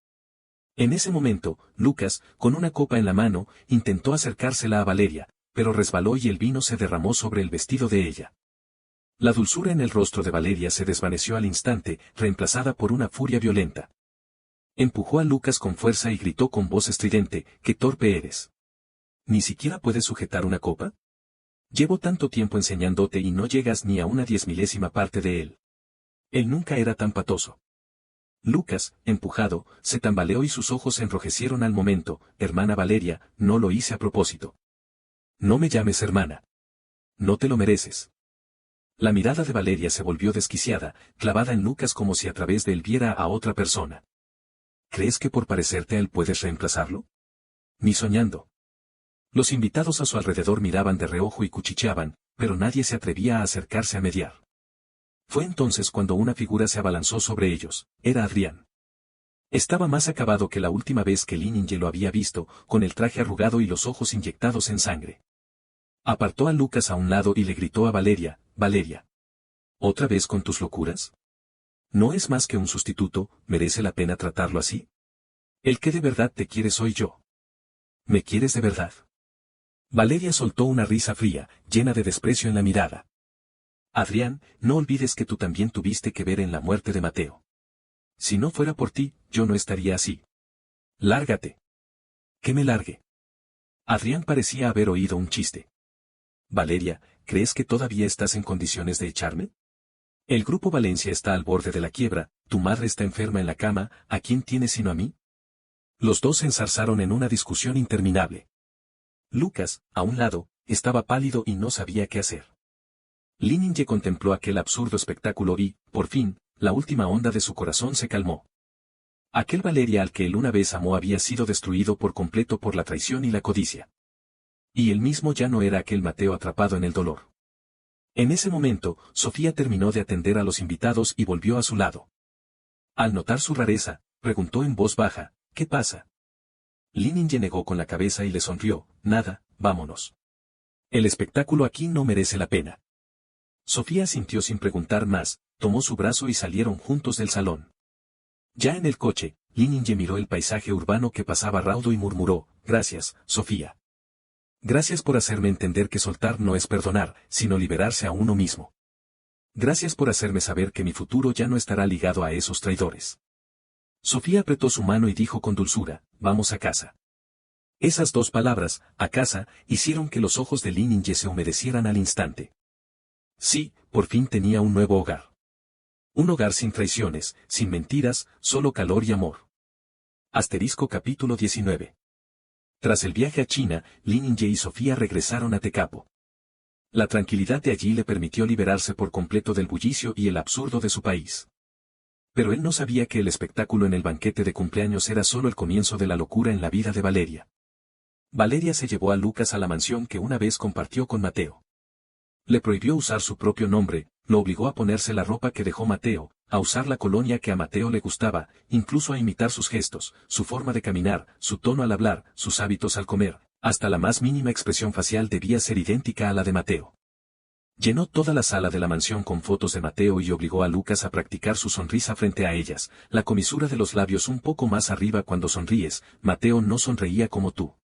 En ese momento, Lucas, con una copa en la mano, intentó acercársela a Valeria, pero resbaló y el vino se derramó sobre el vestido de ella. La dulzura en el rostro de Valeria se desvaneció al instante, reemplazada por una furia violenta. Empujó a Lucas con fuerza y gritó con voz estridente, ¡qué torpe eres! ¿Ni siquiera puedes sujetar una copa? Llevo tanto tiempo enseñándote y no llegas ni a una 10.000ª parte de él. Él nunca era tan patoso. Lucas, empujado, se tambaleó y sus ojos se enrojecieron al momento. Hermana Valeria, no lo hice a propósito. No me llames hermana. No te lo mereces. La mirada de Valeria se volvió desquiciada, clavada en Lucas como si a través de él viera a otra persona. ¿Crees que por parecerte a él puedes reemplazarlo? Ni soñando. Los invitados a su alrededor miraban de reojo y cuchicheaban, pero nadie se atrevía a acercarse a mediar. Fue entonces cuando una figura se abalanzó sobre ellos. Era Adrián. Estaba más acabado que la última vez que Lininje lo había visto, con el traje arrugado y los ojos inyectados en sangre. Apartó a Lucas a un lado y le gritó a Valeria, Valeria. ¿Otra vez con tus locuras? ¿No es más que un sustituto, merece la pena tratarlo así? El que de verdad te quiere soy yo. ¿Me quieres de verdad? Valeria soltó una risa fría, llena de desprecio en la mirada. Adrián, no olvides que tú también tuviste que ver en la muerte de Mateo. Si no fuera por ti, yo no estaría así. Lárgate. Que me largue. Adrián parecía haber oído un chiste. Valeria, ¿crees que todavía estás en condiciones de echarme? El Grupo Valencia está al borde de la quiebra, tu madre está enferma en la cama, ¿a quién tienes sino a mí? Los dos se enzarzaron en una discusión interminable. Lucas, a un lado, estaba pálido y no sabía qué hacer. Lininje contempló aquel absurdo espectáculo y, por fin, la última onda de su corazón se calmó. Aquel Valeria al que él una vez amó había sido destruido por completo por la traición y la codicia. Y él mismo ya no era aquel Mateo atrapado en el dolor. En ese momento, Sofía terminó de atender a los invitados y volvió a su lado. Al notar su rareza, preguntó en voz baja, ¿qué pasa? Lininje negó con la cabeza y le sonrió, nada, vámonos. El espectáculo aquí no merece la pena. Sofía asintió sin preguntar más, tomó su brazo y salieron juntos del salón. Ya en el coche, Lininje miró el paisaje urbano que pasaba raudo y murmuró, gracias, Sofía. Gracias por hacerme entender que soltar no es perdonar, sino liberarse a uno mismo. Gracias por hacerme saber que mi futuro ya no estará ligado a esos traidores. Sofía apretó su mano y dijo con dulzura, vamos a casa. Esas dos palabras, a casa, hicieron que los ojos de Lininje se humedecieran al instante. Sí, por fin tenía un nuevo hogar. Un hogar sin traiciones, sin mentiras, solo calor y amor. Capítulo 19. Tras el viaje a China, Lininje y Sofía regresaron a Tecapo. La tranquilidad de allí le permitió liberarse por completo del bullicio y el absurdo de su país. Pero él no sabía que el espectáculo en el banquete de cumpleaños era solo el comienzo de la locura en la vida de Valeria. Valeria se llevó a Lucas a la mansión que una vez compartió con Mateo. Le prohibió usar su propio nombre, lo obligó a ponerse la ropa que dejó Mateo, a usar la colonia que a Mateo le gustaba, incluso a imitar sus gestos, su forma de caminar, su tono al hablar, sus hábitos al comer, hasta la más mínima expresión facial debía ser idéntica a la de Mateo. Llenó toda la sala de la mansión con fotos de Mateo y obligó a Lucas a practicar su sonrisa frente a ellas, la comisura de los labios un poco más arriba cuando sonríes, Mateo no sonreía como tú.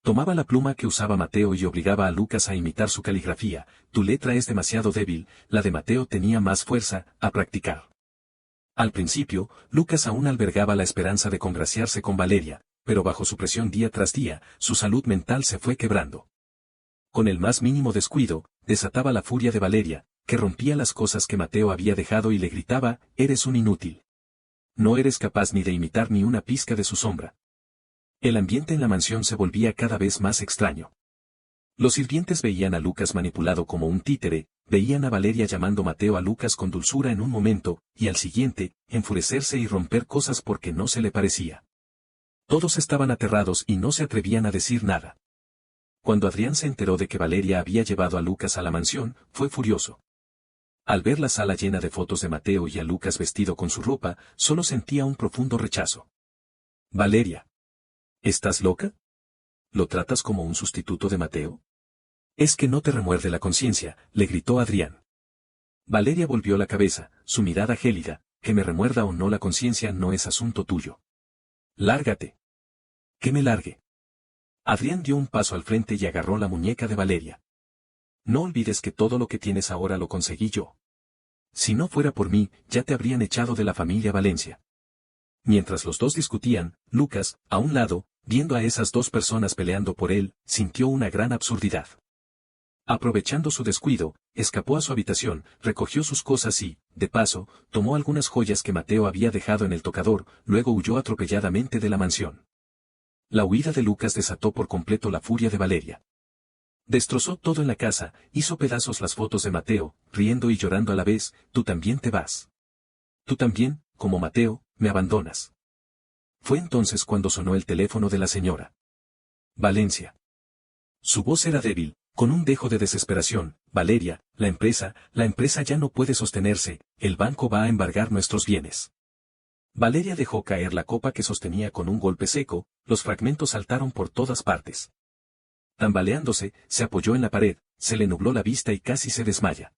Tomaba la pluma que usaba Mateo y obligaba a Lucas a imitar su caligrafía. Tu letra es demasiado débil, la de Mateo tenía más fuerza, a practicar. Al principio, Lucas aún albergaba la esperanza de congraciarse con Valeria, pero bajo su presión día tras día, su salud mental se fue quebrando. Con el más mínimo descuido, desataba la furia de Valeria, que rompía las cosas que Mateo había dejado y le gritaba, eres un inútil. No eres capaz ni de imitar ni una pizca de su sombra. El ambiente en la mansión se volvía cada vez más extraño. Los sirvientes veían a Lucas manipulado como un títere, veían a Valeria llamando Mateo a Lucas con dulzura en un momento, y al siguiente, enfurecerse y romper cosas porque no se le parecía. Todos estaban aterrados y no se atrevían a decir nada. Cuando Adrián se enteró de que Valeria había llevado a Lucas a la mansión, fue furioso. Al ver la sala llena de fotos de Mateo y a Lucas vestido con su ropa, solo sentía un profundo rechazo. Valeria. ¿Estás loca? ¿Lo tratas como un sustituto de Mateo? Es que no te remuerde la conciencia, le gritó Adrián. Valeria volvió la cabeza, su mirada gélida, que me remuerda o no la conciencia no es asunto tuyo. Lárgate. Que me largue. Adrián dio un paso al frente y agarró la muñeca de Valeria. No olvides que todo lo que tienes ahora lo conseguí yo. Si no fuera por mí, ya te habrían echado de la familia Valencia. Mientras los dos discutían, Lucas, a un lado, viendo a esas dos personas peleando por él, sintió una gran absurdidad. Aprovechando su descuido, escapó a su habitación, recogió sus cosas y, de paso, tomó algunas joyas que Mateo había dejado en el tocador, luego huyó atropelladamente de la mansión. La huida de Lucas desató por completo la furia de Valeria. Destrozó todo en la casa, hizo pedazos las fotos de Mateo, riendo y llorando a la vez, tú también te vas. Tú también, como Mateo, me abandonas. Fue entonces cuando sonó el teléfono de la señora Valencia. Su voz era débil, con un dejo de desesperación. Valeria, la empresa ya no puede sostenerse, el banco va a embargar nuestros bienes. Valeria dejó caer la copa que sostenía con un golpe seco, los fragmentos saltaron por todas partes. Tambaleándose, se apoyó en la pared, se le nubló la vista y casi se desmaya.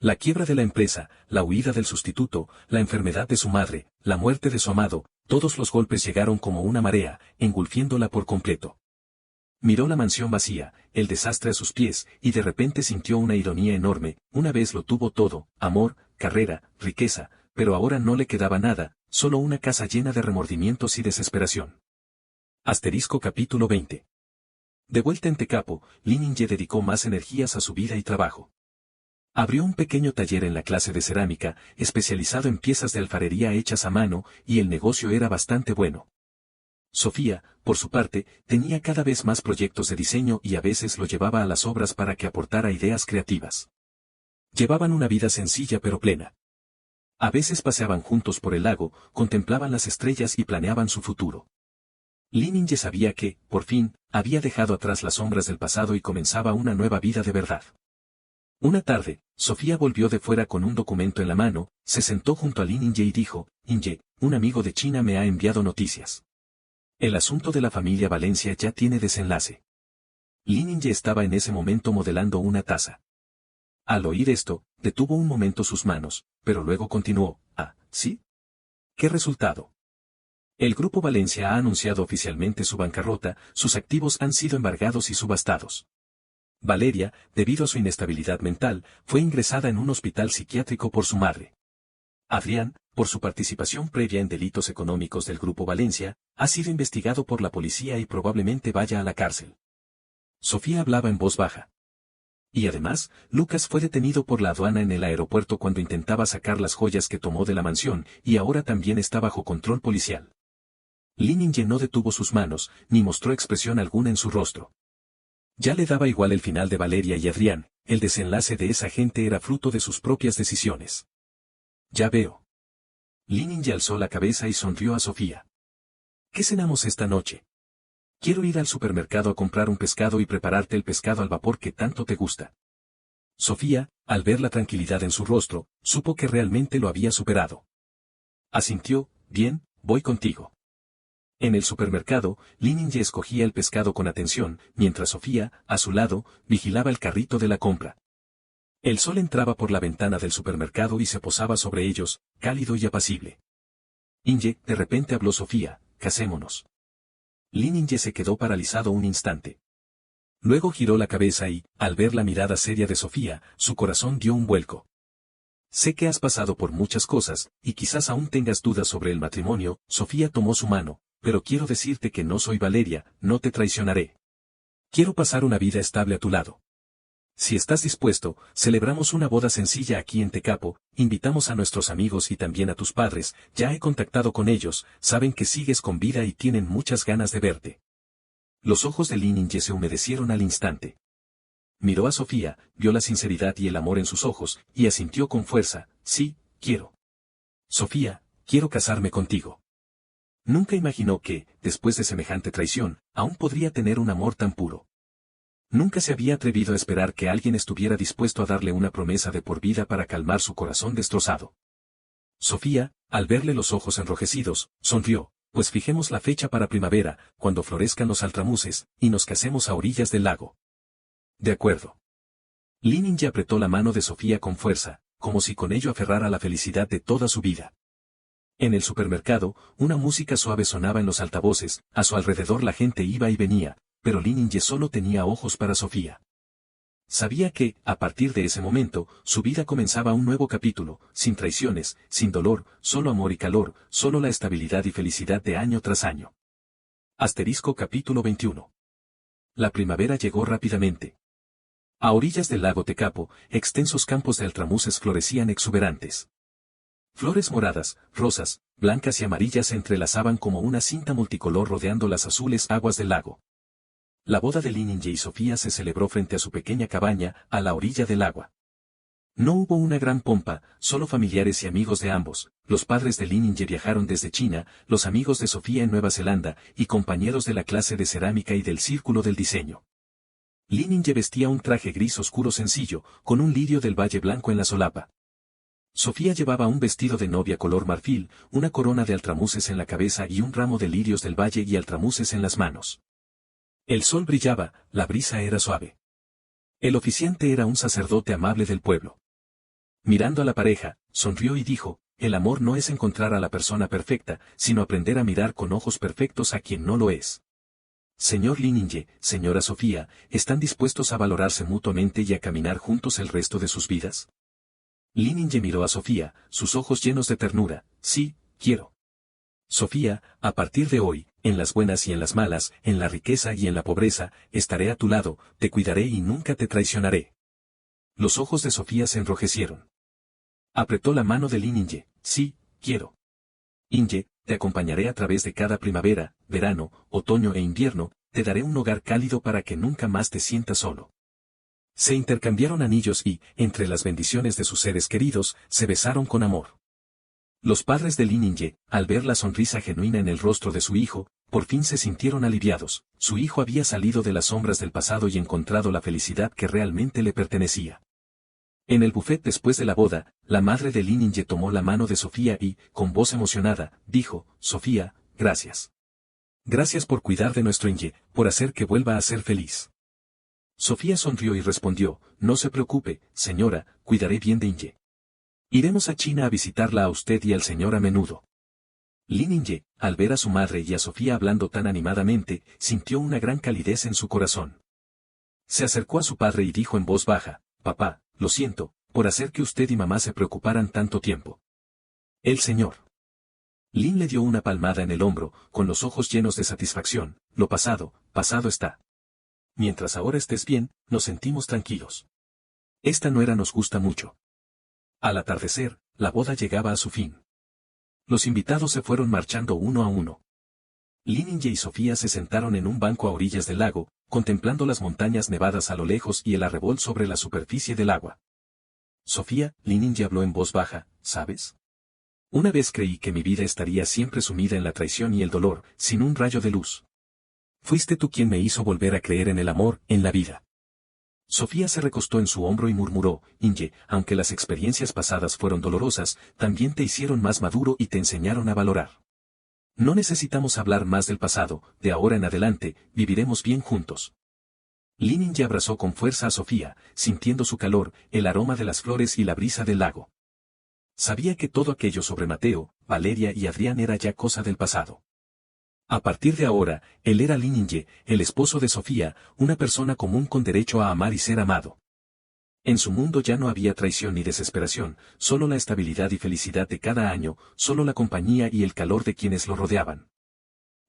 La quiebra de la empresa, la huida del sustituto, la enfermedad de su madre, la muerte de su amado, todos los golpes llegaron como una marea, engulfiéndola por completo. Miró la mansión vacía, el desastre a sus pies, y de repente sintió una ironía enorme. Una vez lo tuvo todo, amor, carrera, riqueza, pero ahora no le quedaba nada, solo una casa llena de remordimientos y desesperación. Capítulo 20. De vuelta en Tecapo, Lininje dedicó más energías a su vida y trabajo. Abrió un pequeño taller en la clase de cerámica, especializado en piezas de alfarería hechas a mano, y el negocio era bastante bueno. Sofía, por su parte, tenía cada vez más proyectos de diseño y a veces lo llevaba a las obras para que aportara ideas creativas. Llevaban una vida sencilla pero plena. A veces paseaban juntos por el lago, contemplaban las estrellas y planeaban su futuro. Lininje sabía que, por fin, había dejado atrás las sombras del pasado y comenzaba una nueva vida de verdad. Una tarde, Sofía volvió de fuera con un documento en la mano, se sentó junto a Lininje y dijo, Inje, un amigo de China me ha enviado noticias. El asunto de la familia Valencia ya tiene desenlace. Lininje estaba en ese momento modelando una taza. Al oír esto, detuvo un momento sus manos, pero luego continuó, ¿sí? ¿Qué resultado? El Grupo Valencia ha anunciado oficialmente su bancarrota, sus activos han sido embargados y subastados. Valeria, debido a su inestabilidad mental, fue ingresada en un hospital psiquiátrico por su madre. Adrián, por su participación previa en delitos económicos del Grupo Valencia, ha sido investigado por la policía y probablemente vaya a la cárcel. Sofía hablaba en voz baja. Y además, Lucas fue detenido por la aduana en el aeropuerto cuando intentaba sacar las joyas que tomó de la mansión, y ahora también está bajo control policial. Lininje no detuvo sus manos, ni mostró expresión alguna en su rostro. Ya le daba igual el final de Valeria y Adrián, el desenlace de esa gente era fruto de sus propias decisiones. Ya veo. Lininje alzó la cabeza y sonrió a Sofía. ¿Qué cenamos esta noche? Quiero ir al supermercado a comprar un pescado y prepararte el pescado al vapor que tanto te gusta. Sofía, al ver la tranquilidad en su rostro, supo que realmente lo había superado. Asintió, bien, voy contigo. En el supermercado, Lininje escogía el pescado con atención, mientras Sofía, a su lado, vigilaba el carrito de la compra. El sol entraba por la ventana del supermercado y se posaba sobre ellos, cálido y apacible. Inje, de repente habló Sofía, casémonos. Li Ninye se quedó paralizado un instante. Luego giró la cabeza y, al ver la mirada seria de Sofía, su corazón dio un vuelco. Sé que has pasado por muchas cosas, y quizás aún tengas dudas sobre el matrimonio. Sofía tomó su mano, pero quiero decirte que no soy Valeria, no te traicionaré. Quiero pasar una vida estable a tu lado. Si estás dispuesto, celebramos una boda sencilla aquí en Tecapo, invitamos a nuestros amigos y también a tus padres, ya he contactado con ellos, saben que sigues con vida y tienen muchas ganas de verte. Los ojos de Li Ninye se humedecieron al instante. Miró a Sofía, vio la sinceridad y el amor en sus ojos, y asintió con fuerza, sí, quiero. Sofía, quiero casarme contigo. Nunca imaginó que, después de semejante traición, aún podría tener un amor tan puro. Nunca se había atrevido a esperar que alguien estuviera dispuesto a darle una promesa de por vida para calmar su corazón destrozado. Sofía, al verle los ojos enrojecidos, sonrió, pues fijemos la fecha para primavera, cuando florezcan los altramuces, y nos casemos a orillas del lago. De acuerdo. Li Ninye apretó la mano de Sofía con fuerza, como si con ello aferrara la felicidad de toda su vida. En el supermercado, una música suave sonaba en los altavoces, a su alrededor la gente iba y venía, pero Li Ninye solo tenía ojos para Sofía. Sabía que, a partir de ese momento, su vida comenzaba un nuevo capítulo, sin traiciones, sin dolor, solo amor y calor, solo la estabilidad y felicidad de año tras año. Asterisco capítulo 21. La primavera llegó rápidamente. A orillas del lago Tecapo, extensos campos de altramuces florecían exuberantes. Flores moradas, rosas, blancas y amarillas se entrelazaban como una cinta multicolor rodeando las azules aguas del lago. La boda de Li Ninye y Sofía se celebró frente a su pequeña cabaña, a la orilla del agua. No hubo una gran pompa, solo familiares y amigos de ambos. Los padres de Li Ninye viajaron desde China, los amigos de Sofía en Nueva Zelanda, y compañeros de la clase de cerámica y del círculo del diseño. Li Ninye vestía un traje gris oscuro sencillo, con un lirio del valle blanco en la solapa. Sofía llevaba un vestido de novia color marfil, una corona de altramuces en la cabeza y un ramo de lirios del valle y altramuces en las manos. El sol brillaba, la brisa era suave. El oficiante era un sacerdote amable del pueblo. Mirando a la pareja, sonrió y dijo, el amor no es encontrar a la persona perfecta, sino aprender a mirar con ojos perfectos a quien no lo es. Señor Li Ninye, señora Sofía, ¿están dispuestos a valorarse mutuamente y a caminar juntos el resto de sus vidas? Li Ninye miró a Sofía, sus ojos llenos de ternura, sí, quiero. Sofía, a partir de hoy, en las buenas y en las malas, en la riqueza y en la pobreza, estaré a tu lado, te cuidaré y nunca te traicionaré. Los ojos de Sofía se enrojecieron. Apretó la mano de Li Ninye, sí, quiero. Ninye, te acompañaré a través de cada primavera, verano, otoño e invierno, te daré un hogar cálido para que nunca más te sientas solo. Se intercambiaron anillos y, entre las bendiciones de sus seres queridos, se besaron con amor. Los padres de Li Ninye, al ver la sonrisa genuina en el rostro de su hijo, por fin se sintieron aliviados. Su hijo había salido de las sombras del pasado y encontrado la felicidad que realmente le pertenecía. En el buffet después de la boda, la madre de Li Ninye tomó la mano de Sofía y, con voz emocionada, dijo, Sofía, gracias. Gracias por cuidar de nuestro Ninye, por hacer que vuelva a ser feliz. Sofía sonrió y respondió, no se preocupe, señora, cuidaré bien de Ninye. Iremos a China a visitarla a usted y al señor a menudo. Li Ninye, al ver a su madre y a Sofía hablando tan animadamente, sintió una gran calidez en su corazón. Se acercó a su padre y dijo en voz baja, papá, lo siento, por hacer que usted y mamá se preocuparan tanto tiempo. El señor. Lin le dio una palmada en el hombro, con los ojos llenos de satisfacción, lo pasado, pasado está. Mientras ahora estés bien, nos sentimos tranquilos. Esta nuera nos gusta mucho. Al atardecer, la boda llegaba a su fin. Los invitados se fueron marchando uno a uno. Li Ninye y Sofía se sentaron en un banco a orillas del lago, contemplando las montañas nevadas a lo lejos y el arrebol sobre la superficie del agua. Sofía, Li Ninye habló en voz baja, ¿sabes? Una vez creí que mi vida estaría siempre sumida en la traición y el dolor, sin un rayo de luz. Fuiste tú quien me hizo volver a creer en el amor, en la vida. Sofía se recostó en su hombro y murmuró, Ninye, aunque las experiencias pasadas fueron dolorosas, también te hicieron más maduro y te enseñaron a valorar. No necesitamos hablar más del pasado, de ahora en adelante, viviremos bien juntos. Li Ninye abrazó con fuerza a Sofía, sintiendo su calor, el aroma de las flores y la brisa del lago. Sabía que todo aquello sobre Mateo, Valeria y Adrián era ya cosa del pasado. A partir de ahora, él era Lin Yingye, el esposo de Sofía, una persona común con derecho a amar y ser amado. En su mundo ya no había traición ni desesperación, solo la estabilidad y felicidad de cada año, solo la compañía y el calor de quienes lo rodeaban.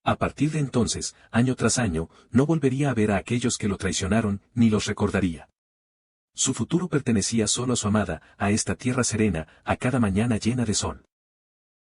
A partir de entonces, año tras año, no volvería a ver a aquellos que lo traicionaron, ni los recordaría. Su futuro pertenecía solo a su amada, a esta tierra serena, a cada mañana llena de sol.